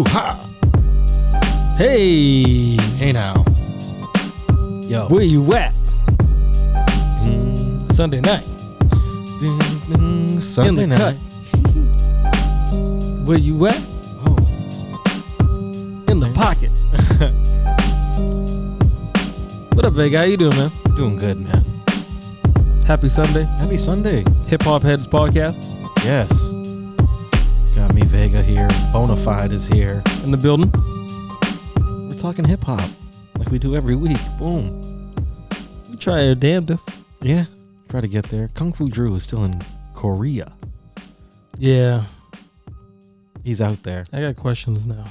Hoo-ha! Hey now. Yo. Where you at? Sunday night. Sunday in the night. cut. Where you at? Oh. In the pocket. What up, Vega? How you doing, man? Doing good, man. Happy Sunday. Happy Sunday. HipHopHeads podcast Yes. Got me, Vega here. Bonafide is here. in the building. We're talking hip hop like we do every week. Boom. We try our damnedest. Yeah. Try to get there. Kung Fu Drew is still in Korea. Yeah. He's out there. I got questions now.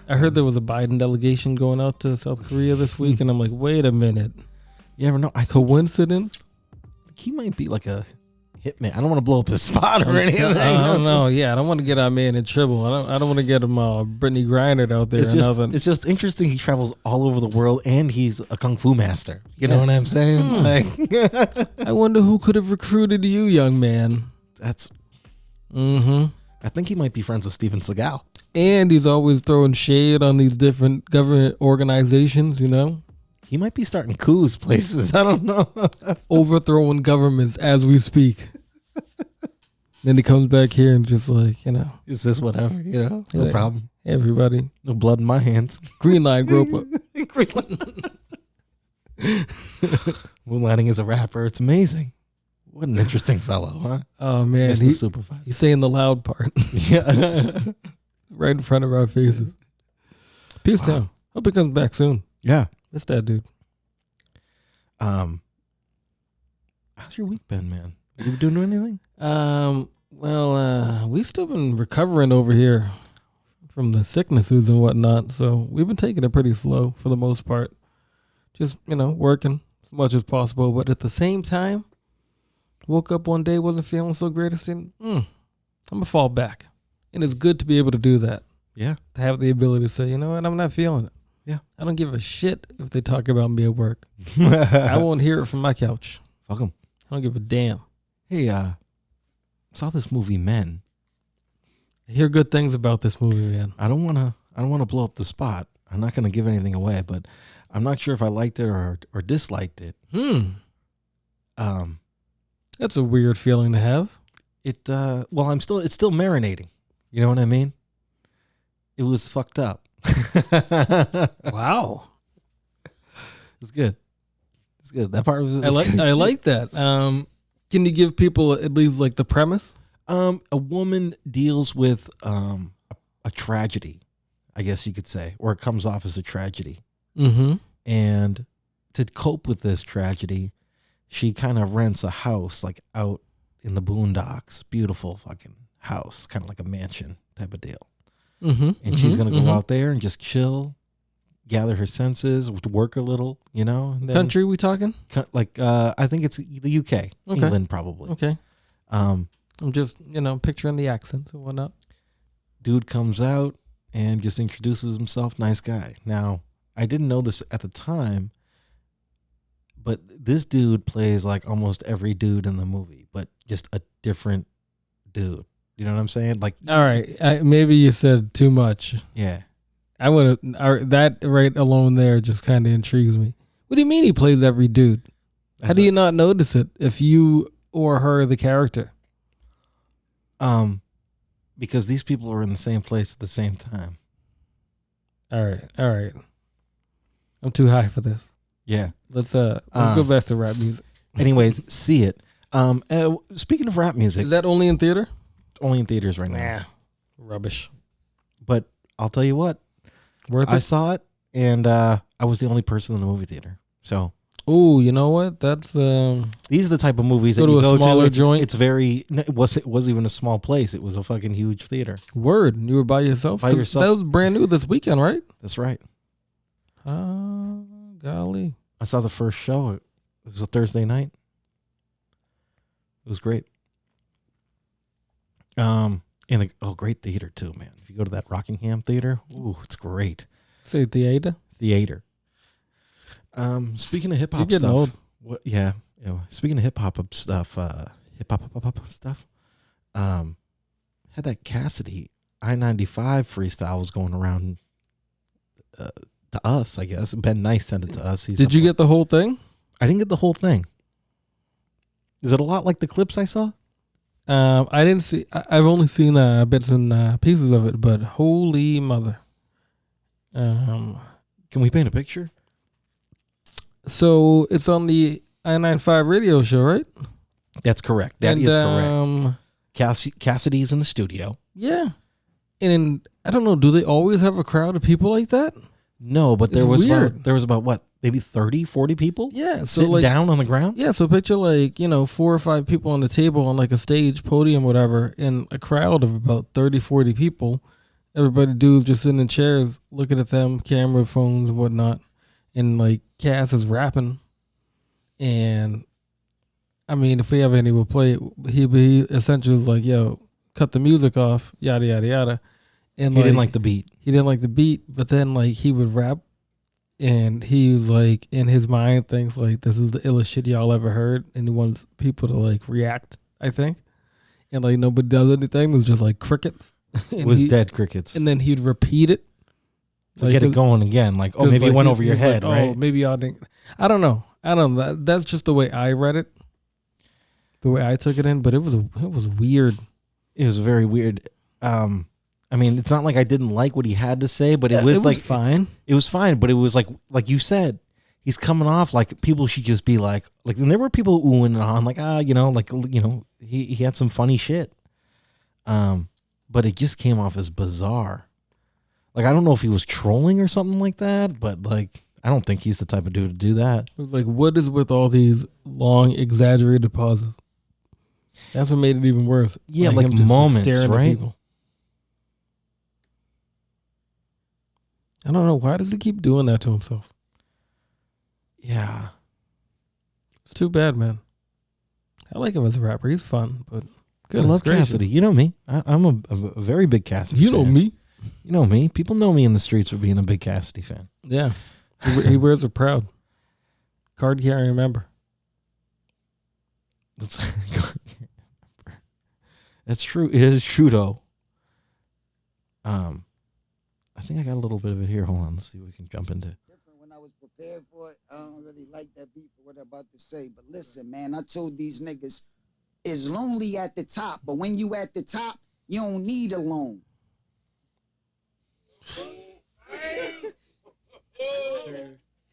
I heard there was a Biden delegation going out to South Korea this week, and I'm like, wait a minute. You ever know? Coincidence? He might be like a hitman. I don't want to blow up his spot or anything. I don't know. Yeah, I don't want to get our man in trouble. I don't want to get him Brittany Griner out there. It's just interesting. He travels all over the world, and he's a kung fu master. You know what I'm saying? Like, I wonder who could have recruited you, young man. that's. Mm-hmm. I think he might be friends with Steven Seagal. And he's always throwing shade on these different government organizations, you know? He might be starting coups places. I don't know. Overthrowing governments as we speak. Then he comes back here and just like, you know. Is this whatever? You know, no Hey, problem. Hey, everybody. No blood in my hands. Green line grope up. Moonlighting is a rapper. It's amazing. What an interesting fellow, huh? Oh, man. Mr. Supervisor. He's saying the loud part. Yeah. Right in front of our faces. Peace to him. Hope he comes back soon. Yeah. It's that dude. How's your week been, man? You doing anything? Well, we've still been recovering over here from the sicknesses and whatnot. So we've been taking it pretty slow for the most part. Just, working as much as possible. But at the same time, woke up one day, wasn't feeling so great. I said, I'm going to fall back. And it's good to be able to do that. Yeah. To have the ability to say, you know what, I'm not feeling it. Yeah. I don't give a shit if they talk about me at work. I won't hear it from my couch. Fuck 'em. I don't give a damn. Hey, saw this movie Men. I hear good things about this movie, man. I don't wanna blow up the spot. I'm not gonna give anything away, but I'm not sure if I liked it or disliked it. That's a weird feeling to have. It's still marinating. You know what I mean? It was fucked up. Wow. It's good. It's good. That part was I like that. Can you give people at least like the premise? A woman deals with a tragedy, I guess you could say, or it comes off as a tragedy. Mm-hmm. And to cope with this tragedy, she kind of rents a house like out in the boondocks. Beautiful fucking house, kind of like a mansion type of deal. Mm-hmm. And she's going to go out there and just chill, gather her senses, work a little, you know. And then, Country we talking? like, I think it's the UK, England probably. Okay. I'm just, picturing the accent and whatnot. Dude comes out and just introduces himself. Nice guy. Now, I didn't know this at the time, but this dude plays like almost every dude in the movie, but just a different dude. You know what I'm saying? Like, all right, maybe you said too much. Yeah. I would have, that right alone there just kind of intrigues me. What do you mean he plays every dude? How do you not notice it if you or her are the character? Because these people are in the same place at the same time. All right. I'm too high for this. Yeah. Let's go back to rap music. Anyways, see it. Speaking of rap music, Is that only in theater? only in theaters right now. Nah, rubbish. But I'll tell you what, Worth I it? saw it, and I was the only person in the movie theater. So, Ooh, you know what? That's these are the type of movies Go that to you a go smaller to. joint? It's very. It wasn't even a small place. It was a fucking huge theater. word. You were by yourself? By 'Cause yourself. That was brand new this weekend, right? That's right. Golly. I saw the first show. It was a Thursday night. It was great. Great theater too, man. If you go to that Rockingham theater, ooh, it's great. Say theater? Theater. Speaking of hip You're hop getting stuff, old. speaking of hip hop stuff, had that Cassidy I-95 freestyle was going around to us, I guess. Ben Nice sent it to us. Did you get the whole thing? I didn't get the whole thing. Is it a lot like the clips I saw? I didn't see. I've only seen bits and pieces of it, but holy mother. Can we paint a picture? So it's on the I-95 radio show, right? That's correct. That is correct. Cassidy's in the studio. Yeah. And I don't know, do they always have a crowd of people like that? No, but there was about what, maybe 30, 40 people? Yeah. So sitting down on the ground? Yeah, so picture 4 or 5 people on the table on like a stage, podium, whatever, and a crowd of about 30, 40 people. Everybody dudes just sitting in chairs, looking at them, camera, phones, and whatnot. And like Cass is rapping. And I mean, if we ever any would play it, he essentially was like, yo, cut the music off, yada, yada, yada. And he didn't like the beat. He didn't like the beat, but then like he would rap and he was like, in his mind, thinks like, this is the illest shit y'all ever heard. And he wants people to like react, I think. And like nobody does anything. It was just like crickets. It was dead crickets. And then he'd repeat it. To like, get it going again. Like, oh, maybe like it went over your head, like, right? Oh, maybe y'all didn't. I don't know. That's just the way I read it. The way I took it in. But it was weird. It was very weird. I mean, it's not like I didn't like what he had to say, but it was like fine. It was fine, but it was like you said, he's coming off like people should just be like, and there were people oohing and on, like, he had some funny shit. But it just came off as bizarre. Like, I don't know if he was trolling or something like that, but like, I don't think he's the type of dude to do that. It was like, what is with all these long, exaggerated pauses? That's what made it even worse. Yeah, like moments, right? I don't know. Why does he keep doing that to himself? Yeah. It's too bad, man. I like him as a rapper. He's fun, but I love Cassidy. You know me. I'm a very big Cassidy fan. You know me. You know me. People know me in the streets for being a big Cassidy fan. Yeah. He wears it proud. Card carrying member. That's true. It is true, though. I think I got a little bit of it here. Hold on. Let's see what we can jump into. When I was prepared for it, I don't really like that beat for what I'm about to say. But listen, man, I told these niggas, it's lonely at the top. But when you at the top, you don't need a loan.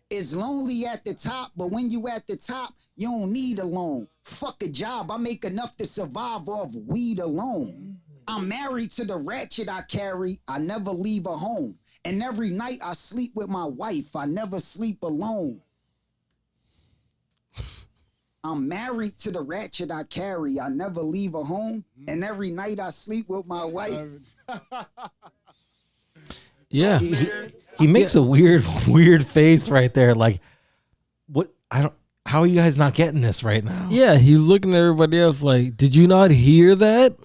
It's lonely at the top, but when you at the top, you don't need a loan. Fuck a job. I make enough to survive off weed alone. I'm married to the ratchet I carry. I never leave a home. And every night I sleep with my wife. I never sleep alone. I'm married to the ratchet I carry. I never leave a home. And every night I sleep with my wife. Yeah. He makes a weird face right there. Like, what? How are you guys not getting this right now? Yeah, he's looking at everybody else like, did you not hear that?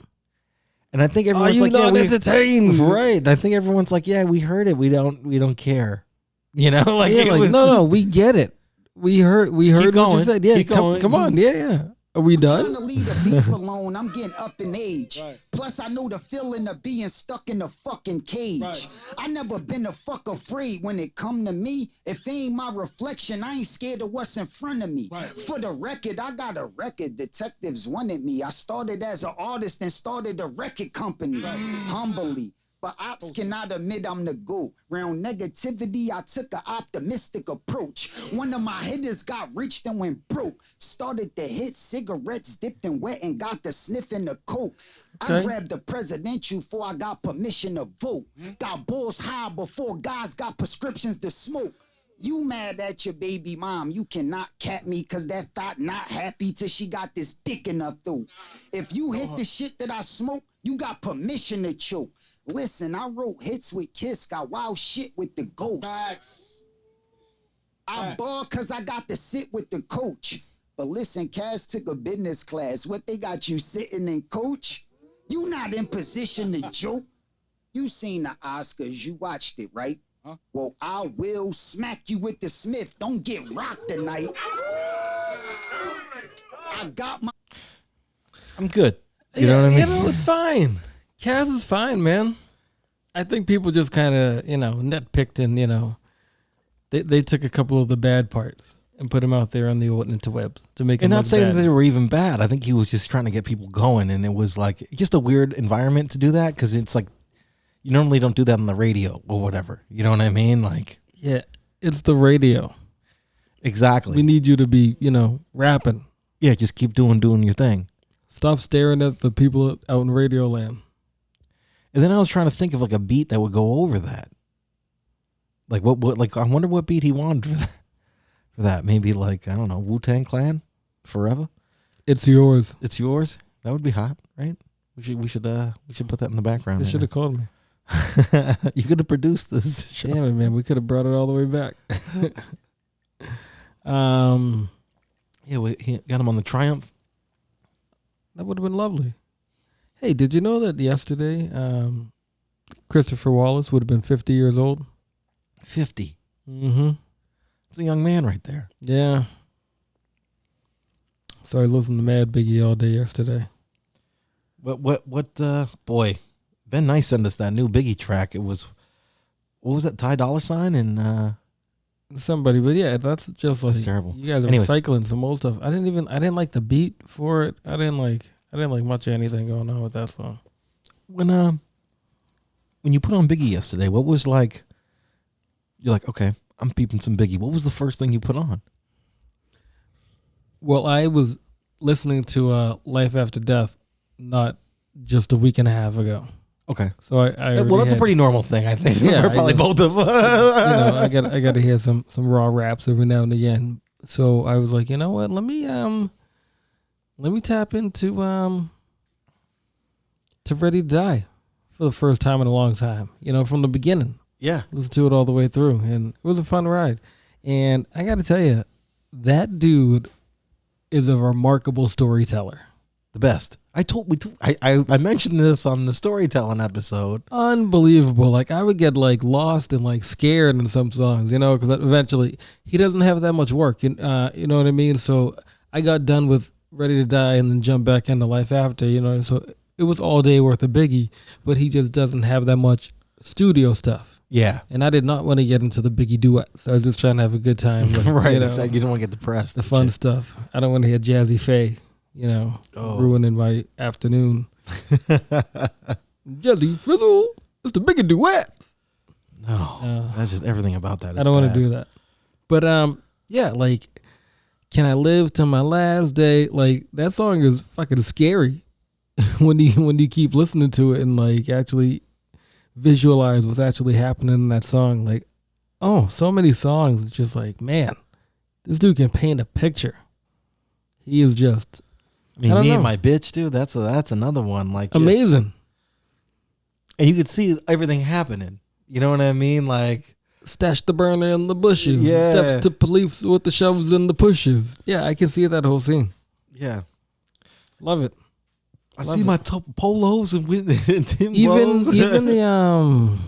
And I think everyone's like, yeah, we entertained. Right. I think everyone's like, yeah, we heard it. We don't care. You know, like, yeah, like no, we get it. We heard what you said. Yeah, come on. Yeah. Are we done? I'm trying to leave the beef alone. I'm getting up in age. Right. Plus, I know the feeling of being stuck in the fucking cage. Right. I never been the fuck afraid when it come to me. If it ain't my reflection, I ain't scared of what's in front of me. Right. For the record, I got a record. Detectives wanted me. I started as an artist and started a record company. Right. Humbly. But ops cannot admit I'm the GOAT. Round negativity, I took an optimistic approach. One of my hitters got rich and went broke. Started to hit cigarettes dipped in wet and got the sniff in the coke. Okay. I grabbed the presidential before I got permission to vote. Got balls high before guys got prescriptions to smoke. You mad at your baby mom. You cannot cap me cause that thought not happy till she got this dick in her throat. If you hit the shit that I smoke, you got permission to choke. Listen, I wrote hits with Kiss, got wild shit with the Ghost. Facts. I ball cause I got to sit with the coach. But listen, Cass took a business class. What they got you sitting in, coach? You not in position to joke. You seen the Oscars, you watched it, right? Huh? Well, I will smack you with the Smith. Don't get rocked tonight. I got my... I'm good. You know what I mean? You know, it's fine. Kaz is fine, man. I think people just kind of, nitpicked and, they took a couple of the bad parts and put them out there on the old interwebs to make And them not look saying bad. that they were even bad. I think he was just trying to get people going, and it was like just a weird environment to do that because it's like you normally don't do that on the radio or whatever. You know what I mean? Like, Yeah, it's the radio. exactly. We need you to be, rapping. Yeah, just keep doing your thing. Stop staring at the people out in radio land. And then I was trying to think of like a beat that would go over that. Like what like I wonder what beat he wanted for that. For that. Maybe like, I don't know, Wu-Tang Clan? Forever? It's yours. It's yours? That would be hot, right? We should put that in the background. They should have called me. You could have produced this show. Damn it, man. We could have brought it all the way back. Yeah, he got him on the Triumph. That would have been lovely. Hey, did you know that yesterday Christopher Wallace would have been 50 years old? 50. Mm-hmm. It's a young man right there. Yeah. Started listening to Mad Biggie all day yesterday. What boy, Ben Nice sent us that new Biggie track. It was, what was that, Ty Dolla $ign and Somebody, but yeah, that's just like that's terrible. you guys are Anyways. recycling some old stuff. I didn't like the beat for it. I didn't like much of anything going on with that song. When you put on Biggie yesterday, what was like, you're like, okay, I'm peeping some Biggie. What was the first thing you put on? Well, I was listening to Life After Death not just a week and a half ago. Okay. So I Well, that's a pretty normal thing, I think. Yeah, for probably both of us. I got to hear some raw raps every now and again. So I was like, you know what? Let me tap into Ready to Die for the first time in a long time. From the beginning. Yeah. Listen to it all the way through, and it was a fun ride. And I got to tell you, that dude is a remarkable storyteller. The best. I mentioned this on the storytelling episode. Unbelievable. Like, I would get like lost and like scared in some songs, because eventually he doesn't have that much work. You know what I mean? So I got done with Ready to Die and then jumped back into Life After, so it was all day worth of Biggie, but he just doesn't have that much studio stuff. Yeah. And I did not want to get into the Biggie duet. So I was just trying to have a good time. With, Right. Exactly. You don't want to get depressed. The fun stuff. I don't want to hear Jazzy Faye, ruining my afternoon. Jazzy Fizzle. It's the Biggie duets. No. That's just everything about that. I don't want to do that. But yeah, like, Can I Live Till My Last Day? Like, that song is fucking scary when you keep listening to it and like actually visualize what's actually happening in that song. Like, so many songs. It's just like, man, this dude can paint a picture. He is just, I mean, Me and My Bitch, dude. That's another one. Like, amazing. And you could see everything happening. You know what I mean? Like, stash the burner in the bushes. Yeah. Steps to police with the shovels and the pushes. Yeah, I can see that whole scene. Yeah. Love it. I see my top polos and Tim even the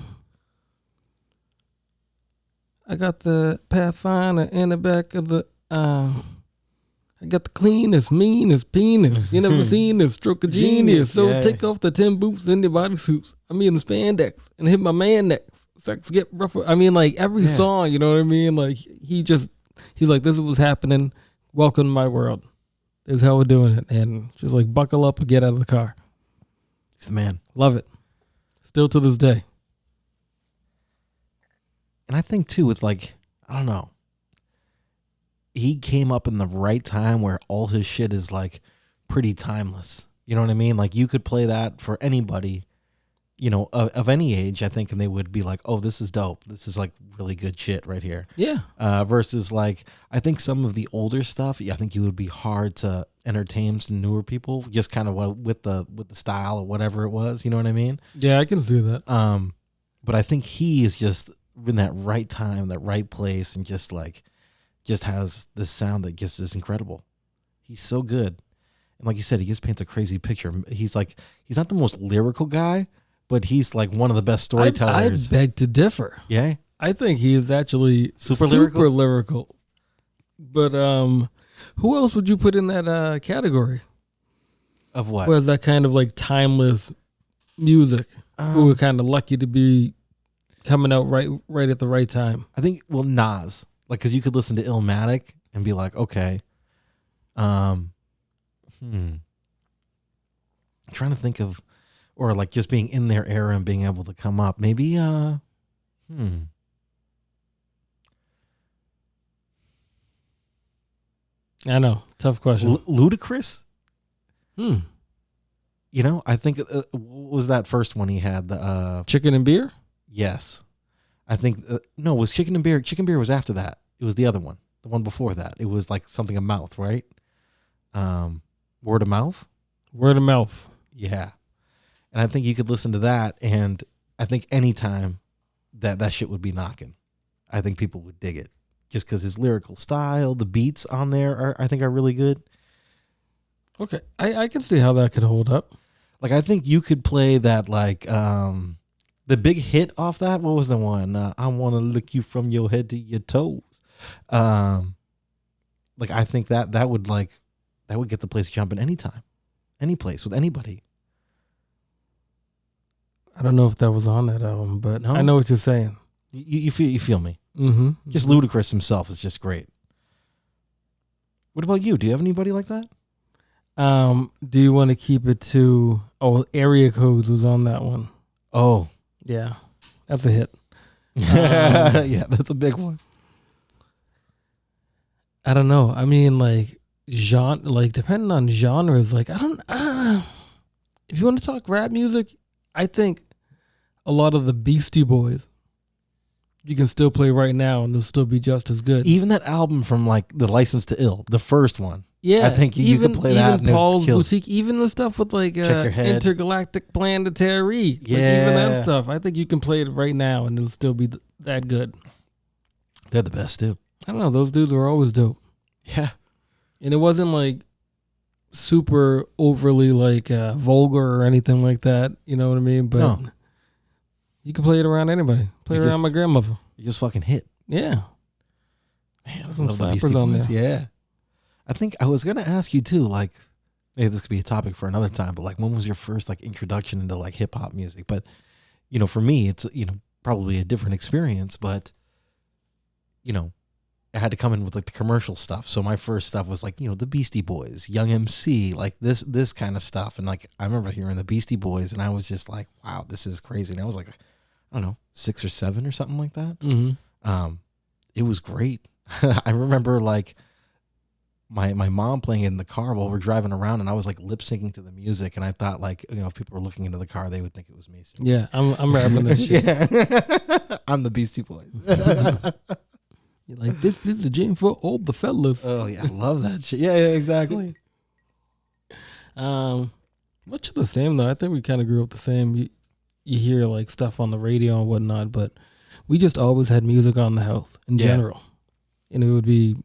I got the Pathfinder in the back of the I got the cleanest, meanest penis. You never seen this stroke of genius. So yeah. take off the 10 boots in the bodysuits. I mean the spandex and hit my man next. Sex get rougher. I mean, like, every song, you know what I mean? Like, he's like, this is what's happening. Welcome to my world. This is how we're doing it. And just like, buckle up and get out of the car. He's the man. Love it. Still to this day. And I think too, with like, I don't know, he came up in the right time where all his shit is like pretty timeless. You know what I mean? Like, you could play that for anybody, of any age, I think, and they would be like, oh, this is dope. This is like really good shit right here. Yeah. Versus like, I think some of the older stuff, I think it would be hard to entertain some newer people, just kind of with the style or whatever it was. You know what I mean? Yeah, I can see that. But I think he is just in that right time, that right place, and just has this sound that just is incredible. He's so good. And like you said, he just paints a crazy picture. He's not the most lyrical guy, but he's like one of the best storytellers. I beg to differ. Yeah. I think he is actually super lyrical. But who else would you put in that category? Of what? Was that kind of like timeless music? who were kind of lucky to be coming out right at the right time? I think, well, Nas, like, because you could listen to Illmatic and be like, okay, I'm trying to think of, or like just being in their era and being able to come up. Maybe, I know, tough question. Ludacris. You know, I think what was that first one he had? The Chicken and Beer. Yes, I think no, it was Chicken and Beer. Chicken Beer was after that. It was the other one, the one before that. It was like something of mouth, right? Word of mouth. Word of mouth. Yeah, and I think you could listen to that, and I think anytime that shit would be knocking, I think people would dig it just because his lyrical style, the beats on there I think are really good. Okay, I can see how that could hold up. Like, I think you could play that, like, the big hit off that. What was the one? I want to lick you from your head to your toes. Like, I think that would get the place jumping anytime, any place with anybody. I don't know if that was on that album, but No? I know what you're saying. You feel me? Mm-hmm. Just Ludacris himself is just great. What about you? Do you have anybody like that? Do you want to keep it to? Oh, Area Codes was on that one. Oh, yeah, that's a hit. Yeah, that's a big one. I don't know. I mean, like depending on genres, like I don't. If you want to talk rap music, I think a lot of the Beastie Boys you can still play right now and they'll still be just as good. Even that album from like the License to Ill, the first one. Yeah, I think you could play that. Even Paul's Boutique, even the stuff with like Check Your Head. Intergalactic Planetary, Yeah, like even that stuff. I think you can play it right now and it'll still be that good. They're the best too. I don't know. Those dudes were always dope. Yeah, and it wasn't like super overly like vulgar or anything like that. You know what I mean? But no. You can play it around anybody. Play it around my grandmother. You just fucking hit. Yeah. Man, there's some slappers on there. Yeah. I think I was gonna ask you too, like, maybe this could be a topic for another time, but like, when was your first like introduction into like hip hop music? But you know, for me, it's probably a different experience, but I had to come in with like the commercial stuff. So my first stuff was like, the Beastie Boys, Young MC, like this kind of stuff. And like, I remember hearing the Beastie Boys and I was just like, wow, this is crazy. And I was like, I don't know, 6 or 7 or something like that. Mm-hmm. It was great. I remember like my mom playing it in the car while we're driving around, and I was like lip syncing to the music, and I thought like, if people were looking into the car, they would think it was me. Yeah, I'm rapping this shit. Yeah. I'm the Beastie Boys. You're like, this is a jam for all the fellas. Oh yeah, I love that shit. Yeah, exactly. Much of the same though. I think we kind of grew up the same. You hear like stuff on the radio and whatnot, but we just always had music on the house in general, and it would be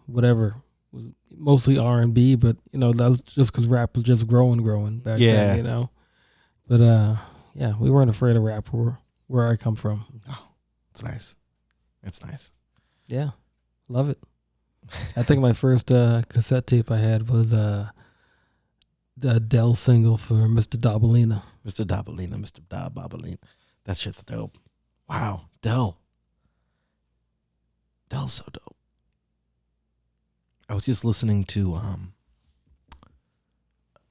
whatever. It was mostly R&B, but that was just because rap was just growing back then. But yeah, we weren't afraid of rap where I come from. Oh, it's nice. It's nice. Yeah, love it. I think my first cassette tape I had was the Dell single for Mr. Dabalina. Mr. Dabalina. That shit's dope. Wow, Dell's so dope. I was just listening to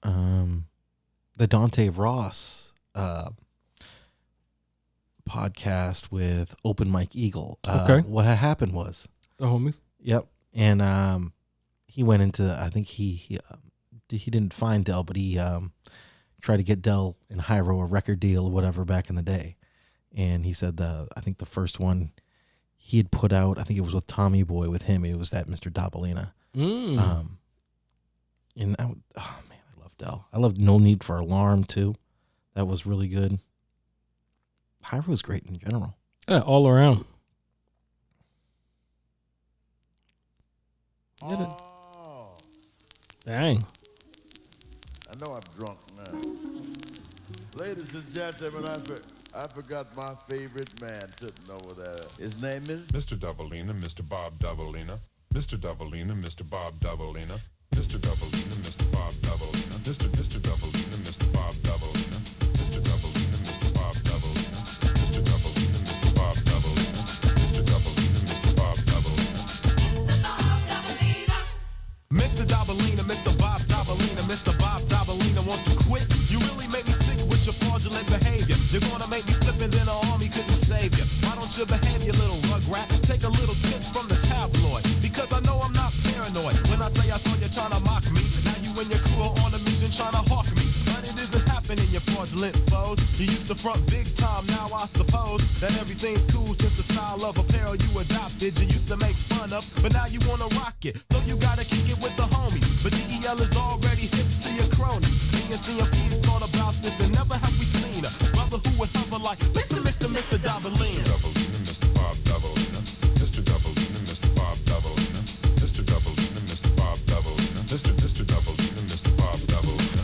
the Dante Ross podcast with Open Mike Eagle. Okay. What had happened was The homies. Yep. And he went into, I think he didn't find Dell, but he tried to get Dell and Hyro a record deal or whatever back in the day. And he said I think the first one he had put out, I think it was with Tommy Boy with him, it was that Mr. Dabalina. And that, oh man, I love Dell. I love No Need for Alarm too. That was really good. Hyro was great in general. Yeah, all around. Oh. Dang. I know I'm drunk now. Ladies and gentlemen, I forgot my favorite man sitting over there. His name is Mr. Dabalina, Mr. Bob Dabalina. Mr. Dabalina, Mr. Bob Dabalina. Mr. Dabalina, Mr. Bob Dabalina. Mr. Dabalina, Mr. Bob Dabalina. Mr. Dabalina, Mr. Bob watch your behavior, little rugrat. Take a little tip from the tabloid, because I know I'm not paranoid. When I say I saw you trying to mock me, now you and your crew are on a mission trying to hawk me. But it isn't happening, you fraudulent foes. You used to front big time, now I suppose that everything's cool since the style of apparel you adopted. You used to make fun of, but now you wanna rock it. So you gotta kick it with the homies. But DEL is already hip to your cronies. Me and CMP's thought about this and never have we seen a brother who would hover like Mr. Dabalina. Mr. Bob Dabalina, Mr. Dabalina, Mr. Bob Dabalina, Mr. Dabalina, Mr. Bob Dabalina, Mr. Dabalina, Mr. Bob Dabalina.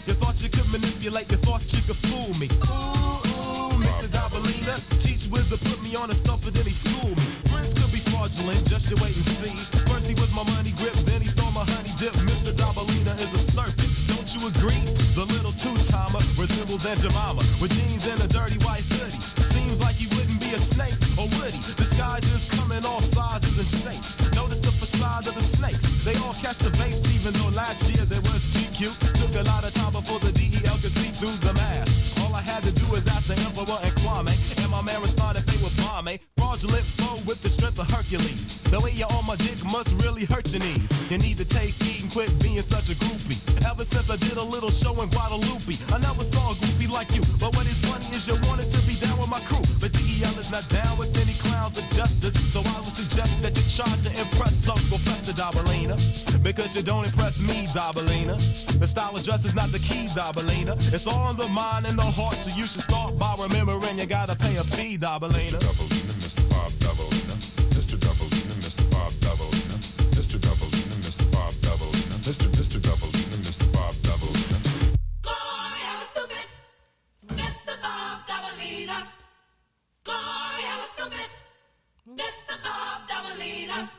You thought you could manipulate, you thought you could fool me. Ooh, Mr. Dabalina. Cheech Wizard put me on a stumper, then he schooled me. Friends could be fraudulent, just you wait and see. First he was my money grip, then he stole my honey dip. Mr. Dabalina is a serpent, don't you agree? The little two-timer resembles Aunt Jemima, with jeans and a dirty white hoodie. Seems like he wouldn't be a snake, or would he? Disguises come in all sizes and shapes. Notice the facade of the snakes. They all catch the vapes, even though last year there was GQ. Took a lot of time before the DEL could see through the mask. All I had to do is ask the Emperor and Kwame, and my man responded they would bomb me. Fraudulent foe with the strength of Hercules. The way you're on my dick must really hurt your knees. You need to take heed and quit being such a groupie. Ever since I did a little show in Guadalupe, I never saw a groupie like you. But what is funny is you wanted to be down with my crew, but DEL is not down with any clowns of justice. So I would suggest that you try to impress Uncle Fester Dabalina, because you don't impress me, Dabalina. The style of dress is not the key, Dabalina. It's all in the mind and the heart, so you should start by remembering you gotta pay a fee, Dabalina. Mr. Bob Dabalina, Mr. Dabalina, Mr. Bob Dabalina, Mr. Dabalina, Mr. Bob Dabalina, Mr. Dabalina, Mr. Bob Dabalina. Glory, I was stupid, Mr. Bob Dabalina. Glory, I was stupid, Mr. Bob Dabalina.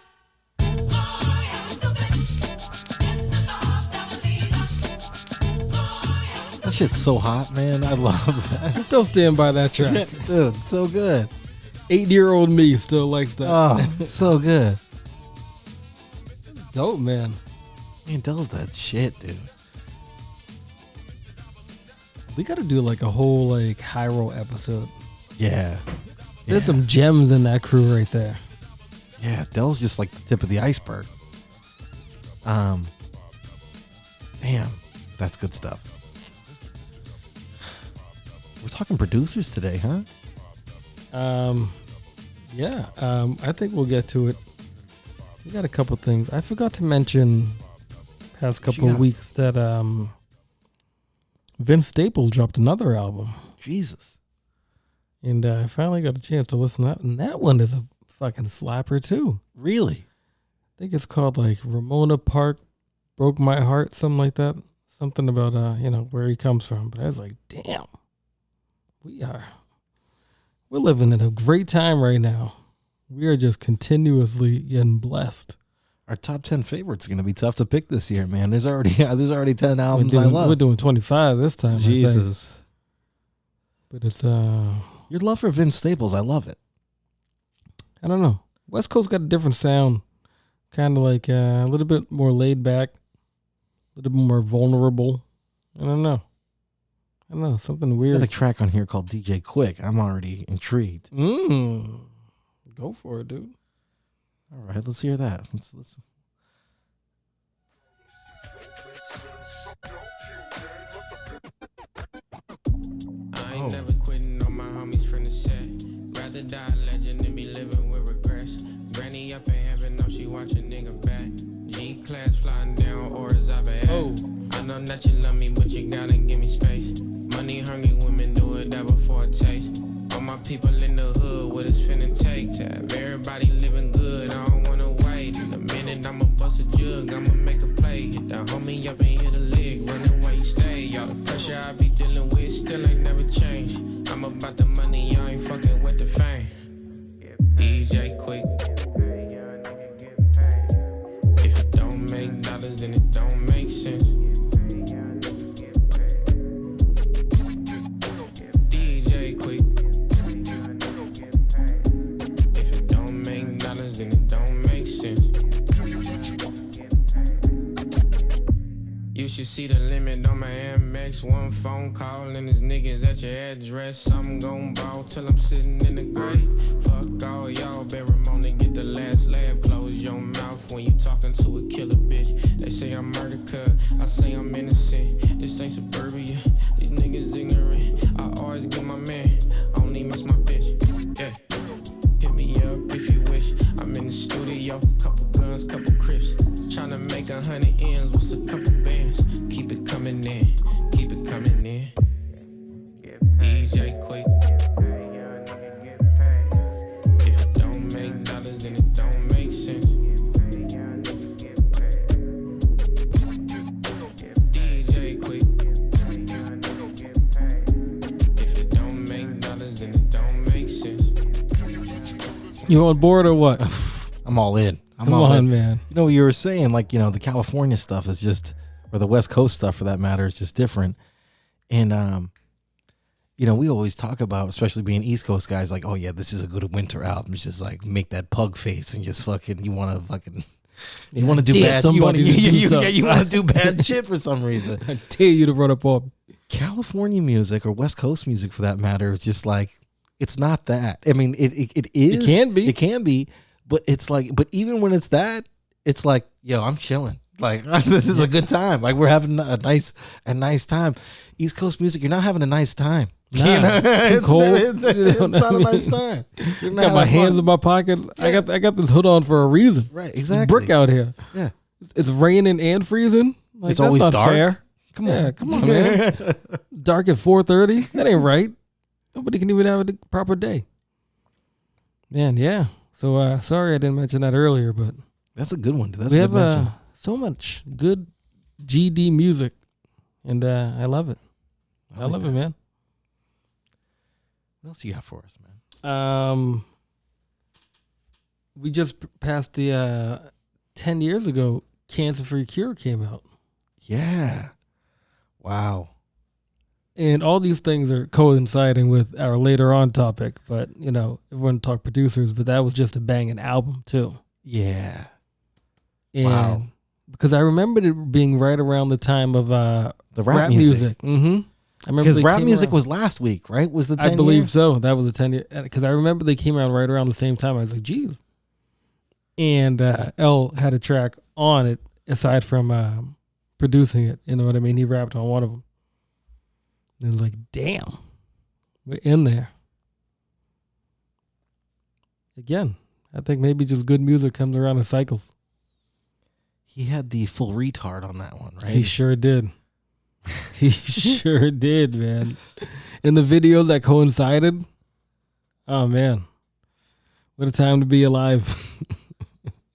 Glory, I was stupid, Mr. Bob Dabalina. Glory, I was stupid. That shit's so hot, man. I love that. I still stand by that track. Dude, so good. 8-year-old me still likes that. Oh, so good. Dope, man. Man, does that shit, dude. We got to do like a whole like Hyro episode. Yeah. There's some gems in that crew right there. Yeah, Dell's just like the tip of the iceberg. Damn, that's good stuff. We're talking producers today, huh? Yeah. I think we'll get to it. We got a couple things. I forgot to mention past couple of weeks that Vince Staples dropped another album. Jesus. And I finally got a chance to listen to that. And that one is a fucking slapper too. Really? I think it's called like Ramona Park Broke My Heart, something like that. Something about where he comes from. But I was like, damn. We're living in a great time right now. We are just continuously getting blessed. Our top 10 favorites are going to be tough to pick this year, man. There's already 10 albums I love. We're doing 25 this time. Jesus. But it's your love for Vince Staples, I love it. I don't know. West Coast got a different sound. Kind of like a little bit more laid back, a little bit more vulnerable. I don't know. Something weird. There's a track on here called DJ Quick. I'm already intrigued. Go for it, dude. All right, let's hear that. Let's. I ain't never quitting on my homies from the set. Rather die a legend than be living with regrets. Granny up in heaven, know she watch a nigga back. G-class flying down, or is I bad? Oh. I know that you love me, but you gotta give me space. Money hungry women do it ever for a taste. All my people in the hood, what it's finna take to have everybody living good. I don't wanna wait. In a minute, I'ma bust a jug, I'ma make a play. Hit the homie up and hit a leg, running where you stay. Y'all the pressure I be dealing with still ain't never changed. I'm about the money, I ain't fucking with the should see the limit on my Amex. One phone call and this niggas at your address. I'm gon' ball till I'm sitting in the grave. Fuck all y'all, bear Ramona, get the last laugh. Close your mouth when you talking to a killer bitch. They say I'm murder cuz, I say I'm innocent. This ain't suburbia, these niggas ignorant. I always get my man, I only miss my bitch. Yeah. Hit me up if you wish. I'm in the studio, couple guns, couple crips. Tryna make 100 ends with a couple bands. Keep it coming in, keep it coming in. DJ quick. If it don't make dollars, then it don't make sense. DJ quick. If it don't make dollars, then it don't make sense. You on board or what? I'm all in. Come on, man. You know what you were saying, like, you know, the California stuff is just, or the West Coast stuff for that matter, is just different. And, you know, we always talk about, especially being East Coast guys, like, oh yeah, this is a good winter album. It's just like make that pug face and just fucking, you want to fucking, you want to do bad. You want to do bad shit for some reason. I dare you to run up on California music or West Coast music for that matter is just like, it's not that. I mean, it is. It can be. It can be. But it's like, but even when it's that, it's like, yo, I'm chilling. Like, this is a good time. Like, we're having a nice time. East Coast music, you're not having a nice time. Nah, you know? it's too cold. It's not a nice time. I got my hands in my pocket. Yeah. I got this hood on for a reason. Right, exactly. It's brick out here. Yeah. It's raining and freezing. Like, it's always not dark. Fair. Come on. Yeah, come on, man. Dark at 4:30. That ain't right. Nobody can even have a proper day. Man, yeah. So sorry I didn't mention that earlier, but that's a good one. That's we a good have mention. So much good GD music, and I love it. I love it, man. What else you got for us, man? We just passed the 10 years ago, Cancer Free Cure came out. Yeah. Wow. And all these things are coinciding with our later on topic, but, you know, everyone talk producers, but that was just a banging album, too. Yeah. And wow. Because I remembered it being right around the time of the rap music. Mm-hmm. I remember because rap music was last week, right? Was the 10 I believe year? so. That was the 10 year. Because I remember they came out right around the same time. I was like, geez. And L had a track on it, aside from producing it. You know what I mean? He rapped on one of them. And it was like, damn, we're in there. Again, I think maybe just good music comes around in cycles. He had the full retard on that one, right? He sure did. He sure did, man. In the videos that coincided, oh, man. What a time to be alive.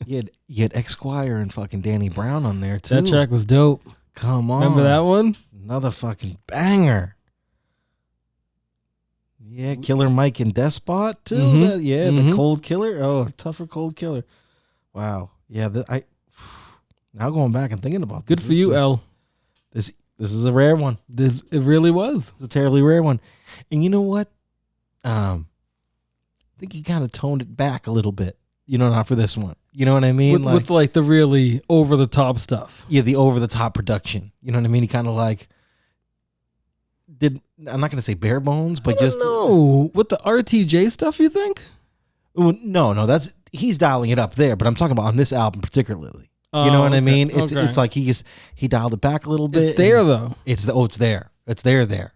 You had Esquire and fucking Danny Brown on there, too. That track was dope. Come on. Remember that one? Another fucking banger. Yeah, Killer Mike and Despot too. Mm-hmm. The Cold Killer. Oh, Tougher Cold Killer. Wow. Yeah, now going back and thinking about this. Good for you, L. This is a rare one. It really was. It's a terribly rare one. And you know what? I think he kind of toned it back a little bit. You know, not for this one. You know what I mean? With like the really over the top stuff. Yeah, the over the top production. You know what I mean? He kind of like I'm not going to say bare bones, but just no. With the RTJ stuff, you think? No, he's dialing it up there, but I'm talking about on this album particularly. You know what I mean? It's like he dialed it back a little bit. It's there though. It's there. It's there.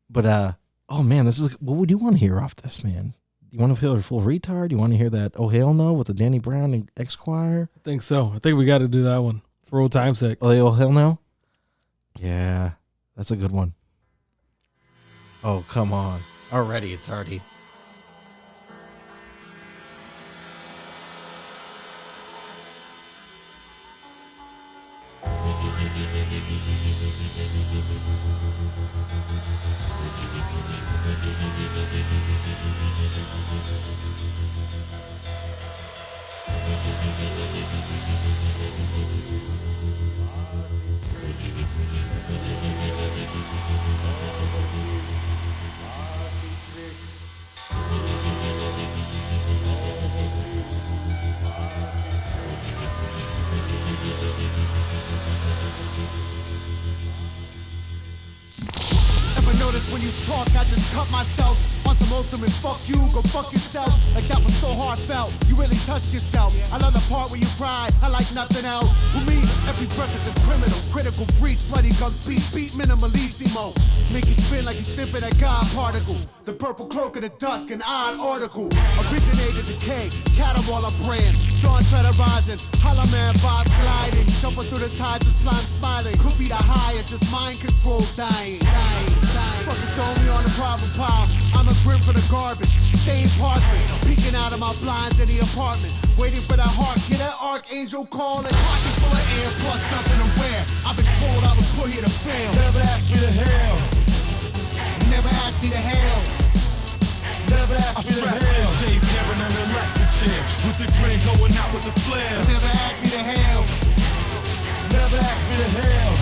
But oh man, what would you want to hear off this, man? You want to hear a full retard? You want to hear that Oh Hell No with the Danny Brown and Esquire? I think so. I think we got to do that one for old time's sake. Oh Hell No? Yeah, that's a good one. Oh, come on. Already. talk, I just cut myself. On some ultimate fuck you, go fuck yourself. Like that was so heartfelt, you really touched yourself. I love the part where you cry, I like nothing else. With me, every breath is a criminal. Critical breach, bloody guns, beat minimalissimo. Make you spin like you sniffing a God particle. The purple cloak of the dusk, an odd article. Originated decay, caterwaller brand. Dawn terrorizing, hollow man vibe gliding. Jumping through the tides of slime smiling. Could be the higher, just mind control dying. Fucking throw me on the problem pile. I'm a grim for the garbage. Stained parchment, peeking out of my blinds in the apartment. Waiting for that heart, get that archangel call. And pocket full of air, plus nothing to wear. I've been told I was put here to fail. Never ask me to hell. Never ask me to hell. Never ask me to hell. Shaved hair in an electric chair, with the grin going out with the flare. Never ask me to hell. Never ask me to hell.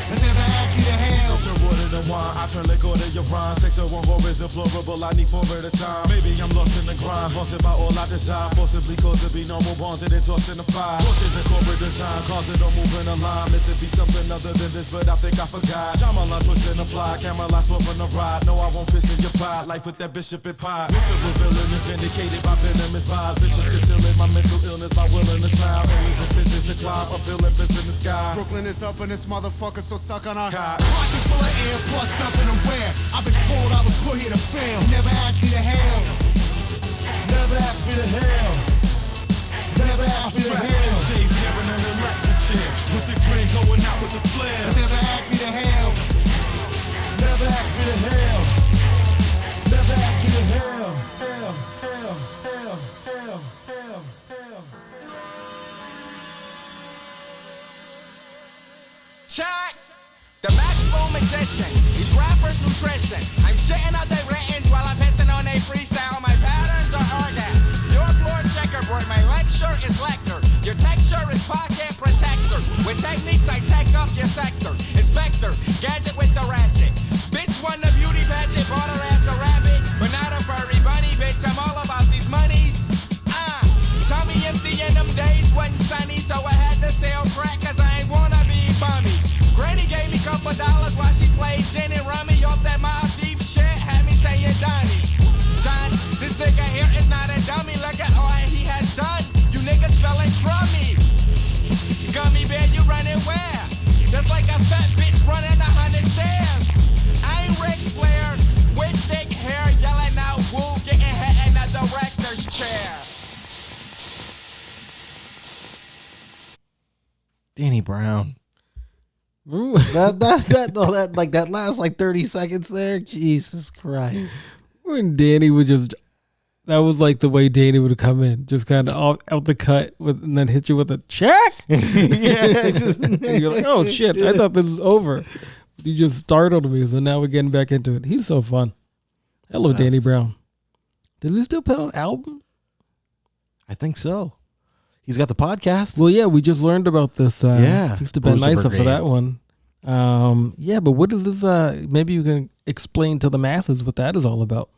Never ask me to hell. Jesus, your water to wine, I turn liquor to your rhyme. Sexual horror is deplorable, I need 4 at a time. Maybe I'm lost in the grind, haunted by all I desire. Forcibly caused to be normal bonds and then tossed in the fire. Forces and corporate design, cause it don't move in a line. Meant to be something other than this, but I think I forgot. Shyamalan twist and apply, Camelot swerve on the ride. No, I won't piss in your pride, life with that bishop and pie. Visceral villain is vindicated by venomous vibes. Vicious concealing my mental illness by willing to smile. Endless intentions to climb up Olympus in the sky. Brooklyn is up and this motherfucker, so suck on our God. pocket full of air, plus nothing to wear. I've been told I was put here to fail. Never ask me to hell. Never ask me to hell. Never ask me to hell. Shaved hair in an electric chair, with the grin going out with the flare. Never ask me to hell. Never ask me to hell. Never ask me to hell. Hell, hell, hell, hell, hell, hell. Check! The maximum existence, these rappers' nutrition. I'm sitting out there written while I'm pissing on a freestyle. My patterns are orgasm. Your floor checkerboard, my lecture is lecture. Your texture is pocket protector. With techniques, I take up your sector. Inspector, gadget with the ratchet. Bitch won the beauty pageant, bought her ass a rabbit. But not a furry bunny, bitch, I'm all about these monies. Tummy empty in them days wasn't sunny, so I had to sell crack cause I ain't wanna be bummy. Granny gave me $2 while she played gin and rummy. Off that Mobb Deep shit, had me saying Donnie. John, this nigga here is not a dummy. Look at all he has done. You niggas feeling crummy. Gummy bear, you running where? That's like a fat bitch running 100 stairs. I ain't Ric Flair with thick hair, yelling out woo, getting hit in a director's chair. Danny Brown. that like that last like 30 seconds there. Jesus Christ. When Danny would just, that was like the way Danny would come in, just kind of out the cut with, and then hit you with a check. Yeah, just And you're like, oh shit, I thought this was over. You just startled me, so now we're getting back into it. He's so fun. Hello, Danny Brown. Does he still put on albums? I think so. He's got the podcast. Well, yeah, we just learned about this. Yeah, used to be Bruiser nicer for Brigade. that one. Yeah, but what is this? Maybe you can explain to the masses what that is all about.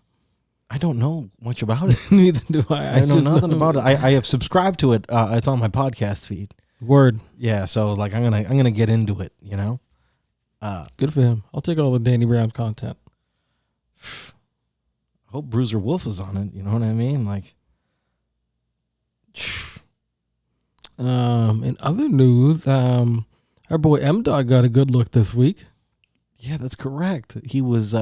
I don't know much about it. Neither do I. I know nothing about it. I have subscribed to it. It's on my podcast feed. Word. Yeah, so like I'm gonna get into it. You know. Good for him. I'll take all the Danny Brown content. I hope Bruiser Wolf is on it. You know what I mean? Like. In other news, our boy M Dog got a good look this week. Yeah, that's correct. He was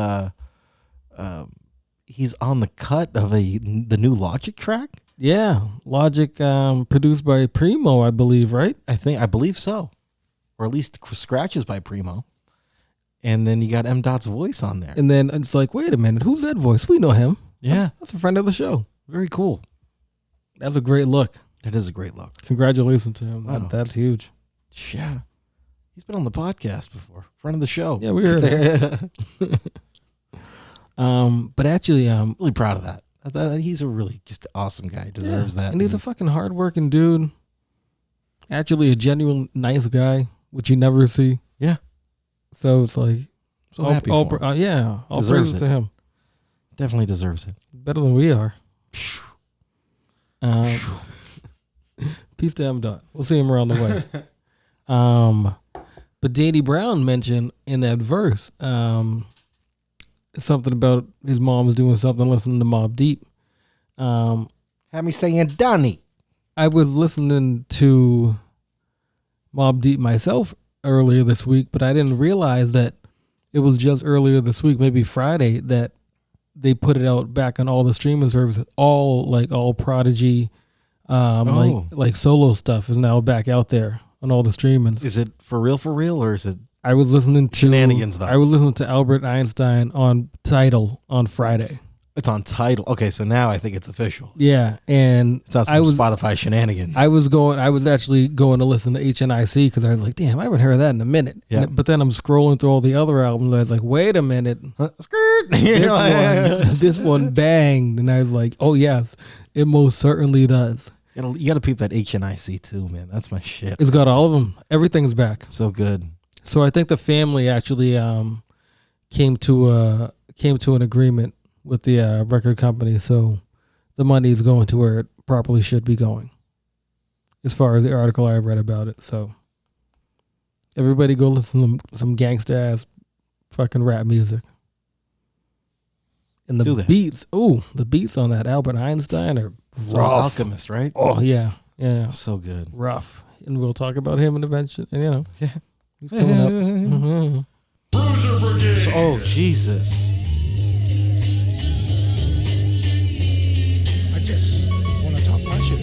he's on the cut of the new Logic track. Yeah, Logic, produced by Primo, I believe, right? I believe so, or at least scratches by Primo. And then you got M Dot's voice on there. And then it's like, wait a minute, who's that voice? We know him. Yeah, That's a friend of the show. very cool. That's a great look. It is a great look. Congratulations to him. Wow. That's huge. Yeah, he's been on the podcast before. Friend of the show. Yeah, we heard that. But actually, really proud of that. He's a really just awesome guy. Deserves that. And he's a fucking hardworking dude. Actually, a genuine nice guy, which you never see. Yeah. So it's like, So happy for him. yeah, all Deserves praises it. to him. Definitely deserves it. Better than we are. Peace to M Dot. We'll see him around the way. But Danny Brown mentioned in that verse, something about his mom was doing something, listening to Mobb Deep. Had me saying Donnie. I was listening to Mobb Deep myself earlier this week, but I didn't realize that it was just earlier this week, maybe Friday, that they put it out back on all the streaming services. All Prodigy, like solo stuff is now back out there on all the streamings. Is it for real, or is it? I was listening to shenanigans though. I was listening to Albert Einstein on Tidal on Friday. It's on Tidal. Okay, so now I think it's official. Yeah, and it's on some Spotify shenanigans. I was actually going to listen to HNIC because I was like, damn, I haven't heard that in a minute. Yeah. But then I'm scrolling through all the other albums. I was like, wait a minute. This one banged. And I was like, oh, yes, it most certainly does. You got to peep that HNIC too, man. That's my shit. It's got all of them. Everything's back. So good. So I think the family actually came to an agreement with the record company, so the money is going to where it properly should be going, as far as the article I read about it. So everybody go listen to some gangsta ass fucking rap music. And the beats on that Albert Einstein are rough. Alchemist, right? Oh yeah, yeah, so good, rough. And we'll talk about him in eventually. And yeah, he's coming up. Mm-hmm. Oh Jesus. Just wanna talk my shit.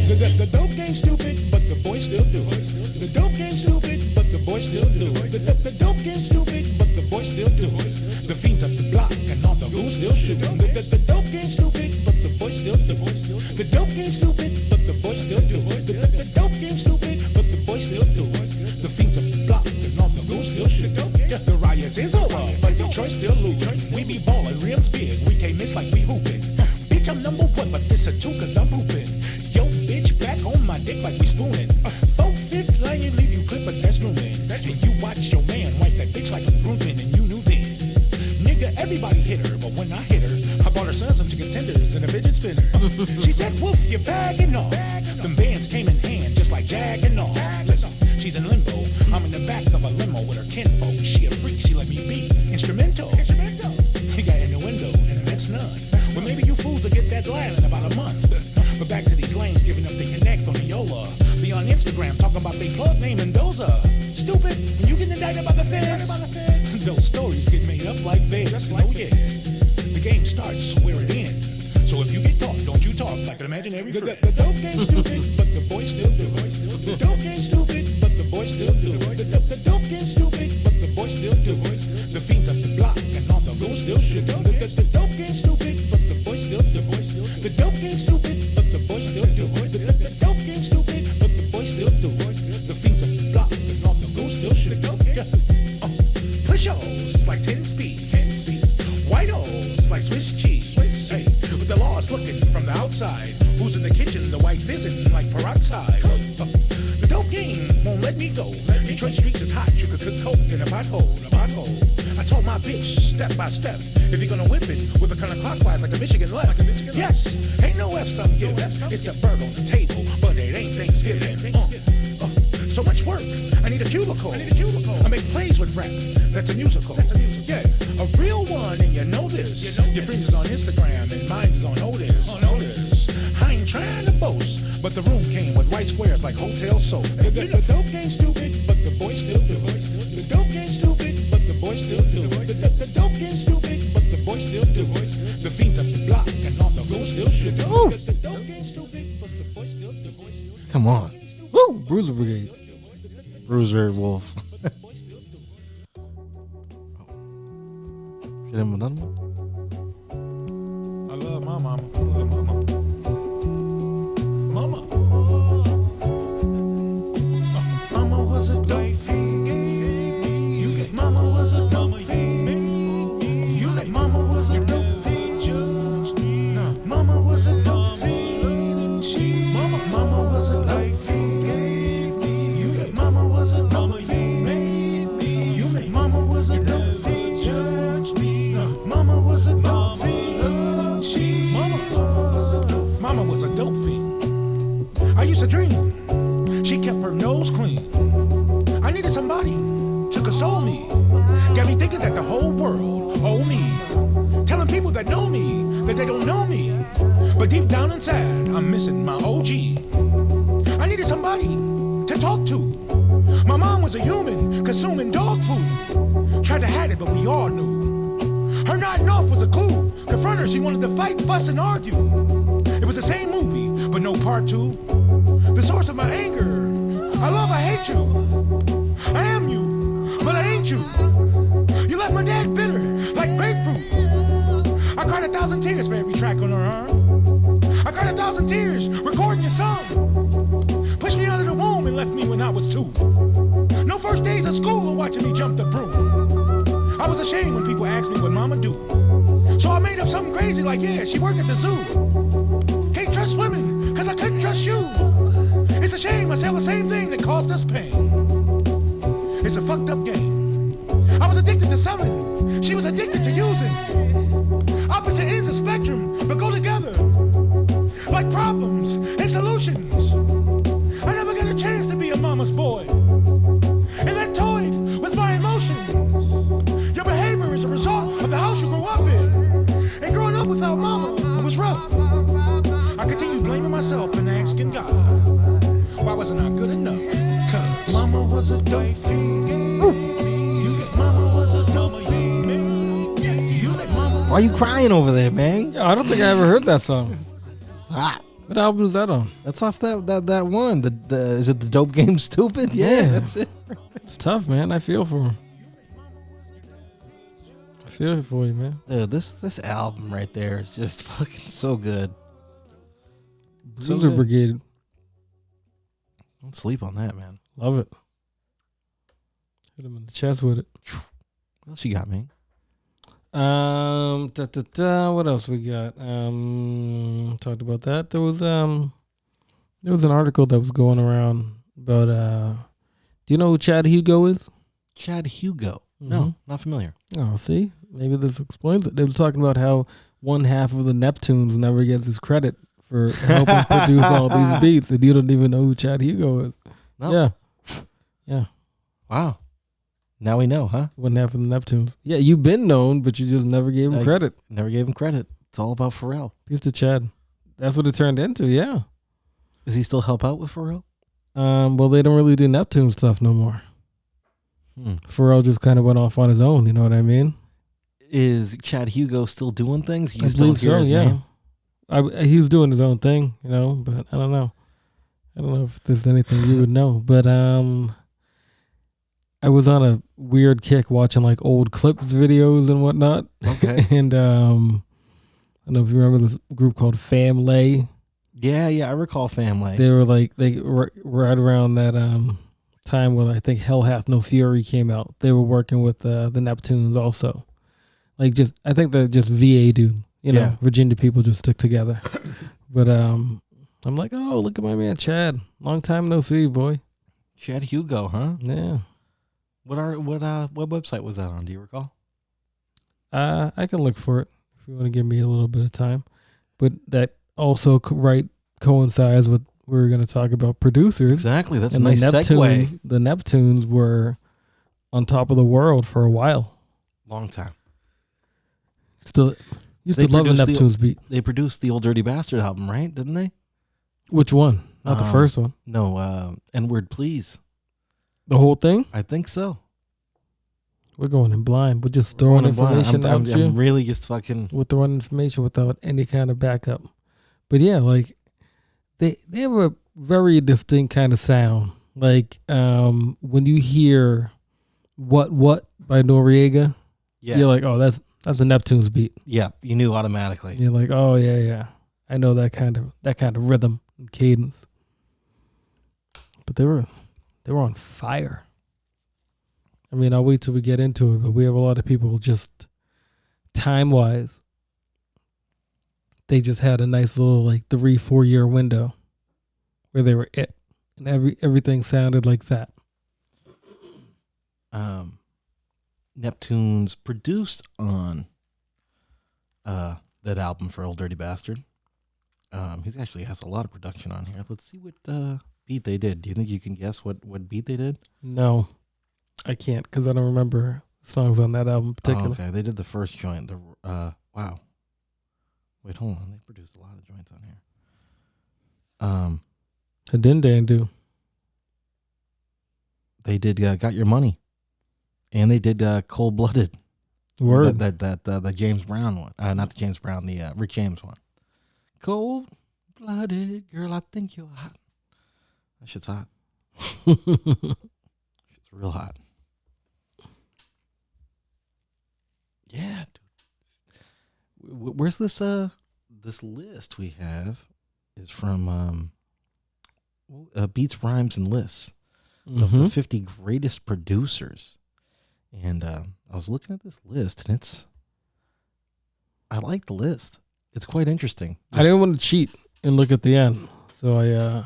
The dope ain't stupid, but the boy still do it. The dope ain't stupid, but the boy still do it. The dope ain't stupid, but the boy still do it. The fiends up the block and all the rules still shoot. The dope ain't stupid, but the boy still do it. The dope ain't stupid, but the boy still do it. The dope ain't stupid, but the boy still do it. The fiends up the block and all the rules still shoot. Yes, the riots is over, but Detroit still lose. We be ballin', rims big, we can't miss like we hoopin'. Bitch, I'm number one, but this a two cause I'm poopin'. Yo, bitch, back on my dick like we spoonin'. 4/5 line, leave you clip, but that's grooming. And you watch your man wipe that bitch like a groomsman, and you knew then. Nigga, everybody hit her, but when I hit her, I bought her son some chicken tenders and a fidget spinner. She said, woof, you're bagging off. Them bands came in hand, just like jagging off. Listen, she's in limbo. I'm in the back of a limo with her kinfolk. She a freak, she let me be instrumental. You got innuendo, and that's none. Well, maybe you fools will get that line in about a month. But back to these lanes giving up the connect on the Yola. Be on Instagram talking about they plug name Mendoza. Stupid, when you get indicted by the feds. Those stories get made up like beds. Oh yeah, the game starts where it ends. So if you get caught, don't you talk like an imaginary friend. The dope ain't stupid, but the boy still do it. The dope ain't stupid, but the boy still do it. The dope ain't stupid, but the boy still do it. The fiends up the block and all the rules still should. The dope ain't stupid, but the boy still do it. The dope ain't stupid, but the boy still do it. The dope ain't stupid, but the boy still do it. The fiends up the block and all the rules still should. Push-os like 10 speed. White-os like Swiss cheese. Hey, with the laws looking from the outside. Who's in the kitchen? The white fizzing like peroxide. The dope game won't let me go. Detroit streets is hot. You could cook coke in a pothole. I told my bitch step by step. If you're gonna whip it, whip it counterclockwise like a Michigan left. Yes, ain't no F's I'm giving. It's a bird on the table, but it ain't Thanksgiving. So much work. I need a cubicle. I make plays with rap. That's a musical. Yeah, a real one, and you know this. Your friends is on Instagram and mine is on Otis. I ain't trying to boast, but the room came with white squares like hotel soap. The dope ain't stupid, but the boy still do it. The dope ain't stupid, but the boy still do it. The dope ain't stupid, but the boy still do it. The fiends up the block and all the rules still should. The dope ain't stupid, but the boy still do it. Come on. Woo! Bruiser Brigade. Bruiser Wolf. Should have another one? I love my mama. I love my mama. Mama was a dope fiend. You get mama was a dope fiend. You like mama was a dope fiend. No, mama was a dope fiend. Mama was a dope fiend. You like mama was a dope fiend. You make mama was a dope fiend. No, mama was a dope fiend. Mama was a dope fiend. I used to dream she kept her nose clean. I needed somebody to console me. Got me thinking that the whole world owe me. Telling people that know me that they don't know me. But deep down inside, I'm missing my OG. I needed somebody to talk to. My mom was a human consuming dog food. Tried to hide it, but we all knew. Her nodding off was a clue. Confront her, she wanted to fight, fuss, and argue. It was the same movie, but no part two. The source of my anger. I love, I hate you. I am you, but I ain't you. You left my dad bitter, like grapefruit. I cried 1,000 tears for every track on her arm. I cried 1,000 tears recording your song. Pushed me out of the womb and left me when I was 2. No first days of school or watching me jump the broom. I was ashamed when people asked me what mama do. So I made up something crazy like, yeah, she worked at the zoo. Can't trust women, cause I couldn't trust you. It's a shame I sell the same thing that caused us pain. It's a fucked up game. I was addicted to selling. She was addicted to using. Opposite ends of spectrum, but go together. Like problems and solutions. I never got a chance to be a mama's boy. And that toyed with my emotions. Your behavior is a result of the house you grew up in. And growing up without mama was rough. I continue blaming myself and asking God, why wasn't I good enough? Cause mama was a dope female. Mama was a dope female. Why are you crying over there, man? Yeah, I don't think I ever heard that song. Ah, What album is that on? that's off that one. The is it the Dope Game Stupid? Yeah, Yeah. that's it. It's tough, man. I feel for him. I feel for you, man. Dude, this album right there is just fucking so good. So Bruiser good. Brigade. Don't sleep on that, man. Love it. Hit him in the chest with it. What else you got, man? What else we got? Talked about that. There was an article that was going around about do you know who Chad Hugo is? Chad Hugo. No, not familiar. Oh, see? Maybe this explains it. They were talking about how one half of the Neptunes never gets his credit for helping produce all these beats, and you don't even know who Chad Hugo is. No. Yeah. Yeah. Wow. Now we know, huh? One half of the Neptunes. Yeah, you've been known, but you just never gave him credit. Never gave him credit. It's all about Pharrell. Peace to Chad. That's what it turned into, yeah. Does he still help out with Pharrell? Well, they don't really do Neptune stuff no more. Pharrell just kind of went off on his own, you know what I mean? Is Chad Hugo still doing things? You I just don't believe hear so, his yeah. name? He's doing his own thing, you know, but I don't know. I don't know if there's anything you would know, but I was on a weird kick watching like old clips videos and whatnot. Okay. And I don't know if you remember this group called Family. Yeah, I recall Family. They were like, they were right around that time when I think Hell Hath No Fury came out. They were working with the Neptunes also. Like I think they're just VA dude. You know, Yeah. Virginia people just stick together. But I'm like, oh, look at my man Chad. Long time no see, boy. Chad Hugo, huh? Yeah. What website was that on? Do you recall? I can look for it if you want to give me a little bit of time. But that also coincides with we're going to talk about producers. Exactly. That's and a nice segue. The Neptunes were on top of the world for a while. Long time. Still used to love a Neptunes beat. They produced the Old Dirty Bastard album, right? Didn't they? Which one? Not the first one. No, N-Word Please. The whole thing? I think so. We're going in blind. We're just throwing information out you. I'm really just fucking... We're throwing information without any kind of backup. But yeah, like, they have a very distinct kind of sound. Like, when you hear What by Noriega, you're like, oh, that's a Neptunes beat. Yeah, you knew automatically. You're like, oh, yeah. I know that kind of rhythm and cadence. But they were on fire. I mean, I'll wait till we get into it, but we have a lot of people just time-wise. They just had a nice little 3-4 year window where they were it. And everything sounded like that. Neptunes produced on that album for Old Dirty Bastard. He actually has a lot of production on here. Let's see what beat they did. Do you think you can guess what beat they did? No, I can't because I don't remember songs on that album in particular. Oh, okay, they did the first joint. The wow. Wait, hold on. They produced a lot of joints on here. What didn't they do? They did Got Your Money, and they did Cold Blooded. Word. The James Brown one. Not the James Brown, the Rick James one. Cold Blooded, girl, I think you're hot. That shit's hot. Shit's real hot. Yeah, dude. Where's this this list we have is from Beats, Rhymes, and Lists of the 50 greatest producers. And I was looking at this list, and I like the list. It's quite interesting. I didn't want to cheat and look at the end, so I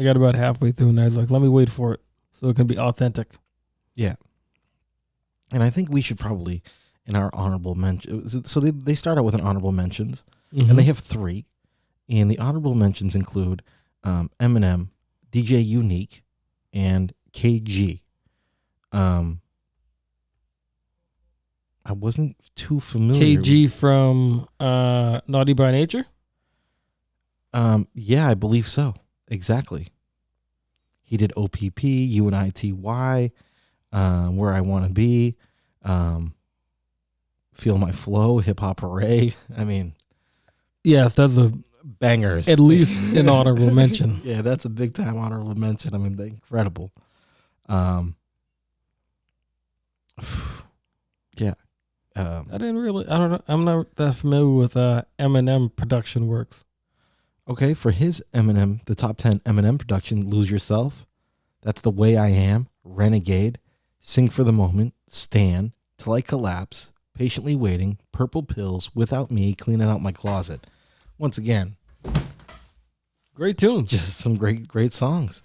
got about halfway through, and I was like, let me wait for it so it can be authentic. Yeah. And I think we should probably, in our honorable mention, so they start out with an honorable mentions, and they have 3. And the honorable mentions include Eminem, DJ Unique, and KG. I wasn't too familiar. KG from Naughty by Nature? Yeah, I believe so. Exactly. He did OPP, UNITY, Where I Want to Be, Feel My Flow, Hip Hop Hooray. I mean, yes, that's a bangers. At least an honorable mention. Yeah, that's a big time honorable mention. I mean, they're incredible. Yeah. I'm not that familiar with Eminem production works. Okay, for his Eminem, the top 10 Eminem production, Lose Yourself, That's the Way I Am, Renegade, Sing for the Moment, Stan, Till I Collapse, Patiently Waiting, Purple Pills, Without Me, Cleaning Out My Closet. Once again, great tunes. Just some great songs.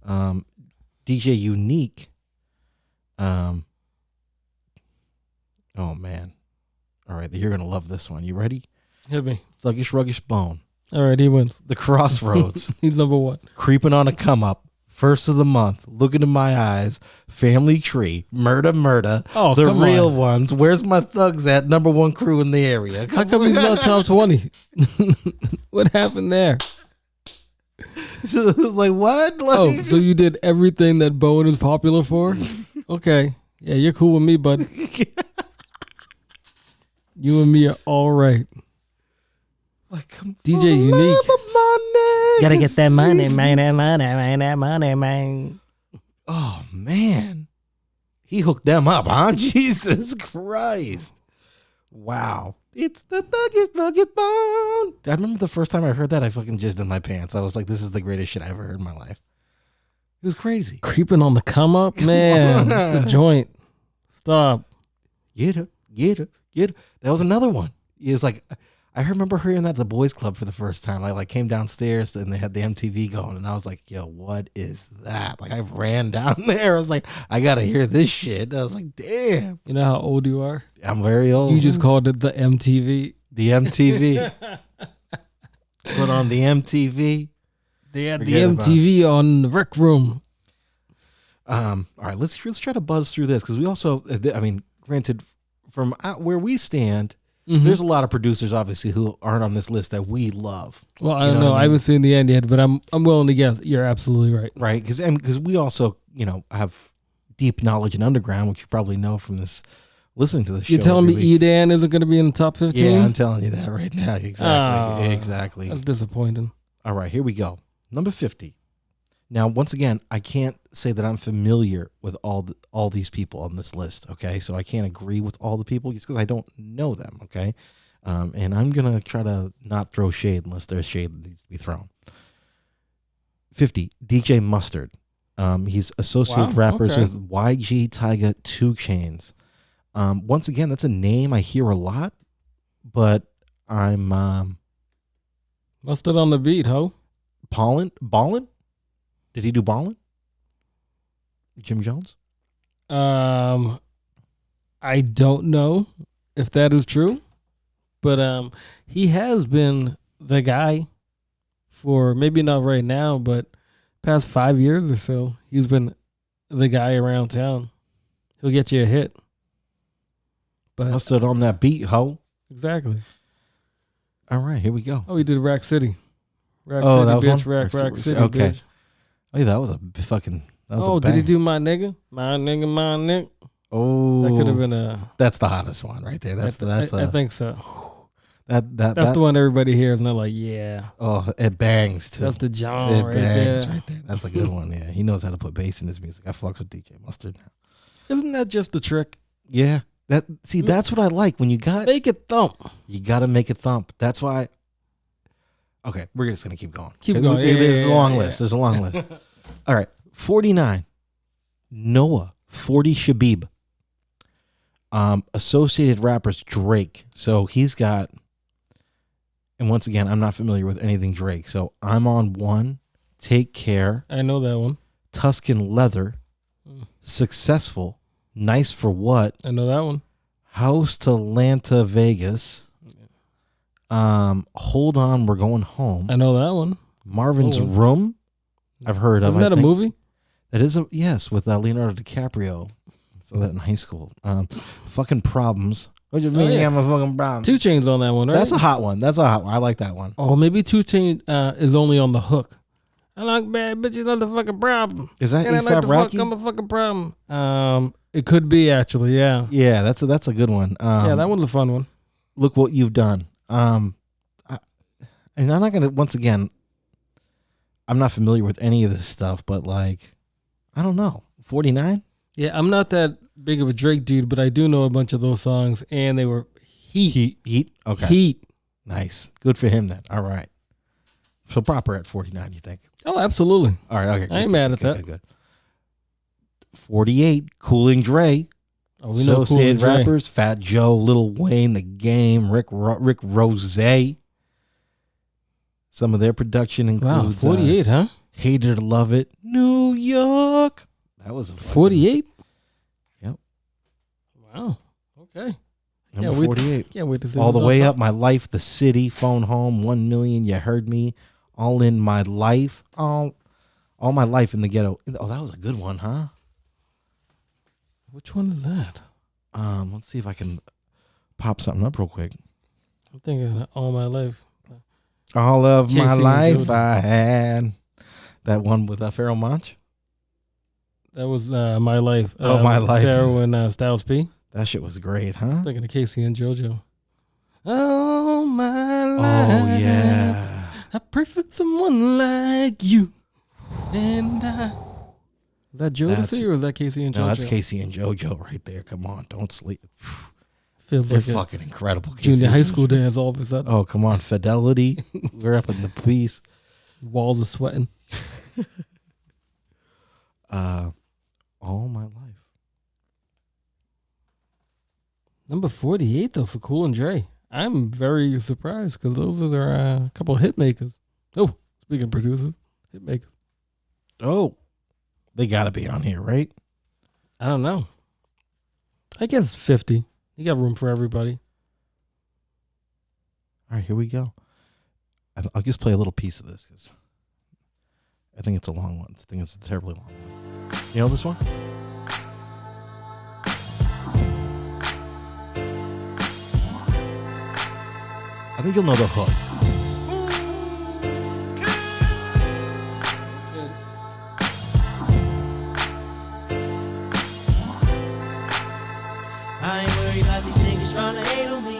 DJ Unique. Oh, man. All right, you're going to love this one. You ready? Hit me. Thuggish Ruggish Bone. All right, he wins. The Crossroads. He's number 1. Creeping on a Come Up. First of the Month. Looking in My Eyes. Family Tree. Murder. Oh, The come Real on. Ones. Where's My Thugs At? Number 1 crew in the area. How come he's not top 20? What happened there? Like, what? Like, oh, so you did everything that Bowen is popular for? Okay. Yeah, you're cool with me, bud. You and me are all right. Like, DJ Unique. Gotta get that money, man. Oh, man. He hooked them up, huh? Jesus Christ. Wow. It's the Thuggish Ruggish Bone. I remember the first time I heard that, I fucking jizzed in my pants. I was like, this is the greatest shit I ever heard in my life. It was crazy. Creeping on the come up? Man, it's the joint. Stop. Get her. That was another one. It was like, I remember hearing that at the boys club for the first time. I like came downstairs and they had the MTV going, and I was like, yo, what is that? Like, I ran down there. I was like, I gotta hear this shit. I was like, damn. You know how old you are? I'm very old. You just called it the MTV. The MTV. Put on the MTV. They had the MTV on the Rec Room. All right, let's try to buzz through this, because we also, I mean, granted, from where we stand, there's a lot of producers obviously who aren't on this list that we love. Well, I don't know. I haven't seen the end yet, but I'm willing to guess. You're absolutely right. Right, because we also have deep knowledge in underground, which you probably know from this listening to the show. You're telling me week. Edan isn't going to be in the top 15? Yeah, I'm telling you that right now. Exactly. Exactly. That's disappointing. All right, here we go. Number 50. Now, once again, I can't say that I'm familiar with all these people on this list, okay? So I can't agree with all the people just because I don't know them, okay? And I'm going to try to not throw shade unless there's shade that needs to be thrown. 50, DJ Mustard. He's associate rappers with YG, Tyga, 2 Chainz. Once again, that's a name I hear a lot, but I'm... Mustard on the beat, ho? Ballin'? Did he do Ballin'? Jim Jones? I don't know if that is true, but he has been the guy for maybe not right now, but past 5 years or so. He's been the guy around town. He'll get you a hit. But Mustard on that beat, ho. exactly. All right, here we go. Oh, he did Rack City. Rack Oh, City, that was bitch. one? Rack City, Okay. bitch. Hey, that was a fucking. That was Oh, a did he bang. do My Nigga? My Nigga, My Nigga? Oh, That could have been a. That's the hottest one right there. That's I think so. That's the one everybody hears and they're like, yeah. Oh, it bangs too. That's the John It right bangs there. right there. That's a good one. Yeah, he knows how to put bass in his music. I fucks with DJ Mustard now. Isn't that just the trick? Yeah, that's what I like when you got Make it thump. You got to make it thump. That's why. Okay, we're just gonna keep going. Keep going. There's a long list. There's a long list. All right, 49. Noah, 40 Shabib. Associated rappers Drake. So he's got. And once again, I'm not familiar with anything Drake. So I'm on one. Take Care. I know that one. Tuscan Leather. Successful. Nice for What. I know that one. House to Atlanta, Vegas. Hold On, We're Going Home. I know that one. Marvin's Room. I've heard of. Isn't that a movie? That is yes, with Leonardo DiCaprio. So that in high school. Fucking Problems. What do you mean? yeah. I'm a fucking problem. 2 Chainz on that one, right? That's a hot one. I like that one. Oh, maybe 2 Chainz is only on the hook. I like bad bitches, not the fucking problem. Is that and I like A$AP the Rocky? I'm a fucking problem. It could be actually, yeah. Yeah, that's a good one. Yeah, that one's a fun one. Look what you've done. And I'm not gonna. Once again, I'm not familiar with any of this stuff, but like, I don't know. 49. Yeah, I'm not that big of a Drake dude, but I do know a bunch of those songs, and they were heat. Heat. Okay. Heat. Nice. Good for him then. All right. So proper at 49, you think? Oh, absolutely. All right. Okay. I ain't mad at that. Good. 48. Cooling Dre. Oh, we know Associated Cool and Dre. rappers: Fat Joe, Lil Wayne, The Game, Rick Rose. Some of their production includes 48, huh? Hate It or Love It, New York. That was a 48. Yep. Wow. Okay. Number 48. Can't wait to see All the who's on way top. up. My Life, The City, Phone Home, 1 Million. You Heard Me. All in My Life. All My Life in the Ghetto. Oh, that was a good one, huh? Which one is that? Let's see if I can pop something up real quick. I'm thinking All My Life. All of Casey my and life Jody. I had. That one with Pharoah Monch. That was My Life. Oh, My Life. Pharaoh and Styles P. That shit was great, huh? Thinking of Casey and JoJo. Oh, my life. Oh, yeah. I pray for someone like you. And is that Jodeci or is that Casey and JoJo? No, that's Casey and JoJo right there. Come on, don't sleep. Feels They're like fucking incredible. Casey junior and high JoJo. school dance all of a sudden. Oh, come on. Fidelity. We're up in the piece. Walls are sweating. All My Life. Number 48, though, for Cool and Dre. I'm very surprised because those are a couple of hit makers. Oh, speaking of producers, hit makers. Oh, they got to be on here, right? I don't know. I guess 50. You got room for everybody. All right, here we go. I'll just play a little piece of this because I think it's a long one. I think it's a terribly long one. You know this one? I think you'll know the hook. I ain't worried about these niggas trying to hate on me.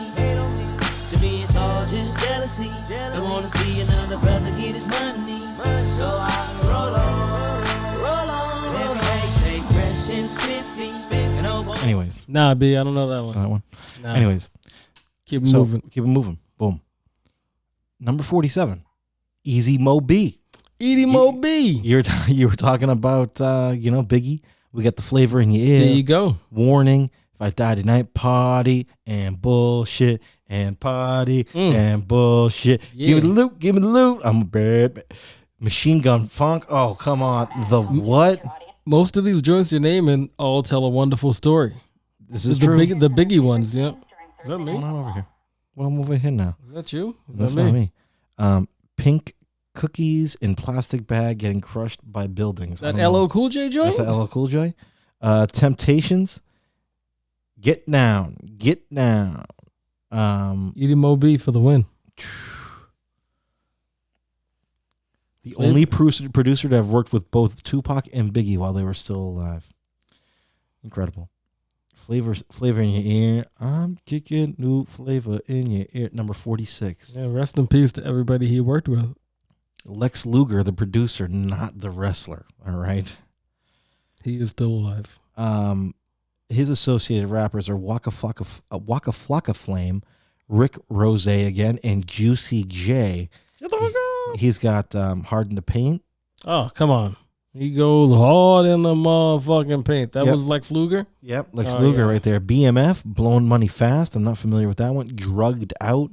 To me, it's all just jealousy. They wanna see another brother get his money. So I roll on. Every day stay fresh and spiffy. And oh boy. Anyways. Nah, B, I don't know that one. That one. Nah. Anyways. Keep it moving. Keep it moving. Boom. Number 47. Easy Mo B. Edie Mo B. You were talking about Biggie. We got the flavor in your ear. There you go. Warning. If I die tonight, party and bullshit and party and bullshit. Yeah. Give me the loot. Give me the loot. I'm a bad Machine Gun Funk. Oh, come on. The what? Most of these joints you're naming all tell a wonderful story. This is the true. The Biggie ones, yeah. Is that me? What's going on over here? Well, I'm over here now. Is that you? Is That's that not me. Pink cookies in plastic bag getting crushed by buildings. That LL Cool J joint? That's the LL Cool J. Temptations Get down. Get down. Eating Mo B for the win. The only producer to have worked with both Tupac and Biggie while they were still alive. Incredible. Flavor in your ear. I'm kicking new flavor in your ear. Number 46. Yeah, rest in peace to everybody he worked with. Lex Luger, the producer, not the wrestler. All right. He is still alive. His associated rappers are Waka Flocka Flame, Rick Rose again, and Juicy J. Shut the fuck up. He's got Harden to Paint. Oh, come on. He goes hard in the motherfucking paint. That was Lex Luger? Yep, Lex Luger right there. BMF, Blowing Money Fast. I'm not familiar with that one. Drugged Out.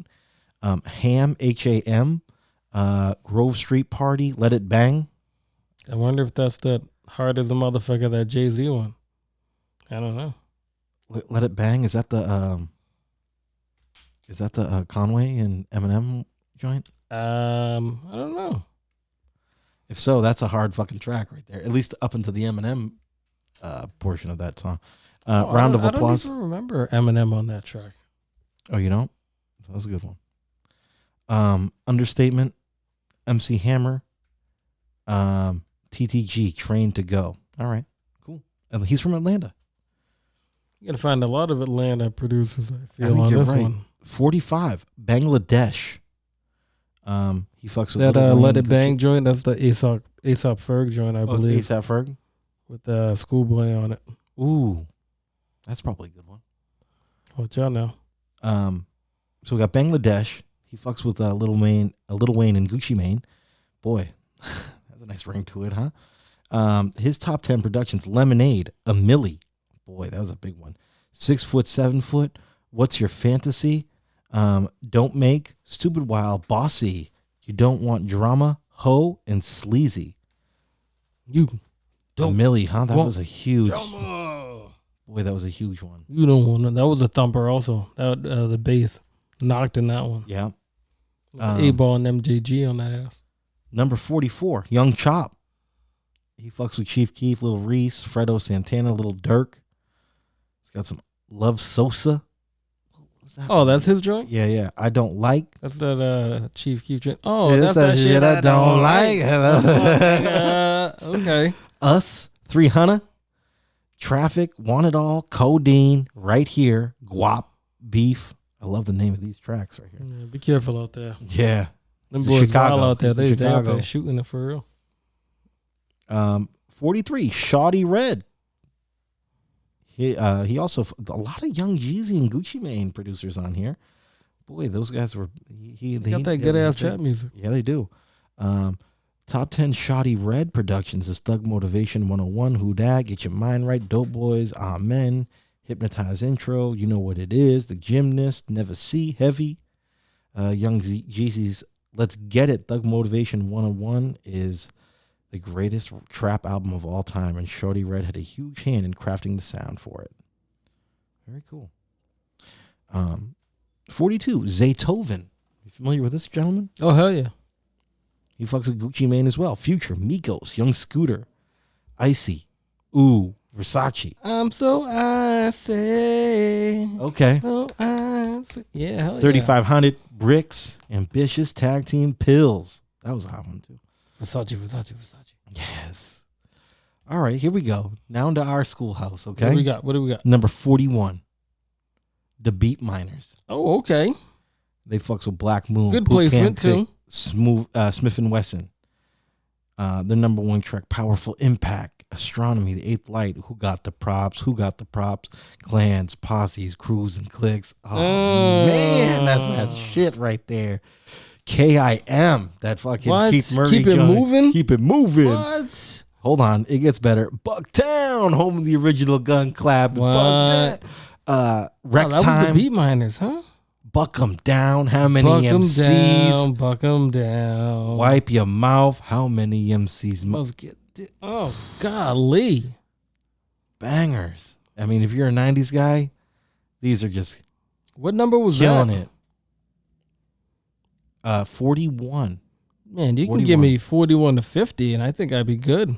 Ham, H-A-M. Grove Street Party, Let It Bang. I wonder if that's that Hard as a Motherfucker, that Jay-Z one. I don't know. Let It Bang, is that the Conway and Eminem joint? I don't know. If so, that's a hard fucking track right there. At least up into the Eminem portion of that song. Round of applause. I don't even remember Eminem on that track. Oh, you don't? That was a good one. Understatement, MC Hammer, TTG, Train to Go. All right, cool. And he's from Atlanta. You're going to find a lot of Atlanta producers, I feel, I think on you're this right. one. 45, Bangladesh. He fucks with That Lil Wayne Let It Gucci. Bang joint, that's the ASAP Ferg joint, I believe. It's ASAP Ferg? With Schoolboy on it. Ooh, that's probably a good one. What y'all know? So we got Bangladesh. He fucks with Lil Wayne and Gucci Mane. Boy, that's a nice ring to it, huh? His top 10 productions: Lemonade, A Milli. Boy, that was a big one. 6 foot, 7 foot. What's Your Fantasy? Don't Make, Stupid Wild, Bossy. You Don't Want Drama, Ho, and Sleazy. You don't. A Milli, huh? That was a huge. Drama. Boy, that was a huge one. You don't want it. That was a thumper also. That the bass knocked in that one. Yeah. A-Ball and MJG on that ass. Number 44, Young Chop. He fucks with Chief Keef, Lil Reese, Fredo Santana, Lil Durk. He's got some Love Sosa. Oh, that's his joint? Yeah. I Don't Like. That's that Chief Keef joint. Oh, Yeah, that's that shit I don't like. Okay. Us, 300. Traffic, Want It All, Codeine, Right Here, Guap, Beef. I love the name of these tracks right here. Yeah, be careful out there. Yeah. Them It's boys Chicago. wild out there. It's They out Chicago. there shooting it for real. 43, Shawty Red. He also, a lot of Young Jeezy and Gucci Mane producers on here. Boy, those guys were. They got that good ass trap music. Yeah, they do. Top 10 Shawty Red productions is Thug Motivation 101, Who Dat, Get Your Mind Right, Dope Boys, Amen, Hypnotize Intro, You Know What It Is, The Gymnast, Never See, Heavy. Young Jeezy's Let's Get It, Thug Motivation 101 is the greatest trap album of all time, and Shawty Red had a huge hand in crafting the sound for it. Very cool. 42, Zaytoven. You familiar with this gentleman? Oh, hell yeah. He fucks with Gucci Mane as well. Future, Migos, Young Scooter, Icy, Ooh, Versace. I'm so icy. Okay. So icy. Yeah, hell yeah. 3500, Bricks, Ambitious, Tag Team, Pills. That was a hot one too. Versace. Yes. All right, here we go. Now into our schoolhouse, okay? What do we got? Number 41, The Beat Miners. Oh, okay. They fucks with Black Moon. Good Boot placement, Camp too. Smith & Wesson. Their number one track, Powerful Impact, Astronomy, The Eighth Light, Who Got the Props, Clans, Posses, Crews, and Cliques. Oh, man, that's that shit right there. KIM, that fucking What? Keith Murray Keep It joint. Moving? Keep It Moving. What? Hold on, it gets better. Bucktown, home of the original gun clap. What? Bucktown. Wreck that Time. was the Beat Miners, huh? Buck 'em down. How many Buck 'em MCs? down, buck 'em down. Wipe your mouth. How many MCs? Let's get. Oh, golly. Bangers. I mean, if you're a 90s guy, these are just What number was killing that? it. 41. Man, you 41. can give me 41 to 50, and I think I'd be good.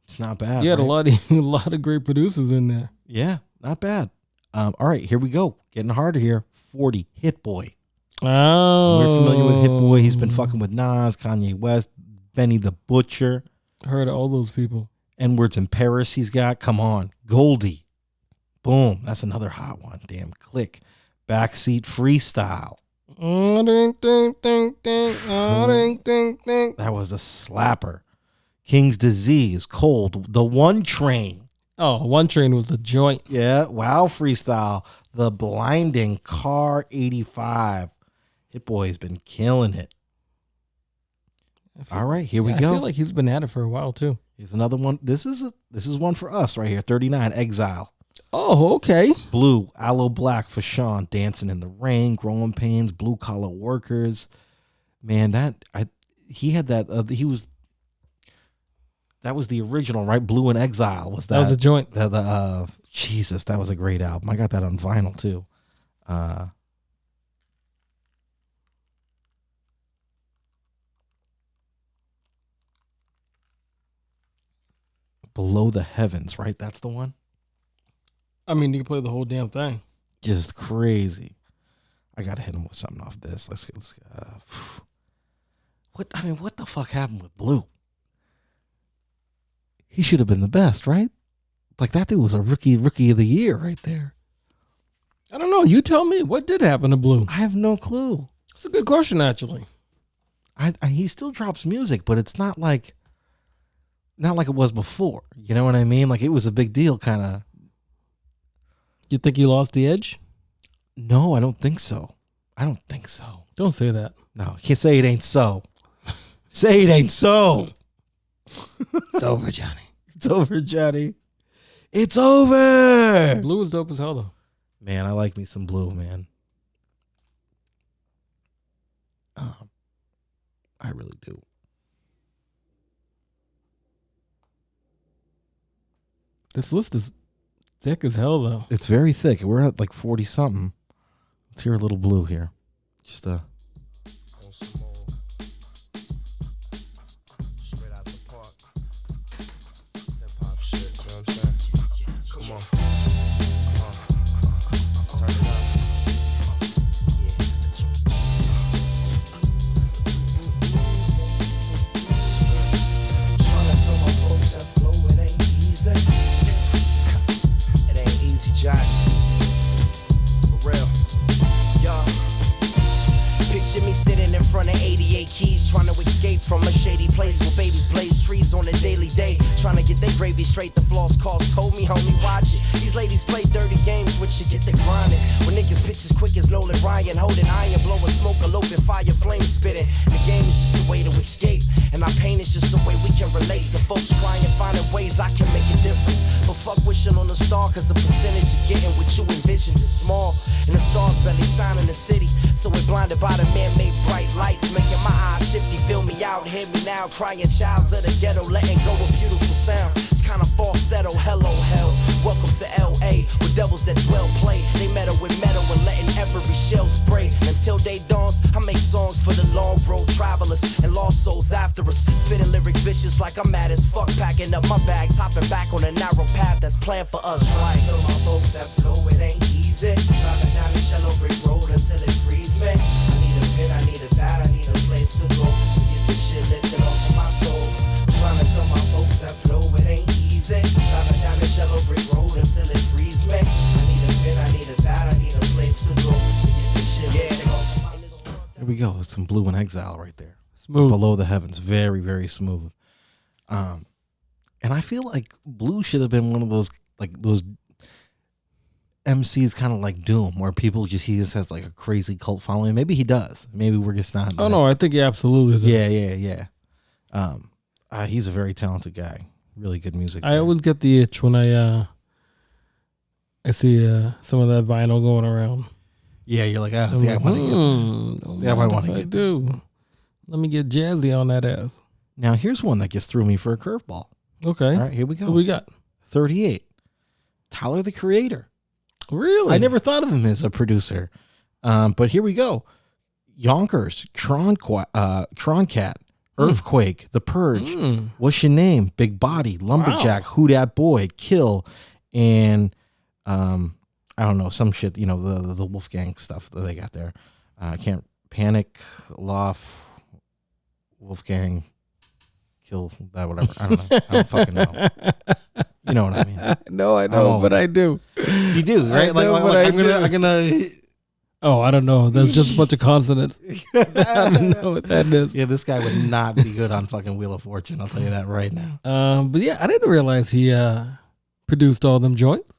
It's not bad. You had right? a lot of great producers in there. Yeah, not bad. All right, here we go. Getting harder here. 40, Hit Boy. Oh. We're familiar with Hit Boy. He's been fucking with Nas, Kanye West, Benny the Butcher. Heard of all those people. N-Words in Paris he's got. Come on. Goldie. Boom. That's another hot one. Damn. Click. Backseat Freestyle. That was a slapper. King's Disease. Cold. The One Train. Oh, One Train was a joint. Yeah. Wow Freestyle. The Blinding Car 85. Hit Boy's been killing it. All right, here we go. I feel like he's been at it for a while too. Here's another one. This is one for us right here. 39, Exile. Oh, okay. Blue, Aloe Black for Sean, Dancing in the Rain, Growing Pains, Blue Collar Workers. Man, that was the original, right? Blue and Exile was that. That was a joint. Jesus, that was a great album. I got that on vinyl too. Below the Heavens, right? That's the one. I mean, you can play the whole damn thing. Just crazy. I gotta hit him with something off this. What the fuck happened with Blue? He should have been the best, right? Like that dude was a rookie of the year right there. I don't know. You tell me. What did happen to Blue? I have no clue. That's a good question, actually. He still drops music, but it's not like it was before. You know what I mean? Like it was a big deal, kind of. You think he lost the edge? No, I don't think so. Don't say that. No, you can't say it ain't so. Say it ain't so. It's over, Johnny. It's over, Johnny. It's over. Blue is dope as hell, though. Man, I like me some Blue, man. I really do. This list is thick as hell, though. It's very thick. We're at like 40 something. Let's hear a little Blue here. Just Straight out the park. Hip-hop shit, you know what I'm saying? Come on. Turn it up. Tryna tell my folks that flow, it ain't easy. It ain't easy, Johnny. For real. Yo. Picture me sitting in front of 88 keys, trying to escape from a shady place where babies blaze trees on a daily day. Trying to get their gravy straight, the floss cause told me, homie, watch it. These ladies play dirty games, which should get the grinding. When niggas pitch as quick as Nolan Ryan, holding iron, blowing smoke, eloping fire, flame spitting. The game is just a way to escape, and our pain is just a way we can relate to folks trying, finding ways I can make a difference. But fuck wishing on a star, cause the percentage of getting what you envisioned is small. And the stars barely shine in the city, so we're blinded by the man-made bright lights, making my eyes shifty. Feel me out, hear me now, crying childs of the ghetto, letting go of beautiful sound. It's kinda falsetto, hello hell. Welcome to LA, with devils that dwell play. They metal with metal and letting every shell spray. Until day dawns, I make songs for the long road travelers and lost souls after us. Spitting lyrics vicious like I'm mad as fuck, packing up my bags, hopping back on a narrow path that's planned for us. Right. So my folks that flow, it ain't easy. Driving down the shallow brick road until it frees me. I need a pen, I need a bat, I need a place to go to get this shit lifted off of my soul. Trying to tell my folks that flow, it ain't easy. Driving down the shallow brick road until it frees me. I need a pen, I need a bat, I need a place to go to get this shit lifted off of my soul. There we go. It's some Blue and Exile right there. Smooth. Below the Heavens. Very, very smooth. And I feel like Blue should have been one of those MCs kind of like Doom, where he just has like a crazy cult following. Maybe he does. Maybe we're just not. Oh, no, I think he absolutely does. Yeah. He's a very talented guy. Really good music. I always get the itch when I see some of that vinyl going around. Yeah, you're like, I want to get. I want to get. Do. Let me get jazzy on that ass. Now here's one that just threw me for a curveball. Okay. All right, here we go. What we got? 38. Tyler, the Creator. Really? I never thought of him as a producer. But here we go. Yonkers, Tron Cat, Earthquake, The Purge, What's Your Name, Big Body, Lumberjack, Who Dat Boy, Kill, and I don't know, some shit, you know, the Wolfgang stuff that they got there. I can't Panic, Loft, Wolfgang, Kill that, whatever. I don't know. I don't fucking know. You know what I mean? No, I know, but I do. You do, right? I know, but I'm gonna. Oh, I don't know. That's just a bunch of consonants. I don't know what that is. Yeah, this guy would not be good on fucking Wheel of Fortune. I'll tell you that right now. But yeah, I didn't realize he produced all them joints.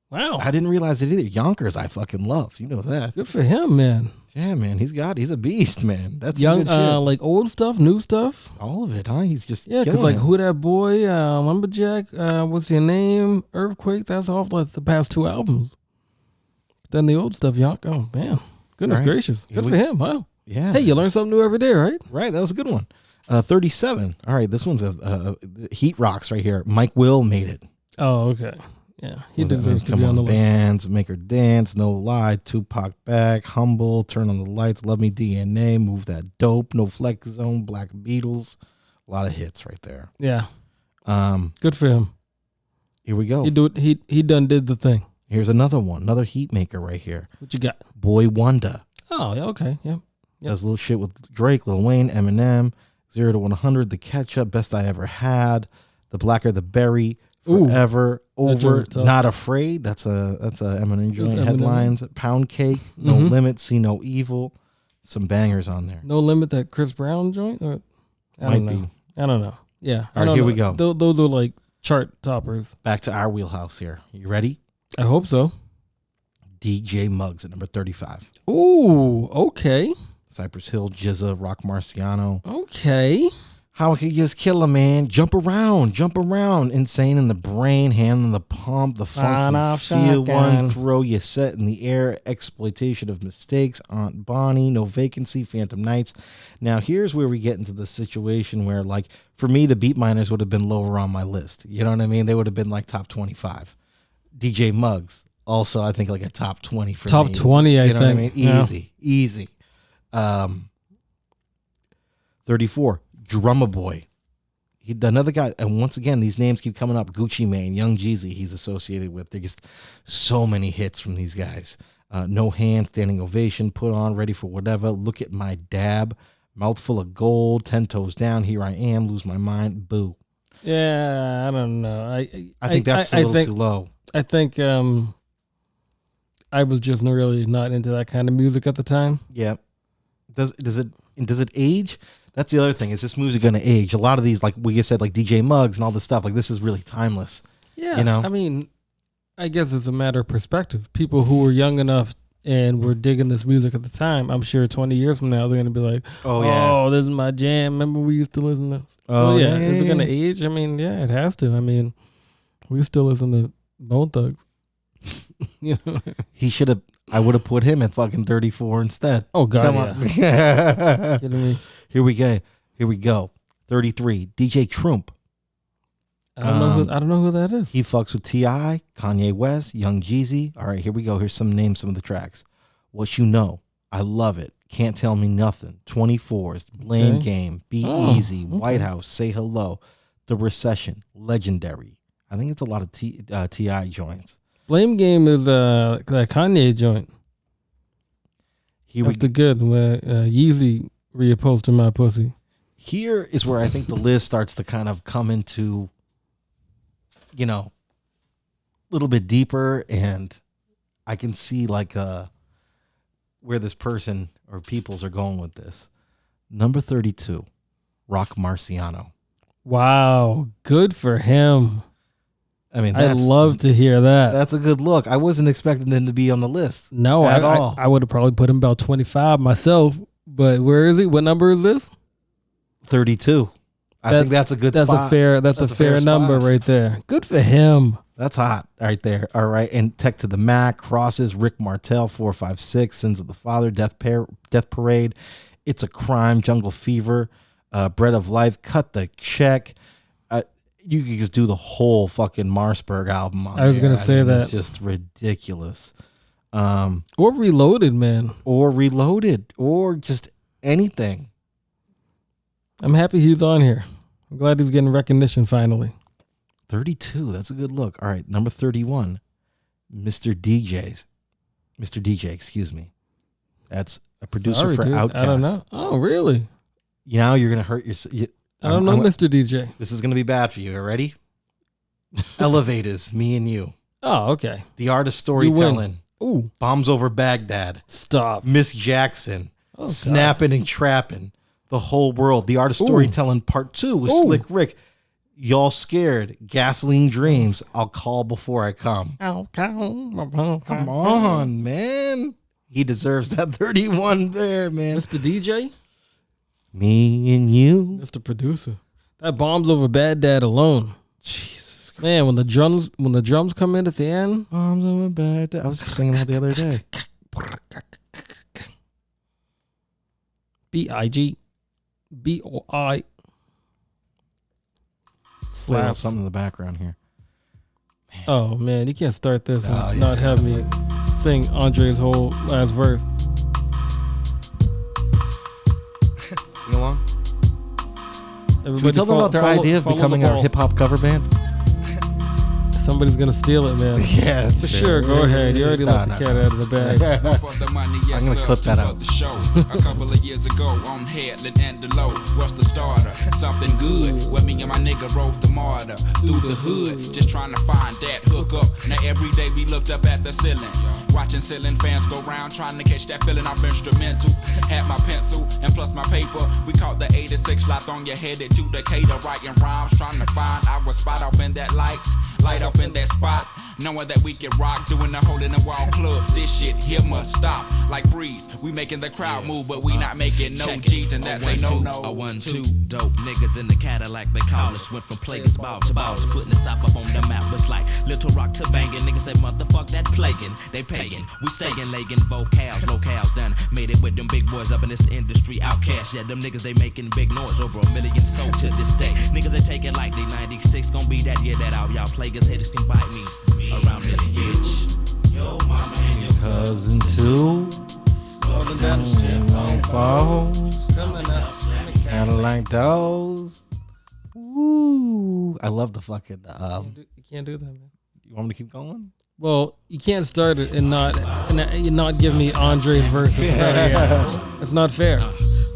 Wow. I didn't realize it either. Yonkers, I fucking love. You know that. Good for him, man. Yeah, man. He's a beast, man. That's Young, some good shit. like old stuff, new stuff. All of it, huh? He's just because like Who That Boy, Lumberjack, what's your name, Earthquake. That's off like the past 2 albums. Then the old stuff, Yonk. Oh man, goodness gracious, good for him. Wow. Yeah. Hey, you learn something new every day, right? Right. That was a good one. 37. All right, this one's a Heat Rocks right here. Mike Will made it. Oh, okay. Yeah, he deserves to be on the list. Bands, Make Her Dance, No Lie, Tupac Back, Humble, Turn on the Lights, Love Me DNA, Move That Dope, No Flex Zone, Black Beatles. A lot of hits right there. Yeah. Good for him. Here we go. He done did the thing. Here's another one, another heat maker right here. What you got? Boy Wonder. Oh, yeah, okay. Yeah. Does a little shit with Drake, Lil Wayne, Eminem, 0 to 100, The Ketchup, Best I Ever Had, The Blacker the Berry, Forever, Over, Not Afraid. That's a Eminem joint. Headlines, Pound Cake, No Limit, See No Evil. Some bangers on there. No Limit, that Chris Brown joint? Or, I don't know. Yeah. All right, here we go. Those are like chart toppers. Back to our wheelhouse here. You ready? I hope so. DJ Muggs at number 35. Ooh, okay. Cypress Hill, Jizza, Rock Marciano. Okay. How I could just kill a man. Jump around. Insane in the brain, hand on the pump, the funky feel one, throw you set in the air, exploitation of mistakes, Aunt Bonnie, No Vacancy, Phantom Nights. Now, here's where we get into the situation where, like, for me, the Beat Miners would have been lower on my list. You know what I mean? They would have been like top 25. DJ Muggs, also, I think like a top 20 for top me. 20, I you know think. What I mean? Easy. 34, Drummer Boy. Another guy, and once again, these names keep coming up. Gucci Mane, Young Jeezy, he's associated with. There's just so many hits from these guys. No Hand, Standing Ovation, Put On, Ready for Whatever, Look at My Dab, Mouthful of Gold, 10 Toes Down, Here I Am, Lose My Mind, Boo. Yeah, I don't know. I think that's a little too low. I think I was just really not into that kind of music at the time. Yeah. Does it age? That's the other thing. Is this music going to age? A lot of these, like we said, like DJ Muggs and all this stuff, like this is really timeless. Yeah. You know? I mean, I guess it's a matter of perspective. People who were young enough and were digging this music at the time, I'm sure 20 years from now, they're going to be like, oh, this is my jam. Remember we used to listen to this? Oh, yeah. Is it going to age? I mean, yeah, it has to. I mean, we still listen to Bone Thugs. You know? I would have put him at fucking 34 instead. Oh, God, Come on. Kidding me? Here we go. 33, DJ Trump. I don't know who that is. He fucks with T.I., Kanye West, Young Jeezy. All right, here we go. Here's some of the tracks. What You Know, I Love It, Can't Tell Me Nothing, 24s, Blame Game, Be Easy, White House, Say Hello, The Recession, Legendary. I think it's a lot of T.I. joints. Blame Game is that Kanye joint. That's the good where Yeezy reupholstered my pussy. Here is where I think the list starts to kind of come into, you know, a little bit deeper, and I can see like where this person or peoples are going with this. Number 32, Rock Marciano. Wow, good for him. I mean, I'd love to hear that. That's a good look. I wasn't expecting him to be on the list. No, at all. I would have probably put him about 25 myself. But where is he? What number is this? 32. I think that's a good spot. That's a fair number right there. Good for him. That's hot right there. All right. And Tech to the Mac, Crosses, Rick Martel, 456, Sins of the Father, Death Parade, It's a Crime, Jungle Fever, Bread of Life, Cut the Check. You could just do the whole fucking Marsburg album on I was going to say that. It's just ridiculous. Or Reloaded, man. Or just anything. I'm happy he's on here. I'm glad he's getting recognition finally. 32. That's a good look. All right. Number 31. Mr. DJ, excuse me. That's a producer Sorry, for dude. Outkast. I don't know. Oh, really? Now you're gonna hurt yourself. I don't know, Mr. DJ. This is gonna be bad for you. Ready? Elevators, me and you. Oh, okay. The Art of Storytelling. Ooh. Bombs Over Baghdad. Stop. Miss Jackson. Oh, Snapping and Trapping. The Whole World. The Art of Storytelling Part 2 with Slick Rick. Y'all Scared. Gasoline Dreams. I'll Call Before I Come. Come on, man. He deserves that 31 there, man. Mr. DJ? Me and you. Mr. Producer. That Bombs Over Baghdad alone. Jesus Christ. Man, when the drums come in at the end. Bombs Over Baghdad. I was just singing that the other day. BIGBOI. Slap something in the background here. Oh man, you can't start this and not have me sing Andre's whole last verse. Sing along. Everybody Should we tell them about their idea of becoming our hip hop cover band? Somebody's gonna steal it, man. Yeah, for sure. Go ahead. You already let the cat out of the bag. I'm gonna clip that out. A couple of years ago on Headland and the Low, what's the starter? Something good. Where me and my nigga rode the martyr through the hood, just trying to find that hook up. Now every day we looked up at the ceiling, watching ceiling fans go round, trying to catch that feeling off instrumental. Had my pencil and plus my paper. We caught the 86 lot on your headed to Decatur, writing rhymes, trying to find our spot off in that light off in that spot, knowing that we can rock, doing the hole in the wall clubs. This shit here must stop, like freeze. We making the crowd move, but we not making no G's, and that's a no. A 1-2 dope niggas in the Cadillac, they call us. Went from plaguers ball to balls, putting the South up on the map. It's like Little Rock to banging. Niggas say motherfuck that plaguing. They paying, we staying, legging vocals, locales done. Made it with them big boys up in this industry. Outcast, yeah, them niggas they making big noise, over 1 million sold to this day. Niggas they take it like they 96 gon' be that year that out. Y'all plaguers haters can bite me around this bitch. Yo mama and your cousin too. Rolling down the strip on balls. Coming up, Cadillac those. Woo! I love the fucking. You can't do that, man. You want me to keep going? Well, you can't start it and not give me Andre's verse. It's not fair.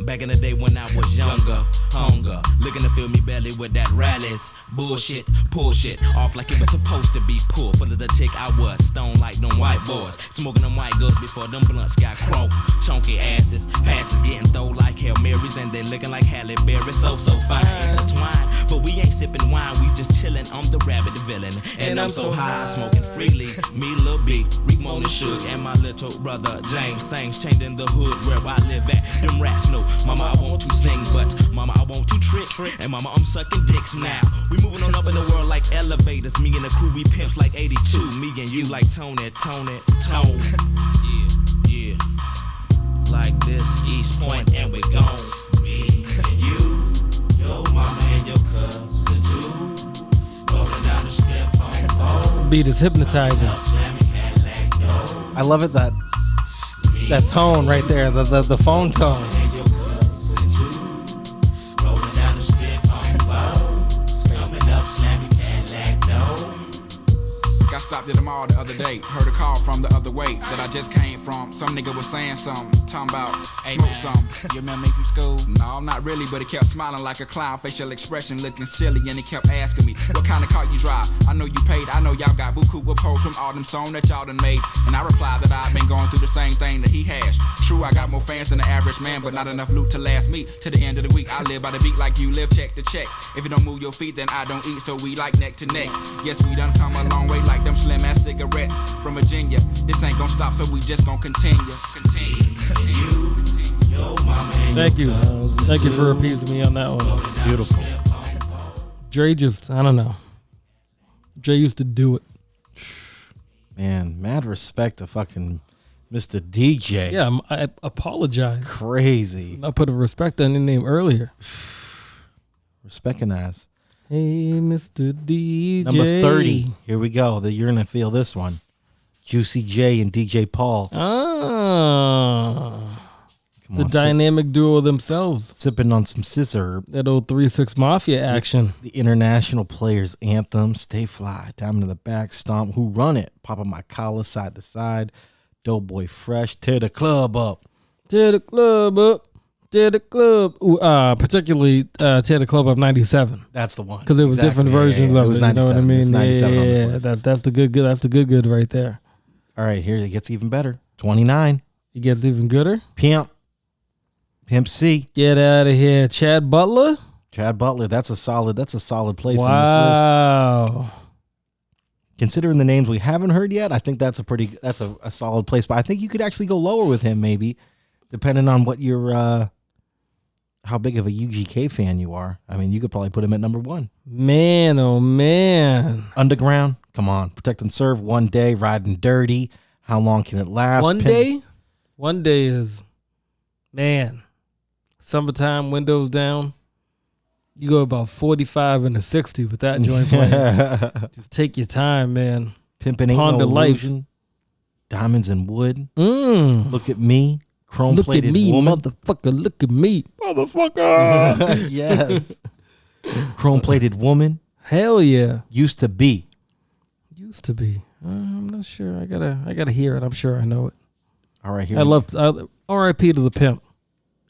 Back in the day when I was younger, hunger, looking to fill me belly with that rallies. Bullshit, pull shit off like it was supposed to be pulled. Full of the tick I was, stone like them white boys. Smoking them white girls before them blunts got crunk. Chunky asses, passes getting throw like Hail Marys, and they looking like Halle Berry. So fine, intertwined. But we ain't sipping wine, we just chillin'. I'm the rabbit villain, and I'm so high, smoking freely. Me, Lil B, Rick Mona Shook, and my little brother James. Things changed in the hood where I live at. Them rats know. Mama, I want to sing, but mama, I want to trick. And mama, I'm sucking dicks now. We moving on up in the world like elevators. Me and the crew, we pimps like 82. Me and you like Tone. Yeah. Like this, East Point, and we gone. Me and you, your mama and your cousin too. Rolling down the strip on Beat is hypnotizing. I love it that tone right there, the phone tone. I stopped at the mall the other day, heard a call from the other way that I just came from. Some nigga was saying something, talking about, hey, smoke some. You remember me from school? No, not really, but he kept smiling like a clown, facial expression looking silly, and he kept asking me, what kind of car you drive? I know you paid, I know y'all got buku with hoes from all them songs that y'all done made. And I replied that I've been going through the same thing that he has. True, I got more fans than the average man, but not enough loot to last me to the end of the week. I live by the beat like you live, check to check. If you don't move your feet, then I don't eat, so we like neck to neck. Yes, we done come a long way like them slim ass cigarettes from Virginia. This ain't gon' stop, so we just gon' continue. Thank you for appeasing me on that one. Beautiful. Dre just, I don't know. Dre used to do it. Man, mad respect to fucking Mr. DJ. Yeah, I apologize. Crazy. I put a respect on your name earlier. Respecting ass. Hey, Mr. DJ. Number 30. Here we go. You're going to feel this one. Juicy J and DJ Paul. Come The on, dynamic duo themselves. sipping on some scissor. That old 3-6 Mafia action. The international players anthem. Stay fly. Diamond in the back. Stomp. Who run it? Popping my collar side to side. Doughboy fresh. Tear the club up. Tear the club up. Tear the club. Ooh, particularly Tear the Club Up 97. That's the one. Because it was different versions of it. It was You know what I 97. mean? It's 97 on this Yeah, list. that's the good. That's the good right there. All right, here it gets even better. 29. It gets even gooder. Pimp C. Get out of here, Chad Butler. Chad Butler. That's a solid place on this list. Wow. Considering the names we haven't heard yet, I think that's a solid place. But I think you could actually go lower with him, maybe, depending on what your how big of a UGK fan you are. I mean, you could probably put him at number 1. Man, oh man. Underground, come on. Protect and Serve, One Day, Riding Dirty. How long can it last? One day is, man, summertime, windows down. You go about 45 and a 60 with that joint playing. Just take your time, man. Pimpin' Ain't Ponder No life. Illusion. Diamonds and Wood. Mm. Look at Me. Chrome Look at Plated me, Woman. motherfucker. Look at me. Motherfucker. Yes. Chrome Plated Woman. Hell yeah. Used to Be. Used to be. I'm not sure. I gotta hear it. I'm sure I know it. All right, here I love R.I.P. to the pimp.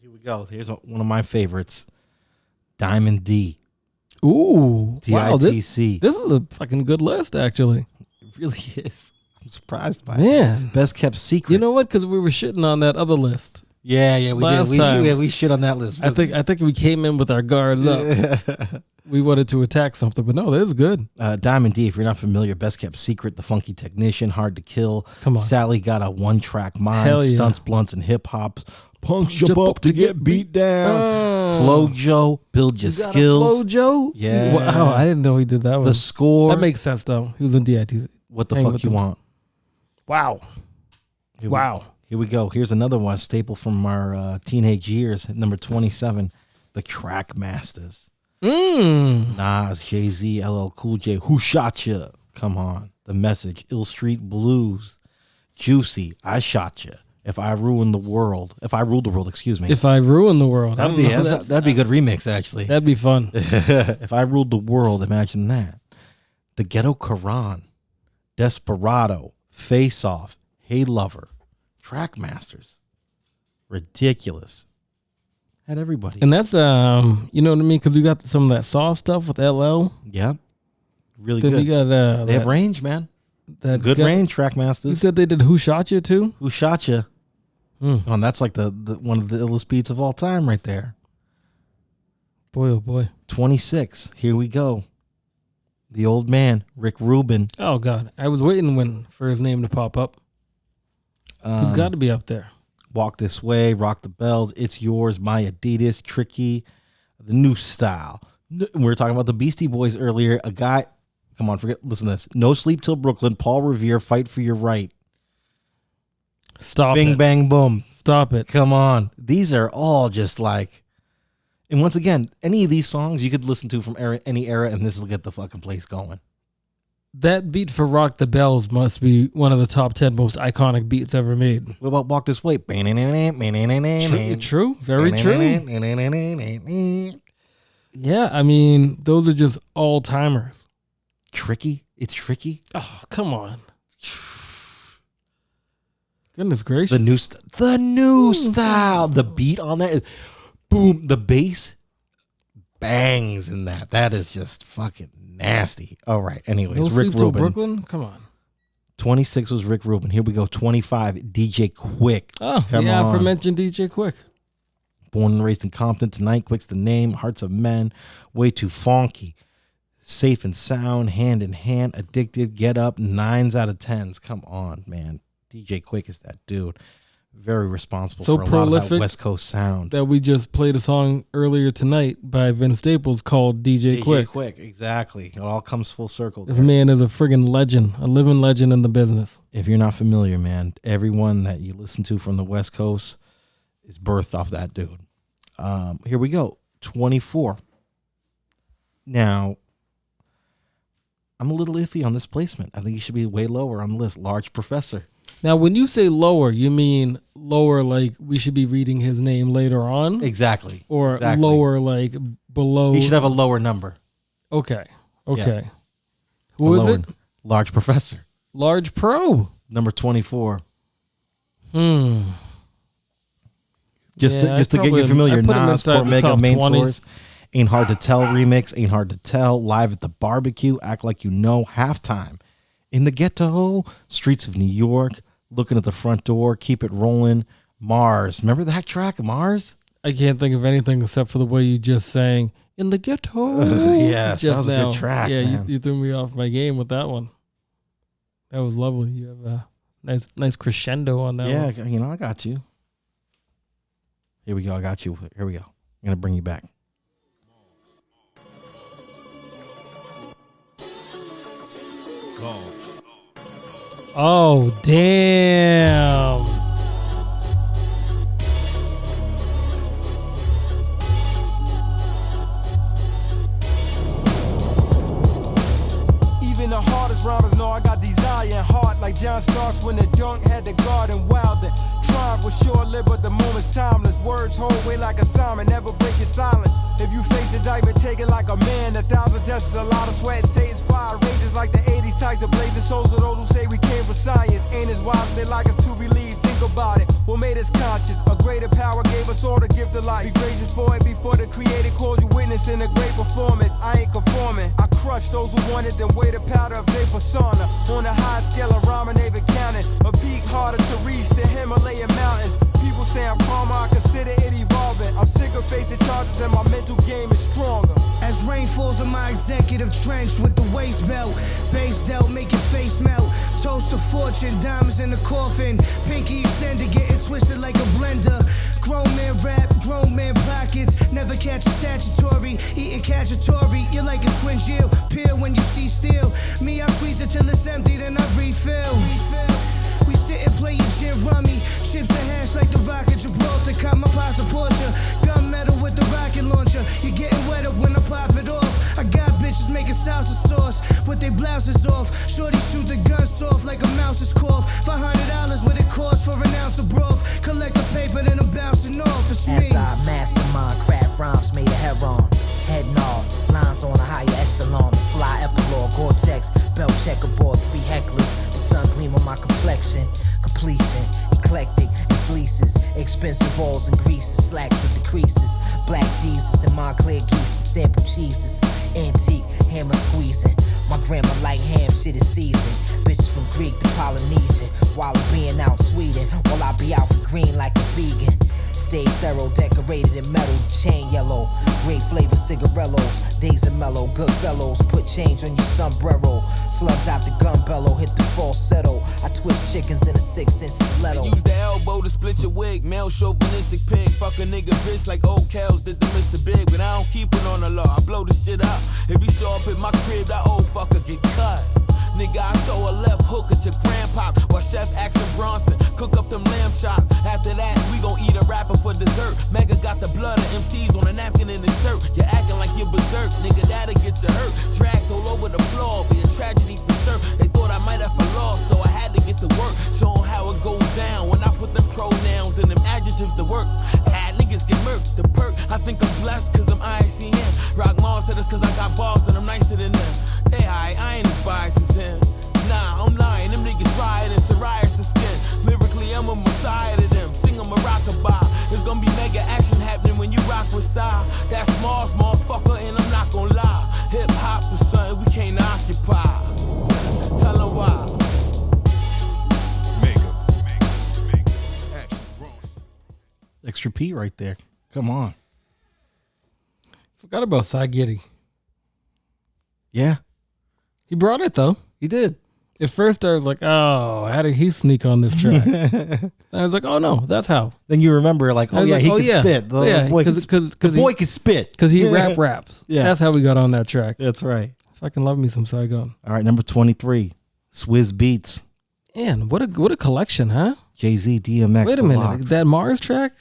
Here we go. Here's one of my favorites. Diamond D. Ooh. Wow, DITC. this is a fucking good list, actually. It really is. I'm surprised by Man. it. Best Kept Secret. You know what? Because we were shitting on that other list. Yeah, we last did. time. We shit on that list. I think we came in with our guards up. We wanted to attack something, but no, that was good. Diamond D, if you're not familiar, Best Kept Secret, The Funky Technician, Hard to Kill. Come on. Sally Got a One-Track Mind. Hell yeah. Stunts, Blunts, and Hip Hop. Punks jump up to get beat down. Flow Joe, Build Your Skills. Flow Joe? Yeah. Wow, I didn't know he did that one. The Score. That makes sense, though. He was in DIT. What the Hang fuck with you them. want? Wow. Here we go. Here's another one, staple from our teenage years, at number 27, The Track Masters. Nas, Jay-Z, LL Cool J, Who Shot Ya? Come on. The Message, Ill Street Blues, Juicy, I Shot Ya. If I Ruled the World, excuse me. If I Ruin the World. That'd be a good remix, actually. That'd be fun. If I Ruled the World, imagine that. The Ghetto Quran, Desperado, Face Off, Hey Lover, Track Masters. Ridiculous. Had everybody. And that's, you know what I mean? Because you got some of that soft stuff with LL. Yep. Really Then good. you got, they have range, man. Some good range, Track Masters. You said they did Who Shot You too? Who Shot Ya? Oh, and that's like the one of the illest beats of all time right there. Boy, oh boy. 26. Here we go. The Old Man, Rick Rubin. Oh, God. I was waiting for his name to pop up. He's got to be up there. Walk This Way, Rock the Bells, It's Yours, My Adidas, Tricky, The New Style. We were talking about the Beastie Boys earlier. A guy, come on, listen to this. No Sleep Till Brooklyn, Paul Revere, Fight for Your Right. Stop Bing, it. bang, boom. Stop it. Come on. These are all just like, and once again, any of these songs you could listen to from any era, and this will get the fucking place going. That beat for Rock the Bells must be one of the top 10 most iconic beats ever made. What about Walk This Way? True. Very true. Yeah, I mean, those are just all-timers. Tricky? It's tricky? Oh, come on. Goodness gracious. The new style. The beat on that is boom. The bass bangs in that. That is just fucking nasty. All right. Anyways, No Rick Sleep Till Rubin. Brooklyn? Come on. 26 was Rick Rubin. Here we go. 25, DJ Quick. Oh, Come yeah, on. aforementioned DJ Quick. Born and Raised in Compton. Tonight, Quick's the Name. Hearts of Men. Way Too Funky. Safe and Sound. Hand in Hand. Addictive. Get Up. 9s out of 10s. Come on, man. DJ Quick is that dude. Very responsible So for a lot of that prolific West Coast sound. that we just played a song earlier tonight by Vince Staples called DJ Quick. Quick, exactly. It all comes full circle. This there. man is a friggin' legend, a living legend in the business. If you're not familiar, man, everyone that you listen to from the West Coast is birthed off that dude. Here we go. 24. Now, I'm a little iffy on this placement. I think he should be way lower on the list. Large Professor. Now, when you say lower, you mean lower like we should be reading his name later on? Exactly. Or exactly. lower like below? He should have a lower number. Okay. Okay. Yeah. Who is it? Large Professor. Large Pro. Number 24. Just Yeah, to get you familiar, Nas, Cormega, main source. Ain't Hard to Tell remix. Ain't Hard to Tell. Live at the Barbecue. Act Like You Know. Halftime. In the Ghetto. Streets of New York. Looking at the Front Door. Keep It Rolling. Mars. Remember that track, Mars? I can't think of anything except for the way you just sang In the Ghetto. Yes, that was a good track. Yeah, man. you threw me off my game with that one. That was lovely. You have a nice crescendo on that one. Yeah, you know, I got you. Here we go. I got you. Here we go. I'm going to bring you back. Oh, damn. Even the hardest rhymers know I got desire and heart like John Starks when the dunk had the garden wild. Triumph was short-lived, but the moment's timeless. Words hold weight like a Simon, never break your silence. If you face the indictment, take it like a man. 1,000 deaths is a lot of sweat. Satan's fire rages like the 80s types of blazing souls of those who say we came for science. Ain't as wise as they like us to believe. Think about it. What made us conscious? A greater power gave us all the gift of life. Be gracious for it before the Creator called you witness in a great performance. I ain't conforming. I crush those who wanted them weigh the powder of their persona. On the high scale of rhyming, they've been counting. A peak harder to reach the Himalayan mountains. People say I'm calm, I consider it evolving. I'm sick of facing charges and my mental game is stronger. As rain falls on my executive trench with the waist belt, base dealt, make your face melt. Toast to fortune, diamonds in the coffin. Pinky extended, getting twisted like a blender. Grown man rap, grown man pockets. Never catch a statutory, eating cacciatore. You're like a squingill, peel when you see steel. Me, I squeeze it till it's empty, then I refill. We sit and play your gin rummy. Chips and hash like the rocket Gibraltar. Caught my pops a Porsche. Gunmetal with the rocket launcher. You're getting wetter when I pop it off. I got bitches making salsa sauce with their blouses off. Shorty shoot the gun soft like a mouse's cough. $500 what it costs for an ounce of broth. Collect the paper, then I'm bouncing off. It's me. As I mastermind, craft rhymes made a heron. Head nod, lines on a higher echelon. The fly epilogue, Gore-Tex, belt checkerboard, 3 hecklers. The sun gleam on my complexion, completion, eclectic and fleeces, expensive rolls and greases, slacks with the creases, black Jesus and Montclair geese, sample cheeses, antique, hammer squeezing. My grandma like ham, shit is seasoned. Bitches from Greek to Polynesian, while I'm being out Sweden, while I be out for green like a vegan. Stay thorough, decorated in metal, chain yellow. Great flavor cigarillos, days are mellow. Good fellows, put change on your sombrero. Slugs out the gun bellow, hit the falsetto. I twist chickens in a 6-inch stiletto. Use the elbow to split your wig, male chauvinistic pig. Fuck a nigga bitch like old cows did the Mr. Big. But I don't keep it on the law, I blow this shit out. If you show up at my crib, that old fucker get cut. Nigga, I throw a left hook at your grandpa while Chef Action Bronson cook up them lamb chops. After that, we gon' eat a rapper for dessert. Mega got the blood of MCs on a napkin in his shirt. You're acting like you're berserk, nigga, that'll get you hurt. Dragged all over the floor, be a tragedy for sure. They thought I might have lost, so I had to get to work. Show 'em how it goes down when I put them pronouns and them adjectives to work. Niggas get murked, the perk. I think I'm blessed cause I'm ICN. Rock Mars said it's cause I got balls and I'm nicer than them. They high, I ain't as biased as him. Nah, I'm lying, them niggas drier than psoriasis skin. Lyrically, I'm a messiah to them. Sing 'em a rockabye. There's gonna be mega action happening when you rock with Psy. That's Mars, motherfucker, and I'm not gonna lie. Hip hop is something we can't occupy. Tell 'em why. Extra P right there. Come on. Forgot about Sagiri. Yeah. He brought it though. He did. At first I was like, oh, how did he sneak on this track? And I was like, oh no, that's how. Then you remember like, oh yeah, he can spit. The boy can spit. Because he raps. Yeah. That's how we got on that track. That's right. Fucking love me some Saigon. All right, number 23. Swizz Beats. Man, what a collection, huh? Jay-Z, DMX. Wait a minute. That Mars track?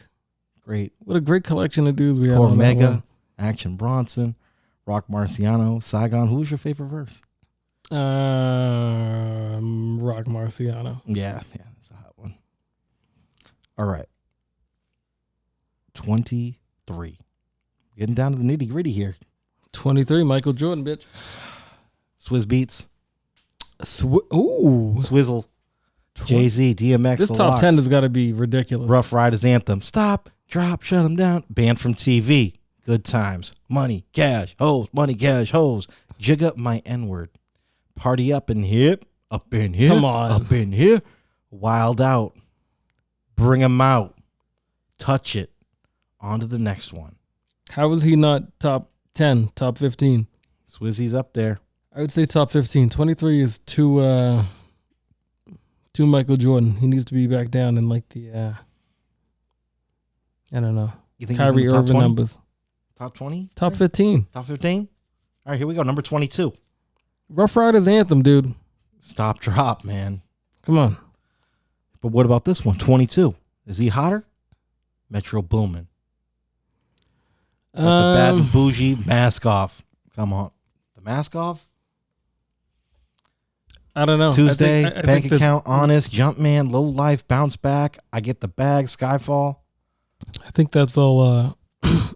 Great. What a great collection of dudes we had on that Cormega, one. Action Bronson, Rock Marciano, Saigon. Who was your favorite verse? Rock Marciano. Yeah. All right. 23. Getting down to the nitty gritty here. 23, Michael Jordan, bitch. Swizz Beats. Ooh. Swizzle. Jay-Z, DMX. This The top Lox. 10 has got to be ridiculous. Rough Riders Anthem. Stop, drop, shut them down. Banned from TV. Good times. Money, cash, hoes. Money, cash, hoes. Jig up my N-word. Party up in here. Up in here. Come on. Up in here. Wild out. Bring them out. Touch it. On to the next one. How is he not top 10, top 15? Swizzy's up there. I would say top 15. 23 is too Michael Jordan. He needs to be back down in like the I don't know. You think he's in Kyrie the top Irving 20? numbers. Top 20? Top 15. Top 15? All right, here we go. Number 22. Rough Riders Anthem, dude. Stop, drop, man. Come on. But what about this one? 22. Is he hotter? Metro Boomin. Got the bad and bougie mask off. Come on. The mask off? I don't know. Tuesday, I think bank account, honest, Jumpman, low life, bounce back. I get the bag, Skyfall. I think that's all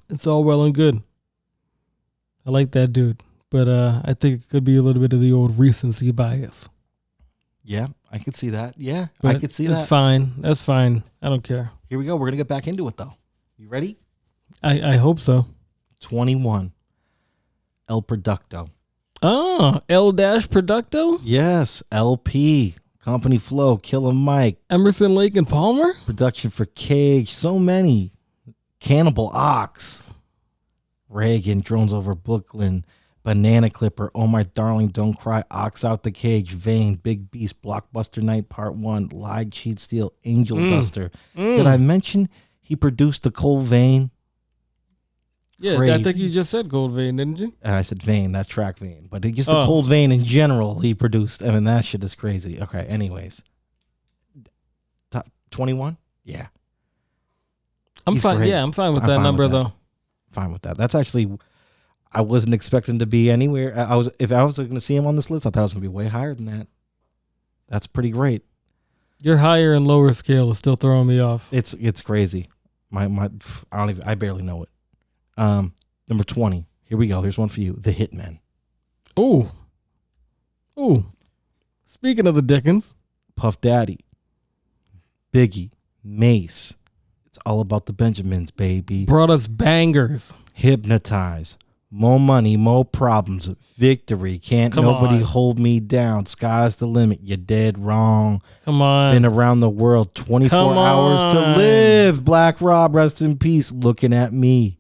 it's all well and good. I like that dude. But I think it could be a little bit of the old recency bias. Yeah, I could see that. Yeah, But I could see it's that. fine. That's fine. I don't care. Here we go. We're going to get back into it, though. You ready? I hope so. 21. El Producto. Oh, L Dash Producto? Yes, LP. Company Flow, Killer Mike. Emerson, Lake, and Palmer? Production for Cage. So many. Cannibal Ox. Reagan, Drones Over Brooklyn. Banana Clipper, Oh My Darling, Don't Cry, Ox Out the Cage, Vane, Big Beast, Blockbuster Night Part 1, Lied, Cheat, Steal, Angel Duster. Did I mention he produced the Cold Vein? Yeah, Crazy. I think you just said Gold Vein, didn't you? And I said Vein, that track Vein. But just the Cold Vein in general, he produced. I mean, that shit is crazy. Okay, anyways. Top 21? Yeah. I'm He's fine. great. Yeah, I'm fine with I'm that fine number, with that. though. Fine with that. That's actually, I wasn't expecting to be anywhere. If I was going to see him on this list, I thought it was going to be way higher than that. That's pretty great. Your higher and lower scale is still throwing me off. It's crazy. I barely know it. Number 20. Here we go. Here's one for you. The Hitmen. Ooh. Speaking of the Dickens. Puff Daddy. Biggie. Mace. It's all about the Benjamins, baby. Brought us bangers. Hypnotize. More money, more problems. Victory. Can't Come nobody on. hold me down. Sky's the limit. You're dead wrong. Come on. Been around the world 24 Come hours to on. live. Black Rob, rest in peace. Looking at me.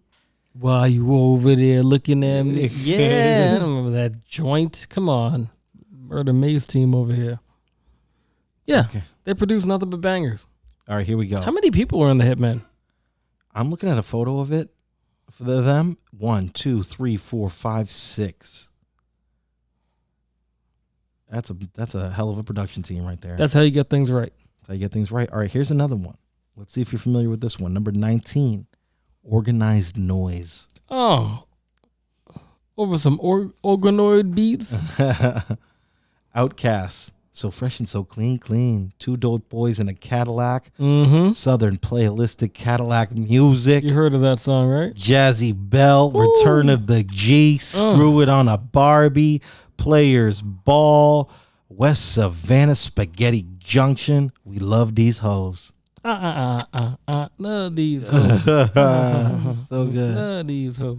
Why you over there looking at me? Yeah, I don't remember that joint. Come on. Murder Maze team over here. Yeah, they produce nothing but bangers. All right, here we go. How many people are in the Hitmen? I'm looking at a photo of it. For them, 1, 2, 3, 4, 5, 6. That's a hell of a production team right there. That's how you get things right. That's how you get things right. All right, here's another one. Let's see if you're familiar with this one. Number 19, Organized Noise. Oh, over some organoid beats. Outcasts. So fresh and so clean. 2 dope boys in a Cadillac. Mm-hmm. Southern playlistic Cadillac music. You heard of that song, right? Jazzy Bell. Return of the G. Screw it on a Barbie. Players Ball. West Savannah Spaghetti Junction. We love these hoes. Love these hoes. So good. Love these hoes.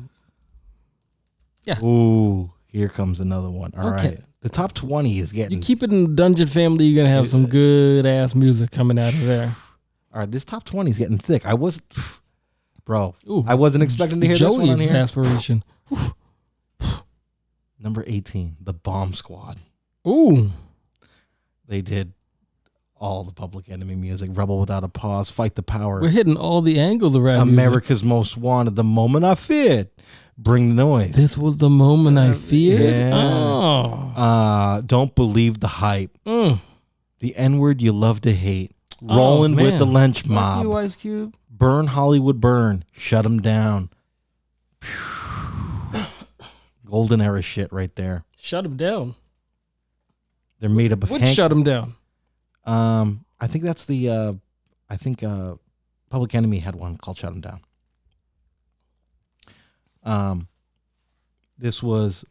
Yeah. Ooh, here comes another one. All Okay. right. The top 20 is getting. You keep it in the Dungeon family, you're going to have some good ass music coming out of there. All right, this top 20 is getting thick. I wasn't expecting to hear this one on Joey here. exasperation. Number 18, The Bomb Squad. Ooh. They did all the Public Enemy music. Rebel Without a Pause, Fight the Power. We're hitting all the angles of rap music. America's Most Wanted, The Moment I Feared. Bring the Noise. This was the moment I feared. Yeah. Oh. Don't Believe the Hype. The N-Word You Love to Hate. Oh, Rolling with man. the Lynch Fuck Mob. you, Ice Cube. Burn Hollywood Burn. Shut 'em down. Golden era shit right there. Shut him down. They're made up of What Hank. shut him down? I think that's the Public Enemy had one called Shut 'Em Down. This was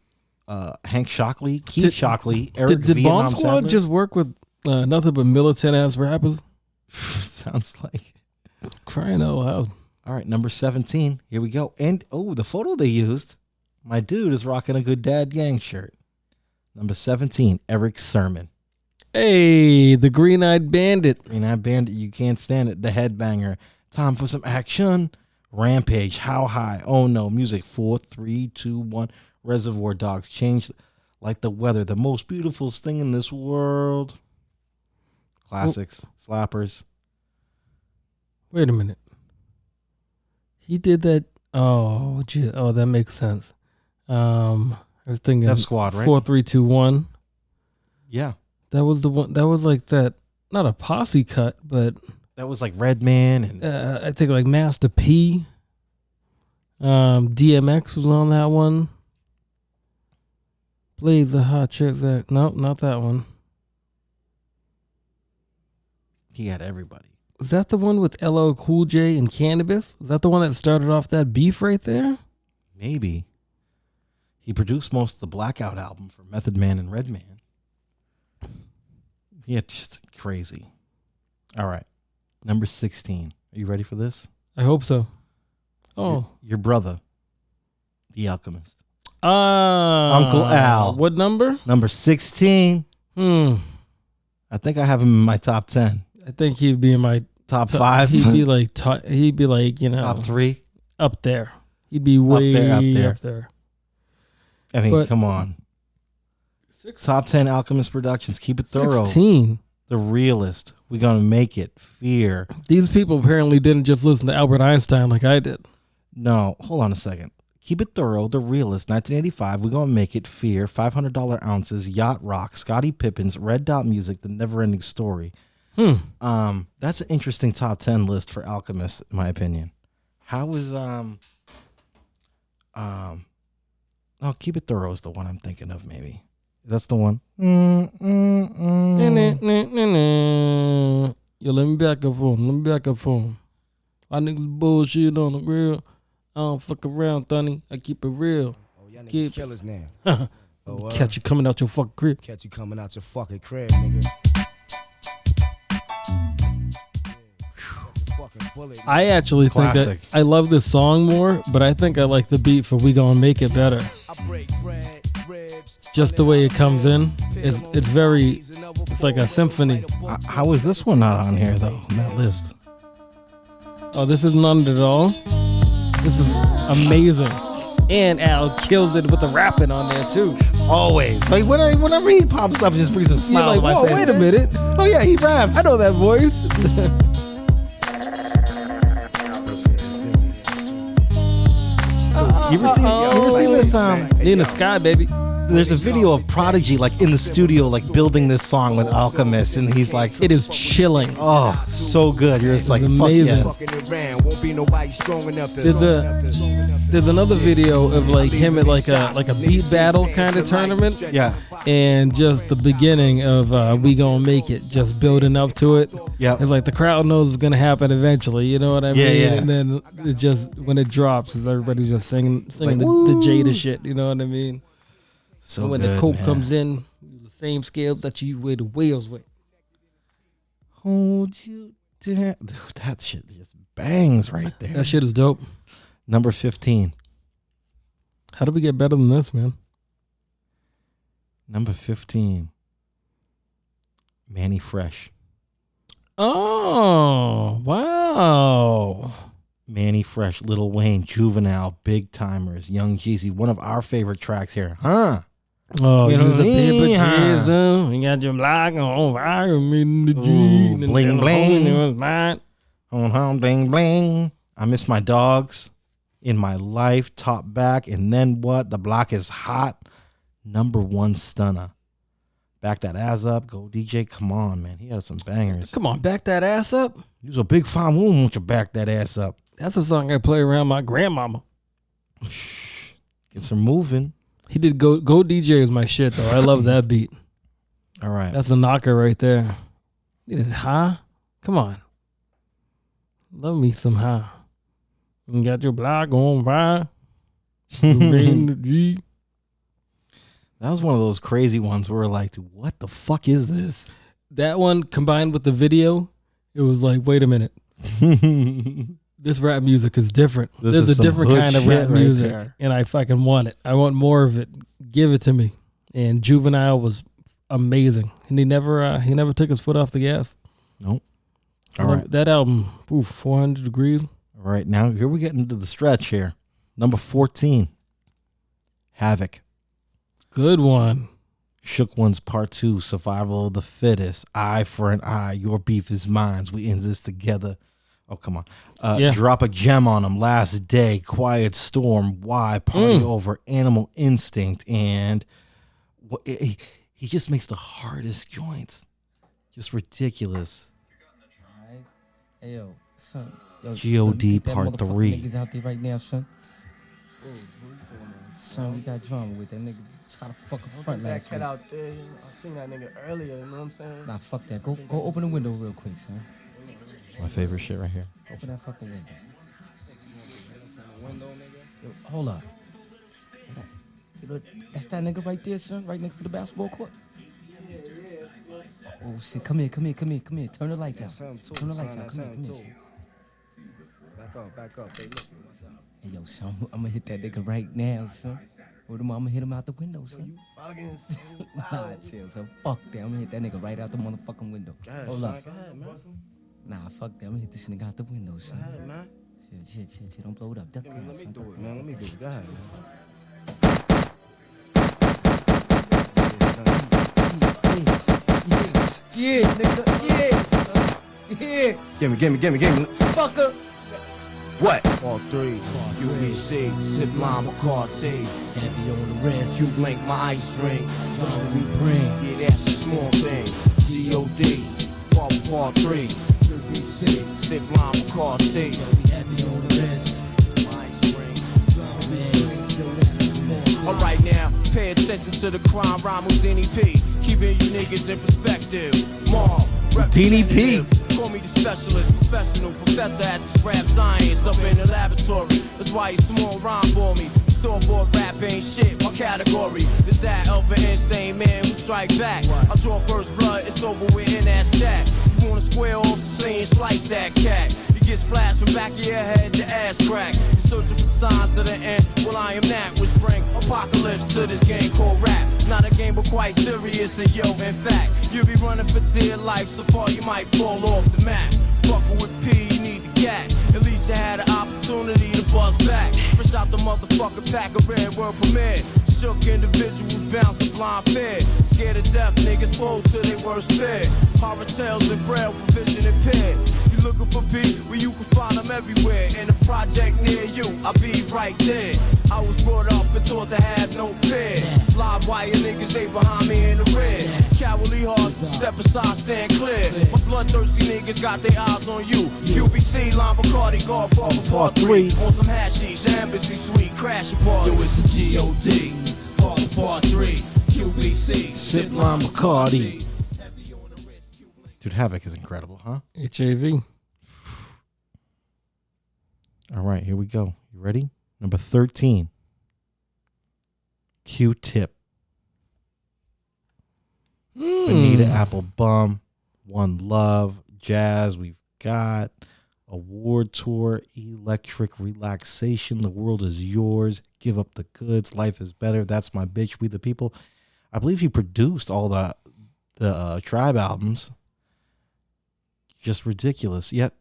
Hank Shockley, Keith Shockley, Eric Did Vietnam Bomb Squad Savage. just work with nothing but militant ass rappers? Sounds like. Crying out loud. All right, number 17. Here we go. And the photo they used, my dude is rocking a Good Dad Gang shirt. Number 17, Eric Sermon. Hey, the Green-Eyed Bandit. Green-Eyed Bandit, you can't stand it. The Headbanger. Time for some action. Rampage, How High? Oh no, music. 4, 3, 2, 1. Reservoir Dogs, Change Like the Weather. The most beautiful thing in this world. Classics, slappers. Wait a minute. He did that. Oh, gee, that makes sense. I was thinking Def Squad, right? 4, 3, 2, 1. Yeah. That was the one. That was like that. Not a posse cut, but that was like Redman and I think like Master P. DMX was on that one. Blaze the Hot Chicks Act. Nope, not that one. He had everybody. Was that the one with LL Cool J and Cannabis? Was that the one that started off that beef right there? Maybe. He produced most of the Blackout album for Method Man and Redman. Yeah, just crazy. All right. Number 16. Are you ready for this? I hope so. Oh. Your brother, The Alchemist. Uncle Al. What number? Number 16. I think I have him in my top 10. I think he'd be in my top 5. He'd be like, top 3. Up there. He'd be way up there. I mean, come on. Top 10 Alchemist Productions. Keep it thorough. 16. The Realist. We're going to make it. Fear. These people apparently didn't just listen to Albert Einstein like I did. No, hold on a second. Keep it thorough. The Realist. 1985. We're going to make it. Fear. $500 Ounces. Yacht Rock. Scottie Pippen's. Red Dot Music. The Neverending Story. That's an interesting top 10 list for Alchemist, in my opinion. How is Keep It Thorough is the one I'm thinking of, maybe. That's the one. Yo, let me back up for him. I niggas bullshit on the grill. I don't fuck around, Thunny. I keep it real. Oh, y'all niggas killers now. Catch you coming out your fucking crib. Catch you coming out your fucking crib, nigga. I actually Classic. think I love this song more, but I think I like the beat for We Gonna Make It better. Just the way it comes in, it's like a symphony. How is this one not on here, though, on that list? Oh, this isn't on it at all? This is amazing. And Al kills it with the rapping on there, too. Always. Like, whenever he pops up, it just brings a smile to You're like, my whoa, face. wait a minute. Oh, yeah, he raps. I know that voice. You ever seen this? In the Sky, baby. There's a video of Prodigy like in the studio, like building this song with Alchemist, and he's like, it is chilling. Oh, so good. You're just like, amazing. Fuck yes. There's another video of like him at like a beat battle kind of tournament. Yeah. And just the beginning of We Gonna Make It, just building up to it. Yeah. It's like the crowd knows it's gonna happen eventually. You know what I mean? Yeah. And then it just when it drops, is everybody's just singing Like, the Jada shit. You know what I mean? So and when good, the coke man. comes in, the same scales that you weigh the whales with. Hold you down. Dude, that shit just bangs right there. That shit is dope. Number 15. How do we get better than this, man? Number 15. Manny Fresh. Oh, wow. Manny Fresh, Lil Wayne, Juvenile, Big Timers, Young Jeezy. One of our favorite tracks here. Huh? Oh, You know you's what I a mean? paper Huh? chaser. You got your block on fire, meeting the G. Ooh, and bling, then the bling. homie was mine. Bling, bling. I miss my dogs. In my life, top back. And then what? The block is hot. Number 1 stunner. Back that ass up. Go DJ. Come on, man. He had some bangers. Come on, back that ass up. He was a big fine woman. Won't you back that ass up? That's a song I play around my grandmama. Get some moving. He did Go DJ is my shit, though. I love that beat. All right. That's a knocker right there. He did, huh? Come on. Love me somehow. You got your block on fire. In the G. That was one of those crazy ones where we're like, what the fuck is this? That one combined with the video, it was like, wait a minute. This rap music is different. There's a different kind of rap music, and I fucking want it. I want more of it. Give it to me. And Juvenile was amazing, and he never took his foot off the gas. Nope. All right, that album, 400 Degrees. All right, now here we get into the stretch here. Number 14, Havoc. Good one. Shook Ones Part 2, Survival of the Fittest, Eye for an Eye, Your Beef is Mine, We End This Together. Oh, come on. Drop a Gem on Him, Last Day, Quiet Storm, Why, Party Over, Animal Instinct, and he just makes the hardest joints. Just ridiculous. Hey, yo, son. Yo, G.O.D. Part 3. Niggas out there right now, son. Son, we got drama with that nigga. Try to fuck a front last that cat week. out there, I seen that nigga earlier, you know what I'm saying? Nah, fuck that. Go open the window real quick, son. It's my favorite shit right here. Open that fucking window. Yo, hold up. That's that nigga right there, son, right next to the basketball court. Oh shit, come here. Turn the lights out. Turn the lights out. Come here. Back up. They looking. Hey, yo, son, I'm gonna hit that nigga right now, son. I'm gonna hit him out the window, son. Nah, chill, son. Fuck that. I'm gonna hit that nigga right out the motherfucking window. Hold up. Nah, fuck that. I'm gonna hit this nigga out the window, son. Go ahead, man. Shit. Don't blow it up. Duck down, Let me son. do it, man. Let me do it. Go ahead, man. Yeah, nigga. Yeah. Gimme. Fucker. What? All three. UBC, Zip Line, McCarty. Heavy on the wrist. You blink my ice ring. Drama we bring. Yeah, that's a small thing. G.O.D. Part 3. UBC, Zip Line, McCarty. Heavy on the wrist. Alright now, pay attention to the crime rhyme with Denny P. Keeping you niggas in perspective. Marv, Denny P. Call me the specialist, professional professor at this rap science up in the laboratory. That's why you small rhyme for me. Store-bought rap ain't shit, my category is that of an insane man who strike back. I draw first blood, it's over with in that stack. You wanna square off, saying slice that cat. You get splashed from back of your head to ass crack. You're searching for signs of the end, well I am that. Which bring apocalypse to this game called rap. Not a game but quite serious, and yo, in fact, you'll be running for dear life so far you might fall off the map. Fucking with P, you need the gat. At least you had an opportunity to bust back. Fresh out the motherfucking pack of red world premiere. Shook individuals bouncing blind fear. Scared to death, niggas fold to their worst fear. Horror tales and braille for vision impaired. You looking for P? Well, you can find them everywhere. In a project near you, I'll be right there. I was brought up and taught to have no fear. Live wire niggas, they behind me in the rear. Cowardly hearts, step aside, stand clear. My bloodthirsty niggas got their eyes on you. QBC, Line Bacardi, Godfather Part 3. On some hashish, embassy suite, crash party. Yo, it's a G.O.D. Father Part 3. QBC, Zip Line Bacardi. Dude, Havoc is incredible, huh? HAV. All right, here we go. You ready? Number 13. Q-Tip. Bonita Applebum. One Love. Jazz. We've got Award Tour. Electric Relaxation. The World Is Yours. Give Up the Goods. Life Is Better. That's My Bitch. We the People. I believe he produced all the Tribe albums. Just ridiculous. Yet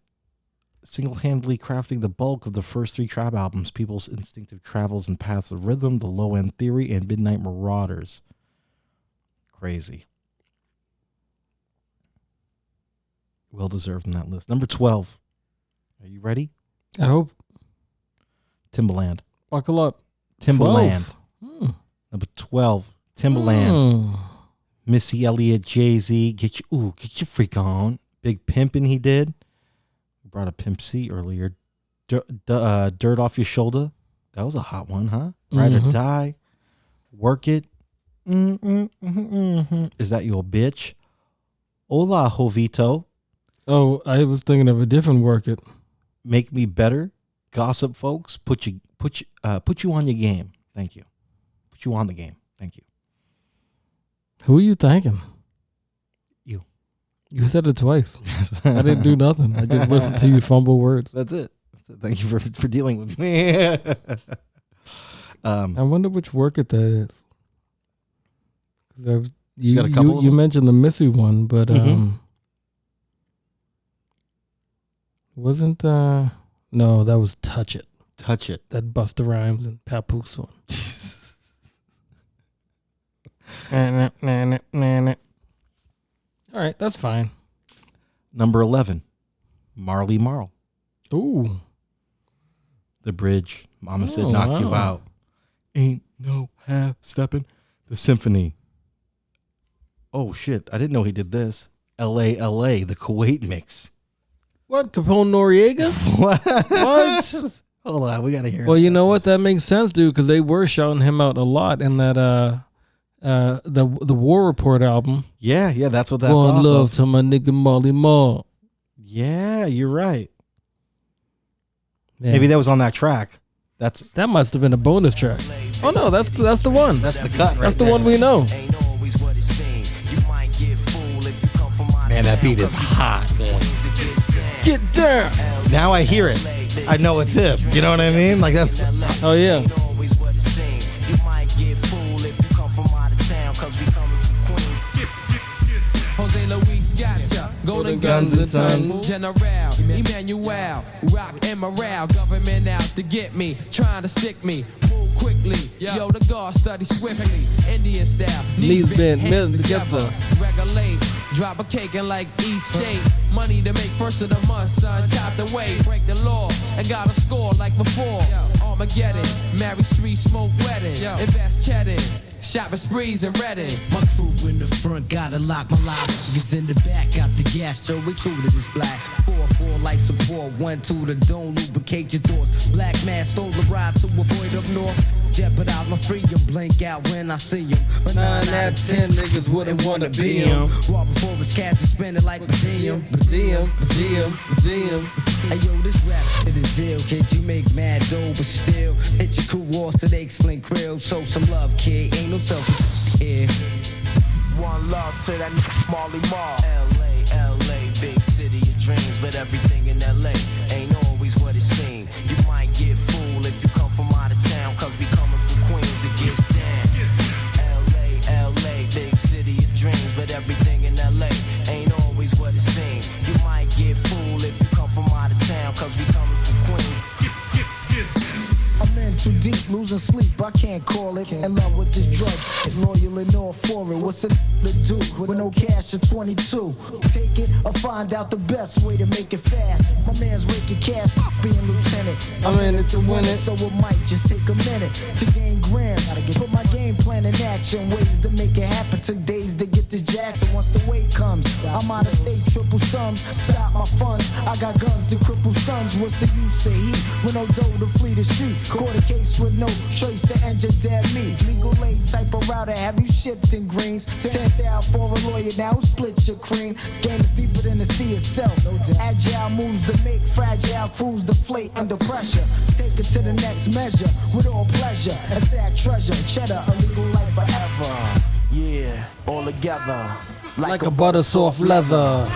single-handedly crafting the bulk of the first 3 Tribe albums, People's Instinctive Travels and Paths of Rhythm, The Low End Theory, and Midnight Marauders. Crazy. Well-deserved in that list. Number 12. Are you ready? I hope. Timbaland. Buckle up. Timbaland. Number 12. Timbaland. Missy Elliott, Jay-Z. Get your freak on. Big Pimpin' he did. Brought up Pimp C earlier. Dirt Off Your Shoulder. That was a hot one, huh? Ride or Die. Work It. Is That Your Bitch? Hola, Jovito. Oh, I was thinking of a different Work It. make me better. Gossip folks, put you on your game. Thank you. Put you on the game. Thank you. Who are you thanking? You. You said it twice. I didn't do nothing. I just listened to you fumble words. That's it. Thank you for dealing with me. I wonder which workout that is. 'Cause You got a couple of you them? mentioned the Missy one, but wasn't no, that was Touch It. Touch It. That Busta Rhymes and Papoose one. All right, that's fine. Number 11, Marley Marl. Ooh. The bridge. Mama said, Oh, knock you wow. out. Ain't no half stepping. The symphony. Oh, shit. I didn't know he did this. LA, the Kuwait mix. What? Capone Noriega? What? Hold on. We got to hear Well, you know what? That makes sense, dude, because they were shouting him out a lot in that the War Report album. Yeah, that's what that's One off love of. to my nigga Marley Marl. Yeah, you're right. Yeah. Maybe that was on that track. That must have been a bonus track. Oh no, that's the one. That's the cut right That's the there. one we know. Man, that beat is hot, man. Get down. Now I hear it. I know it's him. You know what I mean? Like that's. Oh yeah. Jose Luis gotcha. Golden guns a ton. General Emmanuel. Rock and morale. Government out to get me. Trying to stick me. Move quickly. Yo, the guard study swiftly. Indian style. Knees bent, hands together. Regulate. Drop a cake and like East State. Money to make first of the month, son. Chopped away. Break the law. And got a score like before. Armageddon. Mary Street smoke wedding. Invest cheddar. Shopping sprees and Redding. My crew in the front, gotta lock my life. Niggas in the back, got the gas, so we true to this black. 4-4 light support, 1-2 the don't lubricate your thoughts. Black man stole the ride to avoid up north. Jeopardize my freedom, blink out when I see him. But 9 out of 10 niggas wouldn't wanna be him. Raw before his cash and spend it like per diem. Hey yo, this rap shit is ill, kid. You make mad dough, but still hit your crew off to the excellent grill. Show some love, kid. Ain't no selfish here. One love to that Marley Marl. LA, big city of dreams, but everything in LA ain't always what it seems. You might get fooled if you come from out of town, cause we coming from Queens, it gets down. LA, big city of dreams, but everything in LA ain't always what it seems. You might get fooled if you come from out of town, cause we coming from Queens. I'm in too deep, losing sleep, I can't call it. In love with this drug, loyal and all for it. What's a to do with no cash at 22? Take it or find out the best way to make it fast. My man's raking cash, being lieutenant. I'm in it to win it. So it might just take a minute to gain grams. Put my game plan in action, ways to make it happen. Took days to get to Jackson once the weight comes. I'm out of state, triple sums, stop my funds. I got guns to cripple sons. What's the use of heat with no dough to flee the street? Caught a case with no trace of engine dead meat. Legal aid type of router, have you shipped in greens? 10th out for a lawyer, now split your cream. Game is deeper than the sea itself. Agile moves to make fragile crews deflate under pressure. Take it to the next measure with all pleasure. And stack treasure, cheddar, a legal life forever. Yeah, all together. Like a butter soft leather.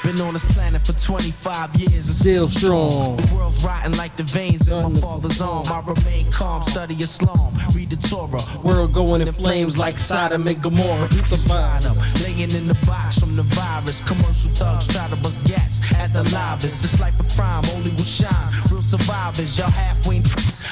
Been on this planet for 25 years and Still strong. The world's rotting like the veins in my father's arm. I remain calm, study Islam, read the Torah. World going in flames like Sodom and Gomorrah. Keep the vibe up, laying in the box from the virus. Commercial thugs try to bust gats at the livest. This life of crime only will shine. Real survivors, y'all halfway.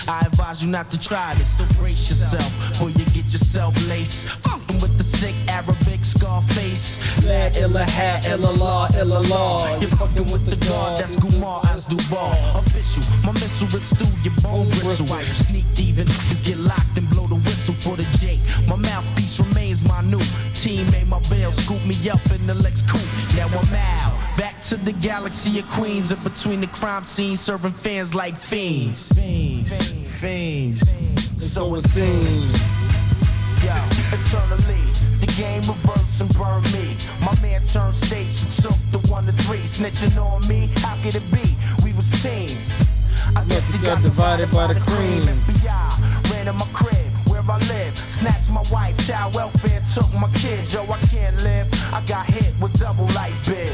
I advise you not to try this. So brace yourself before you get yourself laced. Fucking with the sick Arabic Scarface. La ilaha illallah, illallah. You're fucking with the guard, that's Gumar as Duval. Official, my missile rips through your bone bristle. Sneak thief and niggas get locked and blow the whistle for the J. My mouthpiece remains my new team. Made my bail, scoop me up in the Lex coupe. Now I'm out, back to the galaxy of Queens. And between the crime scenes, serving fans like fiends. Fiends. So it seems. Yo, eternally, the game reverse and burn me. My man turned states and took the 1 to 3. Snitching on me, how could it be? We was team. I guess he got divided by the cream. FBI ran in my crib where I live. Snatched my wife, child welfare, took my kids. Yo, I can't live. I got hit with double life bid.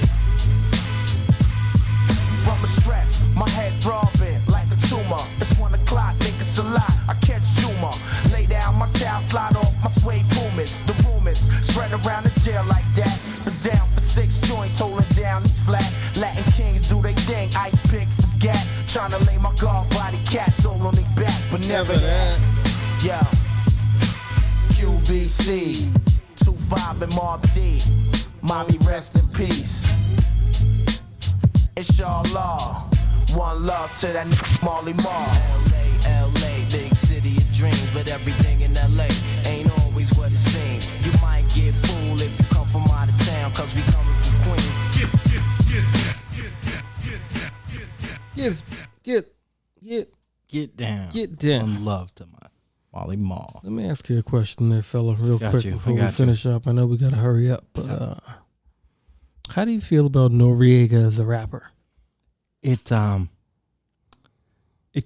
From the stress, my head throbbing like a tumor. It's 1 o'clock, niggas a lot. I catch humor. Lay down my child, slide off my suede pumas. The rumors spread around the jail like that. But down for 6 joints, holding down these flat. Latin kings do they thing, ice pick, forget. Tryna lay my guard body cats all on their back, but never that. Yo, QBC, 2-5 and Mob D. Mommy, rest in peace. Inshallah, one love to that nigga Marley Marl. LA, big city of dreams, but everything in LA ain't always what it seems. You might get fooled if you come from out of town, cause we coming from Queens. Get down. Get down. One love to my Marley Marl. Let me ask you a question there, fella, real Got quick you. before I we got finish up. I know we gotta hurry up, but how do you feel about Noriega as a rapper? It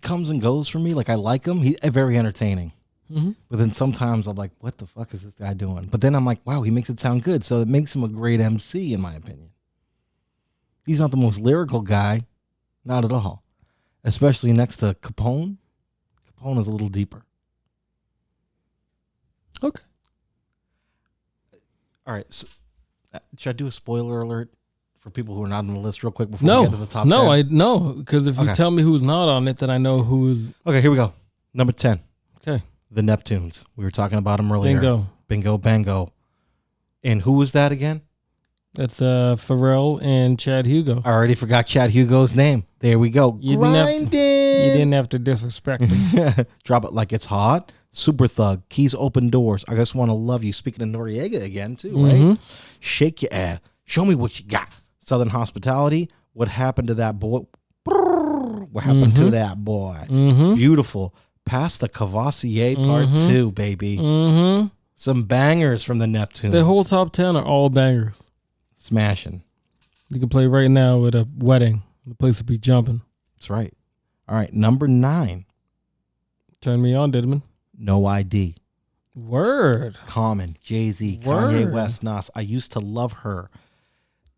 comes and goes for me. Like, I like him. He's very entertaining. Mhm. But then sometimes I'm like, what the fuck is this guy doing? But then I'm like, wow, he makes it sound good. So it makes him a great MC, in my opinion. He's not the most lyrical guy. Not at all. Especially next to Capone. Capone is a little deeper. Okay. All right. So, should I do a spoiler alert for people who are not on the list real quick before we get to the top 10? No, because if you Okay. tell me who's not on it, then I know who's. Okay, here we go. Number 10. Okay. The Neptunes. We were talking about them earlier. Bingo. Bingo, bango. And who was that again? That's Pharrell and Chad Hugo. I already forgot Chad Hugo's name. There we go. You didn't have to disrespect him. Drop it like it's hot. Super Thug. Keys Open Doors. I just want to love you. Speaking of Noriega again, too, right? Mhm. Shake your ass. Show me what you got. Southern Hospitality. What happened to that boy? What happened to that boy? Mhm. Beautiful. Past the Cavassier Part 2, baby. Mhm. Some bangers from the Neptunes. The whole top 10 are all bangers. Smashing. You can play right now at a wedding. The place will be jumping. That's right. All right, number 9. Turn me on, Didman. No ID. Word. Common, Jay-Z, Kanye Word. West, Nas. I used to love her.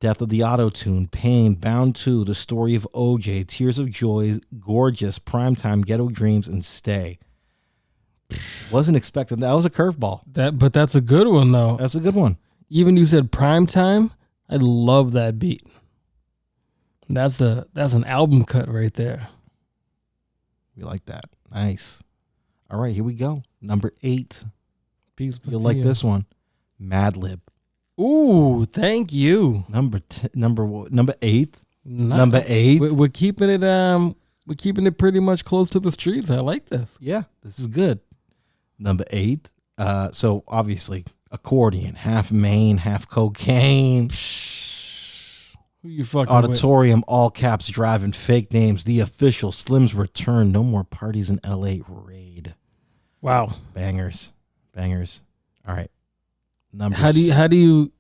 Death of the Auto-Tune, Pain, Bound 2, The Story of OJ, Tears of Joy, Gorgeous, Primetime, Ghetto Dreams, and Stay. Wasn't expecting that. Was a curveball. But that's a good one though. That's a good one. Even you said prime time. I love that beat. That's an album cut right there. We like that. Nice. All right, here we go. Number 8. Peace. You'll like this one. Madlib. Ooh, thank you. Number 8. Number 8. We're keeping it. We're keeping it pretty much close to the streets. I like this. Yeah, this is good. Number 8. So obviously accordion, half Maine, half cocaine. Who you fucking Auditorium, all caps, driving fake names. The Official, Slim's Return, No More Parties in LA, Raid. Wow. Bangers. All right. Number How do you?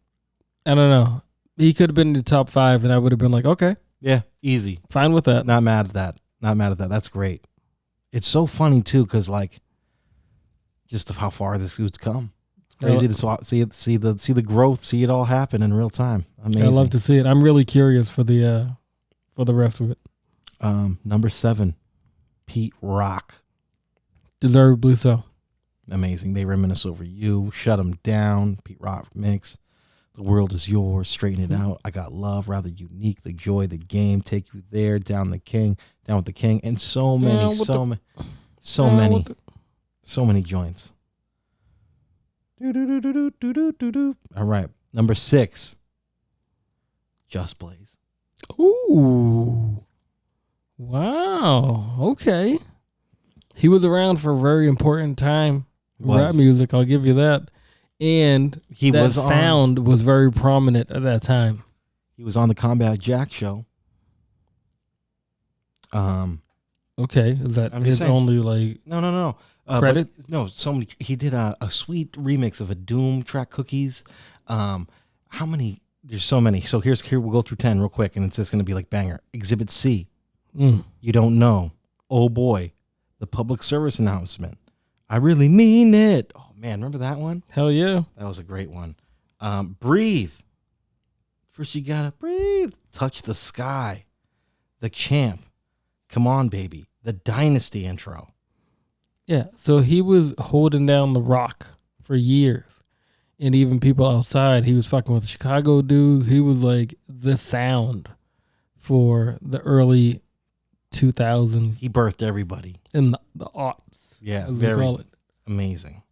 I don't know. He could have been in the top 5, and I would have been like, okay, yeah, easy. Fine with that. Not mad at that. That's great. It's so funny too, because like, just of how far this dude's come. It's crazy to see the growth, see it all happen in real time. Amazing. I love to see it. I'm really curious for the rest of it. Number 7, Pete Rock. Deservedly so. Amazing. They reminisce over you. Shut them down. Pete Rock mix. The world is yours. Straighten it out. I got love. Rather unique. The joy. The game. Take you there. Down with the king. And so many joints. All right. Number 6. Just Blaze. Ooh. Wow. Okay. He was around for a very important time in rap music. I'll give you that. And that sound was very prominent at that time. He was on the Combat Jack show. Okay. Is that his only like No. credit? He did a sweet remix of a Doom track, Cookies. How many? There's so many. So here we'll go through 10 real quick, and it's just going to be like banger. Exhibit C. You don't know. Oh boy, the public service announcement. I really mean it. Oh man, remember that one? Hell yeah. That was a great one. Breathe. First you gotta breathe. Touch the sky. The Champ. Come on, baby. The Dynasty intro. Yeah, so he was holding down The Rock for years. And even people outside, he was fucking with Chicago dudes. He was like the sound for the early 2000s. He birthed everybody. In the aughts. Yeah, as they very call it. amazing.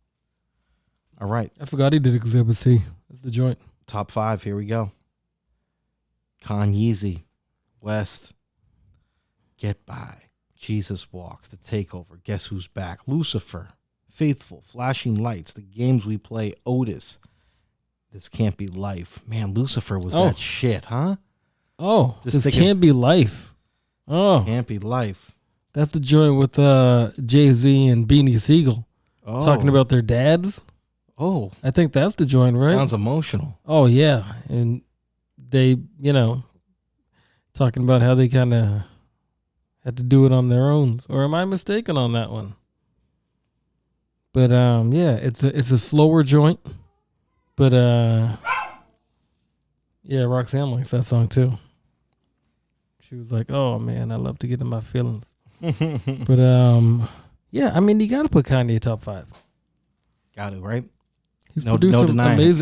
All right. I forgot he did Exhibit C. That's the joint. Top 5. Here we go. Kanye, West, Get By, Jesus Walks, The Takeover, Guess Who's Back, Lucifer, Faithful, Flashing Lights, The Games We Play, Otis, This Can't Be Life. Man, Lucifer was that shit, huh? Oh, Just This Can't Be Life. Oh. Can't Be Life. That's the joint with Jay-Z and Beanie Siegel talking about their dads. Oh. I think that's the joint, right? Sounds emotional. Oh, yeah. And they, talking about how they kind of had to do it on their own. Or am I mistaken on that one? But, yeah, it's a slower joint. But, yeah, Roxanne likes that song, too. She was like, oh, man, I love to get in my feelings. But, yeah, I mean, you got to put Kanye top 5. Got it, right? He's produced some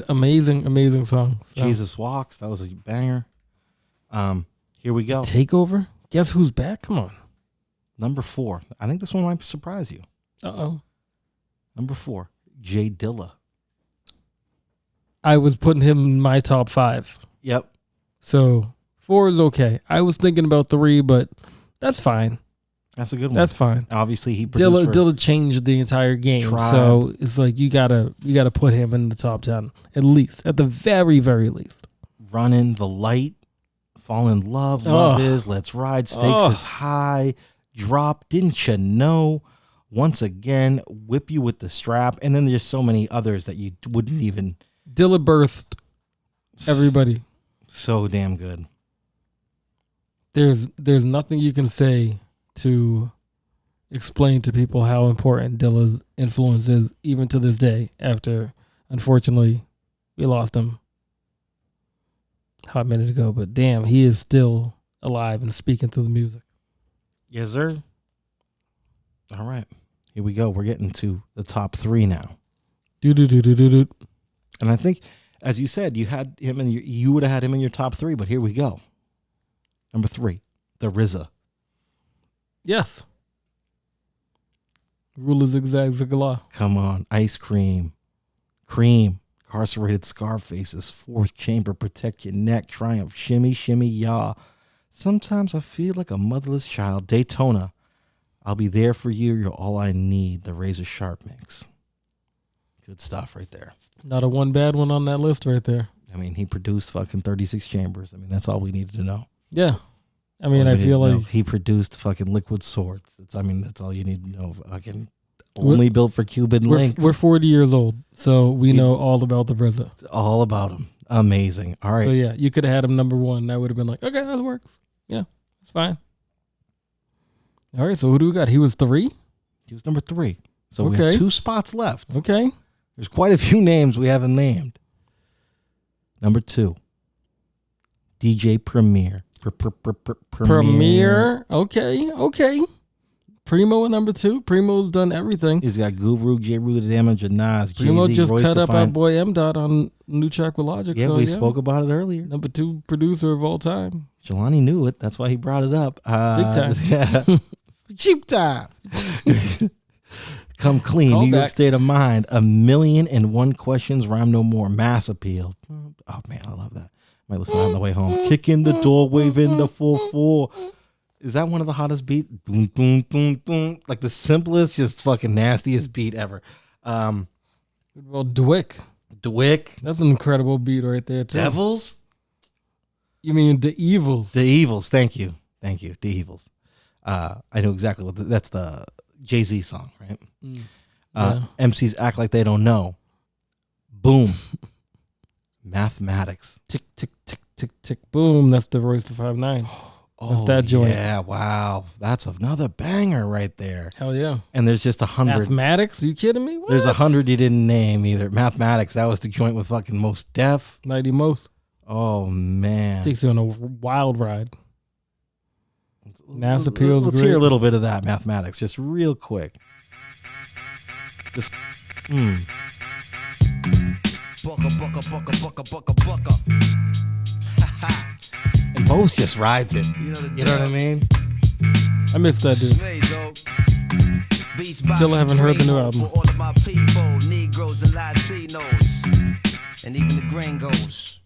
amazing songs. So. Jesus Walks. That was a banger. Here we go. Takeover? Guess Who's Back? Come on. Number 4. I think this one might surprise you. Uh-oh. Number 4. Jay Dilla. I was putting him in my top 5. Yep. So 4 is okay. I was thinking about 3, but that's fine. That's a good one. That's fine. Obviously, he produced Dilla changed the entire game, Tribe. So it's like you gotta put him in the top 10 at least, at the very very least. Running, The Light, Fall in Love, Love Is, Let's Ride, Stakes is High, Drop, Didn't You Know, Once Again, Whip You with the Strap, and then there's so many others that you wouldn't even. Dilla birthed everybody. So damn good. There's nothing you can say to explain to people how important Dilla's influence is, even to this day, after, unfortunately, we lost him a hot minute ago. But damn, he is still alive and speaking through the music. Yes, sir. All right. Here we go. We're getting to the top 3 now. Do. And I think, as you said, you had him in you would have had him in your top 3, but here we go. Number 3, the RZA. Yes. Ruler Zigzag Zigala. Come on. Ice Cream. Cream. Incarcerated Scarfaces. Fourth Chamber. Protect Your Neck. Triumph. Shimmy, Shimmy, Ya. Sometimes I feel like a motherless child. Daytona. I'll be there for you. You're all I need. The Razor Sharp mix. Good stuff right there. Not a one bad one on that list right there. I mean, he produced fucking 36 Chambers. I mean, that's all we needed to know. Yeah. I mean, I feel like he produced fucking Liquid Swords. That's all you need to know. Fucking only built for Cuban links. We're 40 years old, so we know all about the RZA. All about him. Amazing. All right. So yeah, you could have had him number 1. That would have been like, okay, that works. Yeah, it's fine. All right, so who do we got? He was 3? He was number 3. So we have 2 spots left. Okay. There's quite a few names we haven't named. Number 2, DJ Premier. Premier. Okay. Primo at number 2. Primo's done everything. He's got Guru, J. Rue, The Damage, Nas, Primo Jay-Z, just Royce cut up our Define. boy M. Dot on new track with Logic. Yeah, so, we spoke about it earlier. Number 2 producer of all time. Jelani knew it. That's why he brought it up. Big time. Yeah. Cheap times. Come Clean, Call New York back. State of Mind, 1,000,001 Questions, Rhyme No More, Mass Appeal. Oh, man, I love that. Might listen on the way home. Kick in the door, waving the 4-4. Is that one of the hottest beats? Boom, boom, boom, boom. Like the simplest, just fucking nastiest beat ever. Well, Dwick. That's an incredible beat right there, too. Devils? You mean The Evils? The Evils. Thank you. The Evils. I know exactly what that's the Jay-Z song, right? Yeah. MCs act like they don't know. Boom. Mathematics. Tick, tick, tick, tick, tick, boom. That's the Royce the 5'9". That's that joint. Yeah, wow. That's another banger right there. Hell yeah. And there's just 100. Mathematics? Are you kidding me? What? There's 100 you didn't name either. Mathematics, that was the joint with fucking Most Def. Mighty Most. Oh, man. Takes you on a wild ride. Mass Appeal's Let's great. hear a little bit of that, Mathematics, just real quick. Just, Bucka. And Most just rides it. You know what I mean? I missed that, dude. Still haven't heard the new album. For all of my people, Negroes and Latinos, and even the gringos.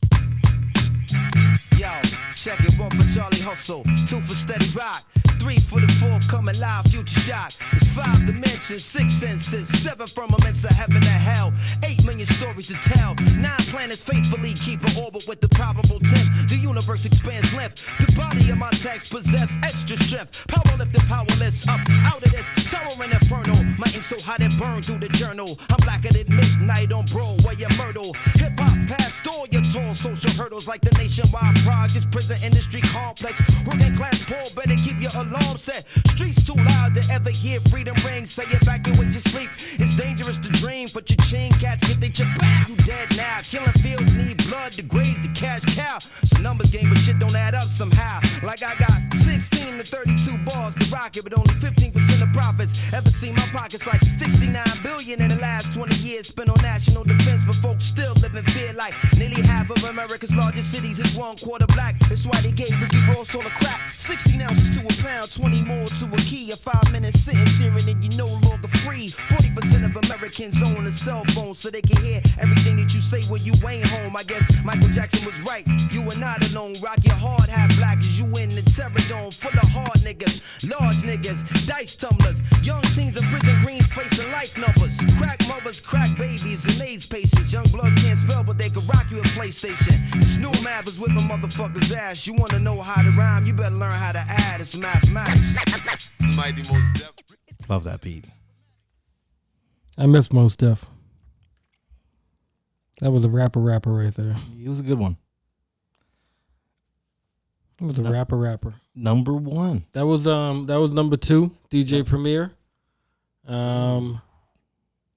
Yo, check it, 1 for Charlie Hustle, 2 for Steady Rock, 3 for the forthcoming live future shot. It's 5 dimensions, 6 senses, 7 firmaments of heaven and hell, 8 million stories to tell. 9 planets faithfully keep an orbit with the probable 10. The universe expands length. The body of my text possess extra strength. Power lifted, powerless, up out of this terror and inferno. My ink so hot it burned through the journal. I'm blacker than midnight on Broadway and Myrtle. Hip hop past all your tall social hurdles like the nationwide projects, prison industry complex. Working class poor, better keep your alarm set. Streets too loud to ever hear freedom ring. Say evacuate your sleep. It's dangerous to dream, but your chain cats get they chip back. You dead now. Killing fields need blood to graze the cash cow. It's a numbers game, but shit don't add up somehow. Like I got 16 to 32 bars to rock it, but only 15% of profits. Ever seen my pockets like 69 billion in the last 20 years spent on national defense, but folks still live in fear like nearly half of America's largest cities is 1/4 black. That's why they gave Ricky Ross all the crack. 16 ounces to a pound, 20 more to a key. A 5-minute sentence hearing and you no longer free. 40% of Americans own a cell phone so they can hear everything that you say when you ain't home. I guess Michael Jackson was right. You are not alone. Rock your hard hat black as you in the terror dome full of hard niggas, large niggas, dice tumblers, young teens in prison greens facing life numbers, crack mothers, crack babies, and AIDS patients. Young bloods can't spell, but they can rock you a PlayStation. This new math is whipping motherfuckers' ass. You wanna know how to rhyme? You better learn how to add. It's mathematics. Mighty Most Def. Love that beat. I miss Most Def. That was a rapper right there. It was a good one. It was a rapper. Number 1. That was number 2, DJ Premier. That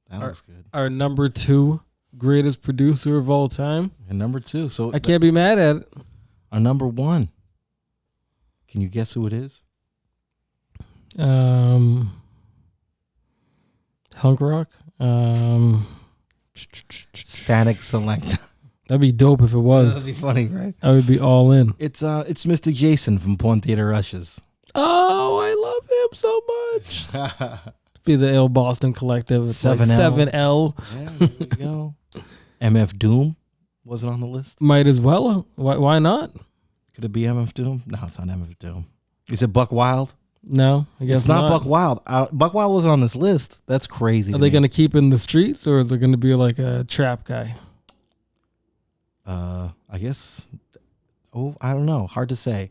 was good. Our number 2 greatest producer of all time. And number 2. So I can't be mad at it. Our number 1. Can you guess who it is? Hunk Rock. Static Select. That'd be dope if it was. That'd be funny, right? I would be all in. It's Mr. Jason from Porn Theater Rushes. Oh, I love him so much. Be the L Boston Collective. It's 7L. Like 7L. Yeah, there you go. MF Doom wasn't on the list. Might as well. Why not? Could it be MF Doom? No, it's not MF Doom. Is it Buck Wild? No, I guess it's not Buck Wild. Buck Wild wasn't on this list. That's crazy. Are they going to keep in the streets, or is it going to be like a trap guy? I guess. Oh, I don't know. Hard to say.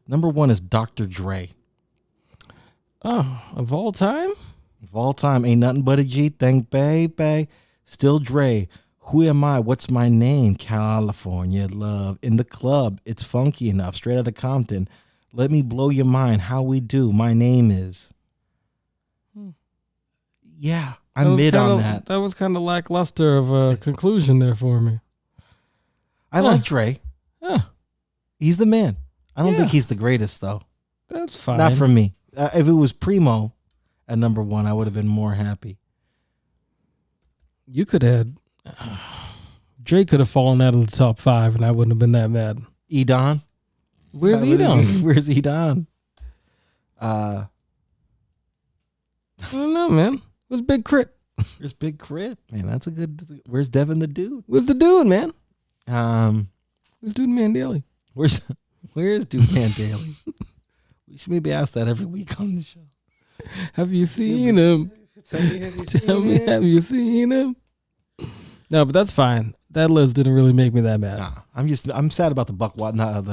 Number 1 is Dr. Dre. Oh, of all time? Of all time. Ain't nothing but a G thing, baby. Still Dre. Who am I? What's my name? California love. In the club. It's funky enough. Straight out of Compton. Let me blow your mind. How we do. My name is. Yeah. I'm mid on that. That was kind of lackluster of a conclusion there for me. I like Dre. Yeah. He's the man. I don't think he's the greatest, though. That's fine. Not for me. If it was Primo at number 1, I would have been more happy. You could have. Dre could have fallen out of the top 5, and I wouldn't have been that mad. Edon? Where's Edon? Where's Edon? I don't know, man. Where's Big Crit? Where's Big Crit? Man, that's a good. Where's Devin the Dude? Where's the dude, man? Where's Dude Man Daily? Where's Dude Man Daily? We should maybe ask that every week on the show. Have you seen him? Tell me, have you seen him? No, but that's fine. That list didn't really make me that mad. Nah, I'm sad about the Buck Wild, not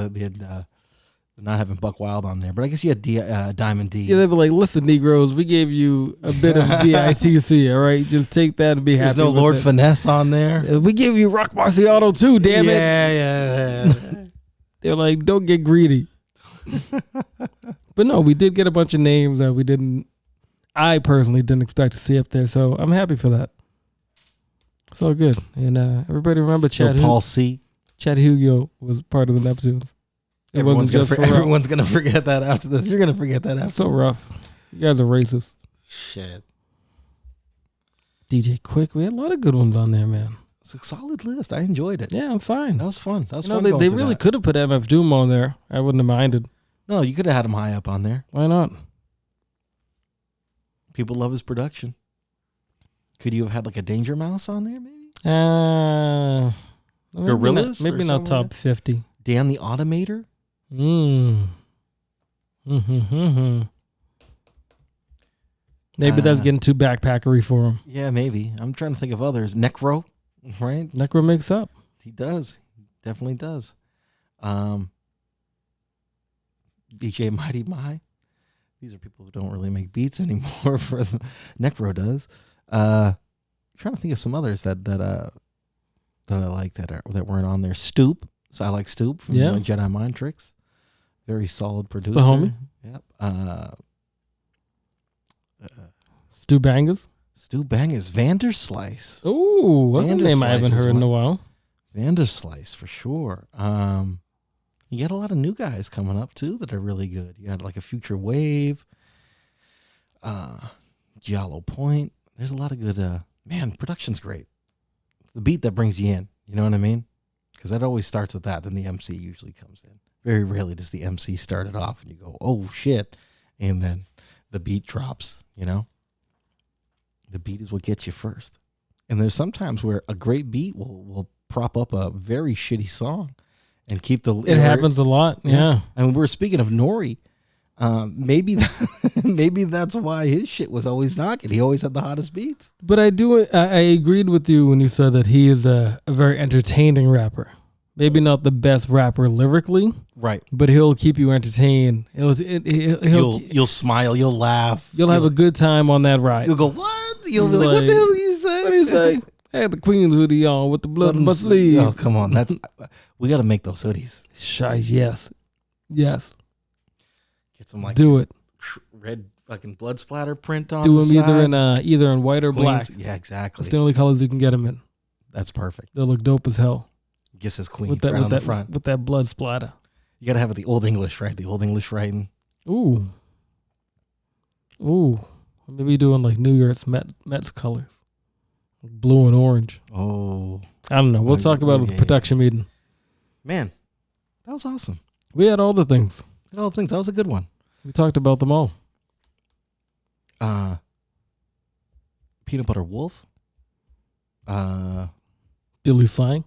having Buck Wild on there. But I guess you had Diamond D. Yeah, they were like, listen, Negroes, we gave you a bit of DITC, all right? Just take that and be happy. There's no with Lord it. Finesse on there. We gave you Rock Marciano too, damn it. Yeah. They're like, don't get greedy. But no, we did get a bunch of names that I personally didn't expect to see up there. So I'm happy for that. It's all good. And everybody remember Chad Paul C. Chad Hugo was part of the Neptunes. Everyone's gonna forget that after this. You're gonna forget that after. So rough. You guys are racist. Shit. DJ Quick. We had a lot of good ones on there, man. It's a solid list. I enjoyed it. Yeah, I'm fine. That was fun. That was fun. They really could have put MF Doom on there. I wouldn't have minded. No, you could have had him high up on there. Why not? People love his production. Could you have had like a Danger Mouse on there, maybe? Gorillas? Maybe or not something top like that? 50. Dan the Automator? Maybe that's getting too backpackery for him. Yeah, maybe. I'm trying to think of others. Necro, right? Necro makes up. He does. He definitely does. DJ Mighty My. These are people who don't really make beats anymore. For the, Necro does. Trying to think of some others that I like that weren't on there. Stoop. So I like Stoop from Jedi Mind Tricks. Very solid producer. The homie. Yep. Stu Bangers. Stu Bangers. Vanderslice. Ooh, that's a name I haven't heard in a while. Vanderslice for sure. You got a lot of new guys coming up too that are really good. You got like a Future Wave, Giallo Point. There's a lot of good. Man, production's great. The beat that brings you in. You know what I mean? Because that always starts with that. Then the MC usually comes in. Very rarely does the MC start it off and you go, "Oh shit," and then the beat drops. You know, the beat is what gets you first. And there's sometimes where a great beat will prop up a very shitty song and keep the. It happens a lot. Yeah. And we're speaking of Nori. Maybe that's why his shit was always knocking. He always had the hottest beats. But I agreed with you when you said that he is a very entertaining rapper. Maybe not the best rapper lyrically, right? But he'll keep you entertained. You'll smile, you'll laugh, you'll have a good time on that ride. You'll go, what? You'll be like, what the hell did you say? What do you say? I had the Queen's hoodie on with the blood on my sleeve. Oh, come on, we got to make those hoodies. Yes. Get some like do it. Red fucking blood splatter print on. Do them side. either in white or black. Yeah, exactly. That's the only colors you can get them in. That's perfect. They'll look dope as hell. Guess his Queens right on the front with that blood splatter. You gotta have it the Old English, right? The Old English writing. Ooh. Maybe doing like New York's Mets colors, blue and orange. Oh, I don't know. We'll talk about it at the production meeting. Man, that was awesome. We had all the things. That was a good one. We talked about them all. Peanut Butter Wolf. Billy Slang.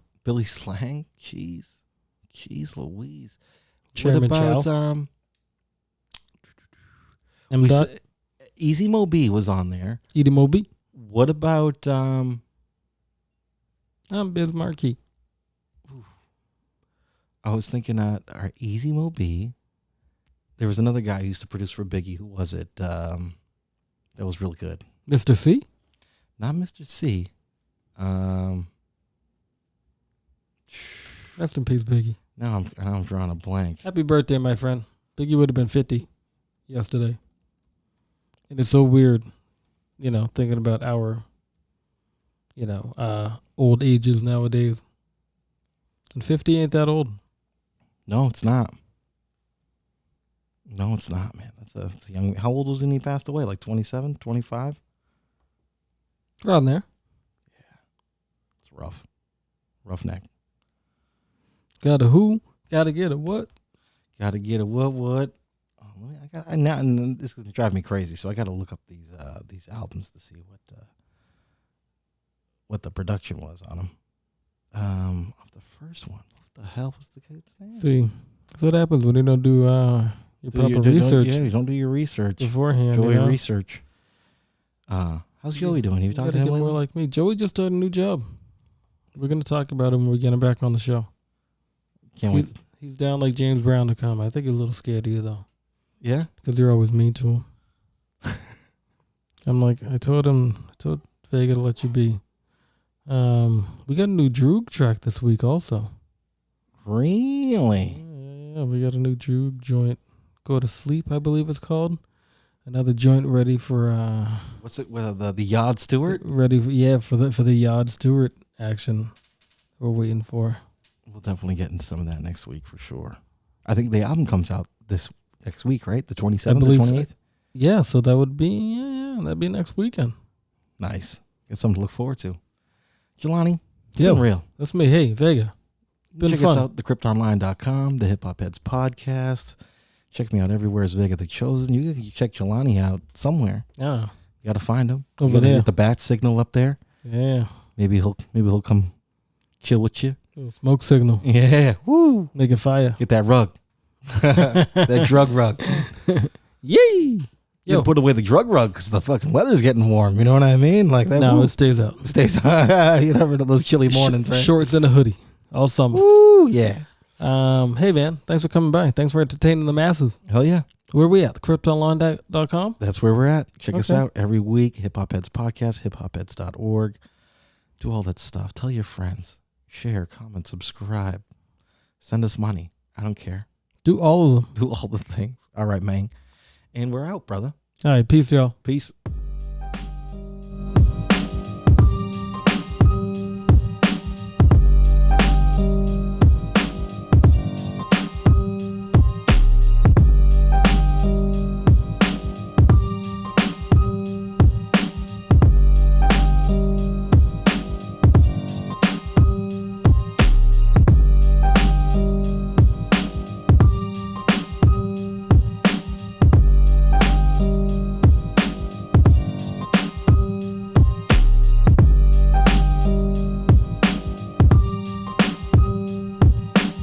Jeez Louise. Chairman what about Chow? Easy Mo B was on there. Easy Mo B. What about I'm Biz Markie. I was thinking our Easy Mo B. There was another guy who used to produce for Biggie. Who was it? That was really good. Mr. C? Not Mr. C. Rest in peace, Biggie. Now I'm drawing a blank. Happy birthday, my friend. Biggie would have been 50 yesterday. And it's so weird, thinking about our, old ages nowadays. And 50 ain't that old. No, it's not. No, it's not, man. That's a young. How old was he when he passed away? Like 27, 25? Around there. Yeah. It's rough. Roughneck. Got a who? Gotta get a what? Gotta get a what? Oh, and this is gonna drive me crazy, so I gotta look up these albums to see what the production was on them. Off the first one. What the hell was the kid's name? See, that's what happens when you don't do your proper research. You don't do your research beforehand. Joey research. How's Joey doing? You talking to him more like me? Joey just started a new job. We're gonna talk about him when we get him back on the show. Can't wait. He's down like James Brown to come. I think he's a little scared of you though. Yeah, because you're always mean to him. I told Vega to let you be. We got a new Droog track this week also. Really? Yeah, we got a new Droog joint. Go to Sleep, I believe it's called. Another joint ready for what's it? The Yod Stewart? Ready for the Yod Stewart action. We're waiting for. We'll definitely get into some of that next week for sure. I think the album comes out this next week, right? The 27th or 28th? Yeah, so that would be that'd be next weekend. Nice. Got something to look forward to. Jelani, it's Yo, been real. That's me. Hey, Vega. Been Check fun. us out, thecryptonline.com, the HipHopHeads podcast. Check me out everywhere as Vega the Chosen. You can check Jelani out somewhere. Yeah. You got to find him. Over you gotta there. hit the bat signal up there. Yeah. Maybe he'll come chill with you. Little smoke signal. Yeah. Woo. Make it fire. Get that rug. That drug rug. Yay. You can put away the drug rug because the fucking weather's getting warm. You know what I mean? Like that. No, woo. it stays out. It stays. You never know those chilly mornings, right? Shorts and a hoodie all summer. Ooh, yeah. Hey, man. Thanks for coming by. Thanks for entertaining the masses. Hell yeah. Where are we at? Thecryptonline.com? That's where we're at. Check us Okay. out every week. Hip Hop Heads Podcast, hiphopheads.org. Do all that stuff. Tell your friends. Share, comment, subscribe. Send us money. I don't care. Do all of them. Do all the things. All right, man. And we're out, brother. All right. Peace, y'all. Peace.